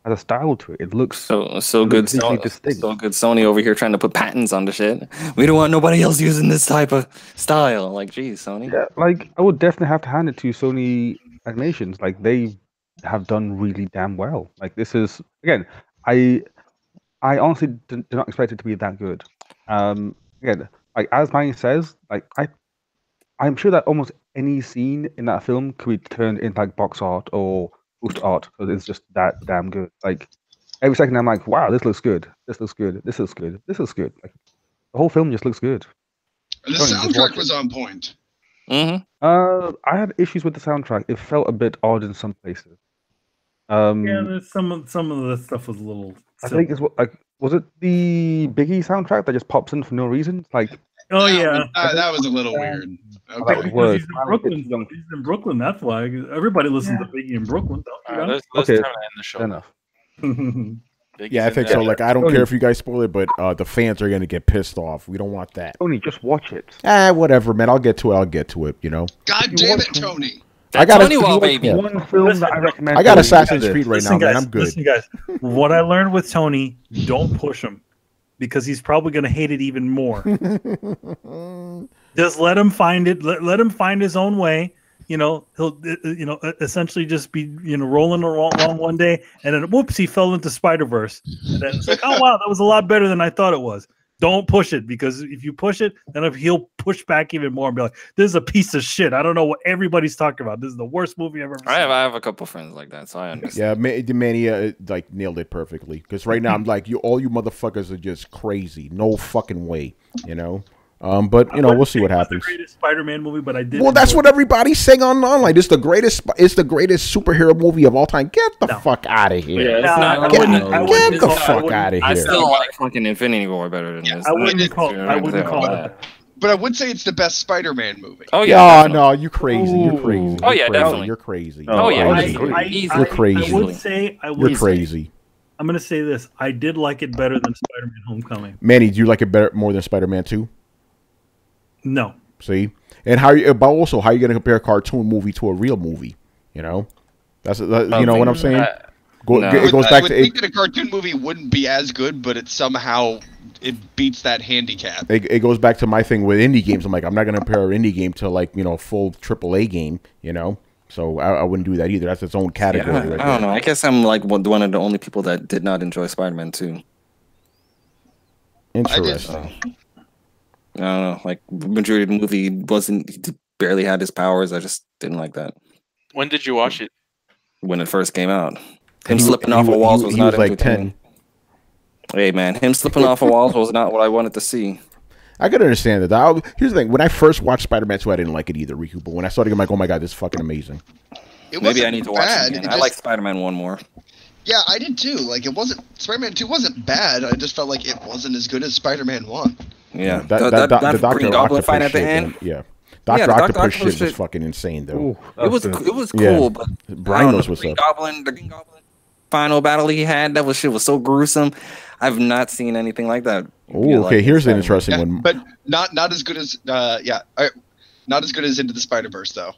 has a style to it. It looks So it good. looks visually distinct. So good. Sony over here trying to put patents on the shit. We don't want nobody else using this type of style. Like, geez, Sony. Yeah, like I would definitely have to hand it to Sony Animations. Like they have done really damn well. Like this is again, I honestly did not expect it to be that good. Again, like as Manny says, like I'm sure that almost any scene in that film could be turned into like box art or post art because it's just that damn good. Like every second I'm like, wow, this looks good. This looks good. This looks good. This looks good. Like the whole film just looks good. And the Tony, just watch soundtrack was on point. Mm-hmm. I had issues with the soundtrack. It felt a bit odd in some places. Yeah, there's some of the stuff was a little. I silly. think it's like was it the Biggie soundtrack that just pops in for no reason? It's like Oh yeah. That was a little weird. that Okay. was Because worse. he's in Brooklyn. He's in Brooklyn. That's why everybody listens to Biggie in Brooklyn. All right, let's Okay. time to end the show. Fair enough. Biggie's Yeah, I in think there. so. Like, I don't Tony. care if you guys spoil it, but the fans are gonna get pissed off. We don't want that. Tony, just watch it. Whatever, man. I'll get to it. God damn it, Tony. I got Tony Wall, baby. Yeah. One film that I recommend. I got Tony, Assassin's is Creed right Listen, now, guys. man. I'm good. Listen, guys. What I learned with Tony: don't push him because he's probably going to hate it even more. Just let him find it. Let him find his own way. He'll essentially just be rolling along one day, and then whoops, he fell into Spider-Verse. And then it's like, oh wow, that was a lot better than I thought it was. Don't push it because if you push it, then he'll push back even more and be like, "This is a piece of shit. I don't know what everybody's talking about. This is the worst movie I've ever seen." I have a couple friends like that, so I understand. Yeah, the Mania like nailed it perfectly. Because right now I'm like, all you motherfuckers are just crazy. No fucking way, But we'll see what happens. It's the greatest Spider-Man movie, but I did. Well, that's what everybody's saying online. It's the greatest. It's the greatest superhero movie of all time. Get the fuck out of here. Yeah, it's not- Get the fuck out of I here. still like fucking Infinity War better than this. I wouldn't call it. But I would say it's the best Spider-Man movie. Oh Yeah, yeah. no, you crazy. You're crazy. Oh, You're yeah, crazy. definitely. You're crazy. Oh, yeah, You're I crazy. agree. Easily. You're crazy. I would say. You're crazy. I'm going to say this. I did like it better than Spider-Man: Homecoming. Manny, do you like it better more than Spider-Man 2? No. See, and how are you going to compare a cartoon movie to a real movie? That's you know what I'm saying. No. It goes I back would to think that a cartoon movie wouldn't be as good, but it somehow beats that handicap. it goes back to my thing with indie games. I'm like, I'm not going to compare an indie game to a full AAA game. So I wouldn't do that either. That's its own category. Yeah, I don't know. I guess I'm like one of the only people that did not enjoy Spider-Man 2. Interesting. I don't know. Like majority of the movie he barely had his powers. I just didn't like that When did you watch it? when it first came out. Him slipping off of walls was he not was like entertaining. 10. Hey man, him slipping off of walls was not what I wanted to see. I could understand that. Here's the thing: when I first watched Spider-Man 2, I didn't like it either, Riku. But when I saw it, I'm like, oh my god, this is fucking amazing. Maybe I need to watch bad. it again. It I just- like Spider-Man 1 more. Yeah, I did too. Like Spider-Man 2 wasn't bad. I just felt like it wasn't as good as Spider-Man 1. Yeah, the that Dr. Green Goblin Octopus fight at the shit, end. yeah. Yeah, Dr. the Octopus Octopus shit was shit- fucking insane, though. Ooh, It was cool, Yeah. but Brian I don't knows know, what's the up. Green Goblin final battle he had, that shit was so gruesome. I've not seen anything like that. Oh, okay. Here's an interesting Yeah, one. but not as good as not as good as Into the Spider-Verse though.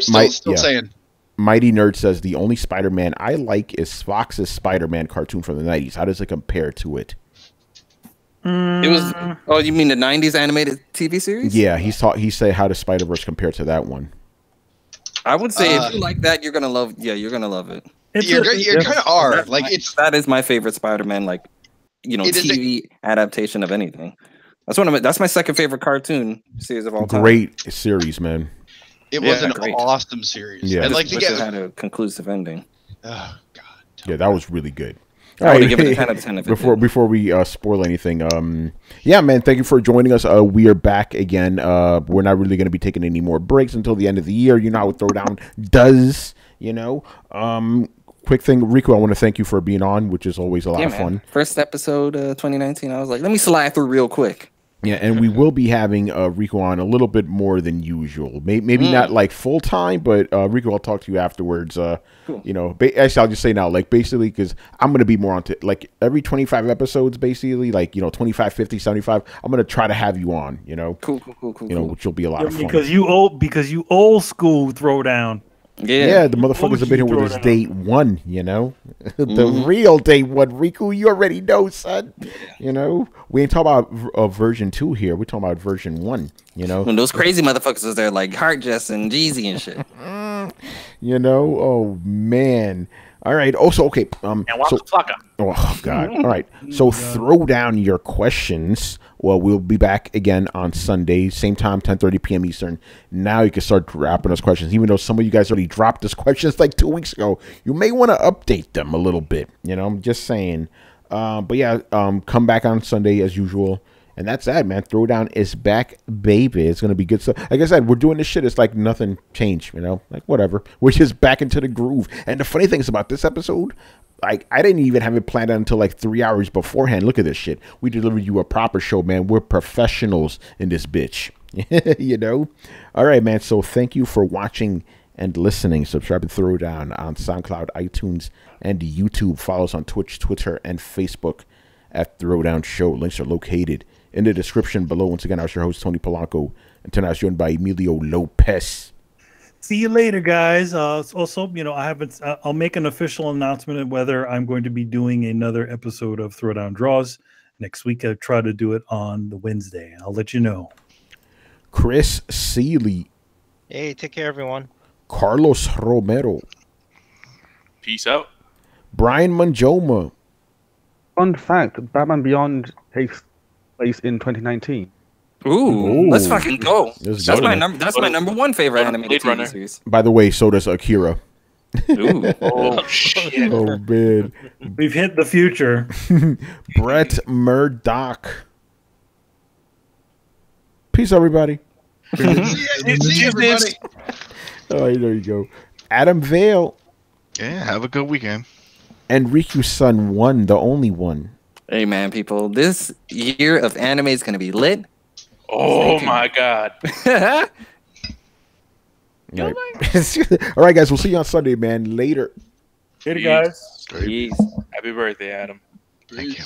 Still Still saying. Mighty Nerd says the only Spider-Man I like is Fox's Spider-Man cartoon from the 90s. How does it compare to it? It was. Oh, you mean the '90s animated TV series? Yeah, he said how does Spider-Verse compare to that one? I would say if you like that, you're gonna love. Yeah, you're gonna love it. You kind of are. Like That is my favorite Spider-Man. Like, It is TV adaptation of anything. That's my second favorite cartoon series of all time. Great series, man. It was an great. awesome series. Yeah. And like Wish it had a conclusive ending. oh god. Yeah, that was really good. I would give it a 10 out of 10 if it before we spoil anything, yeah, man, thank you for joining us. We are back again. We're not really going to be taking any more breaks until the end of the year. You know how Throwdown does, you know. Quick thing, Rico, I want to thank you for being on, which is always a lot of fun. First episode 2019, I was like, let me slide through real quick. Yeah, and we will be having Rico on a little bit more than usual. Maybe not like full time, but Rico, I'll talk to you afterwards. Cool. You know, actually, I'll just say now, like basically, because I'm going to be more on like every 25 episodes, basically, like, you know, 25, 50, 75. I'm going to try to have you on, you know. Cool. You know, which will be a lot of fun. Because you old school Throwdown. Yeah, the motherfuckers have been here with us day one, you know? The real day one, Riku, you already know, son. You know? We ain't talking about version 2 here. We're talking about version 1, you know? When those crazy motherfuckers was there, like Heart Jess and Jeezy and shit. You know? Oh, man. All right. Also, okay. And Waka Flocka. Oh, God. All right. So throw down your questions. Well, we'll be back again on Sunday, same time, 10:30 p.m. Eastern. Now you can start dropping us questions. Even though some of you guys already dropped us questions like 2 weeks ago, you may want to update them a little bit. You know, I'm just saying. But yeah, come back on Sunday as usual. And that's that, man. Throwdown is back, baby. It's going to be good stuff. Like I said, we're doing this shit. It's like nothing changed, you know? Like, whatever. We're just back into the groove. And the funny thing is about this episode, like, I didn't even have it planned out until like 3 hours beforehand. Look at this shit. We delivered you a proper show, man. We're professionals in this bitch. You know? All right, man. So thank you for watching and listening. Subscribe to Throwdown on SoundCloud, iTunes, and YouTube. Follow us on Twitch, Twitter, and Facebook at Throwdown Show. Links are located in the description below. Once again, I was your host, Tony Polanco, and tonight I was joined by Emilio Lopez. See you later, guys. Also, you know, I'll make an official announcement of whether I'm going to be doing another episode of Throwdown Draws next week. I try to do it on the Wednesday. I'll let you know. Chris Seeley. Hey, take care, everyone. Carlos Romero. Peace out. Brian Manjoma. Fun fact: Batman Beyond takes place in 2019. Ooh, let's fucking go. Let's That's go. my number one favorite animated Blade Runner. TV series. By the way, so does Akira. Ooh. Oh shit. Oh, man. We've hit the future. Brett Murdoch. Peace, everybody. See you, everybody. All right, there you go. Adam Vale. Yeah, have a good weekend. And Riku's son, one, the only one. Hey, man, people. This year of anime is going to be lit. Oh my god. All right. All right, guys. We'll see you on Sunday, man. Later. Later, guys. Peace. Happy birthday, Adam. Thank you.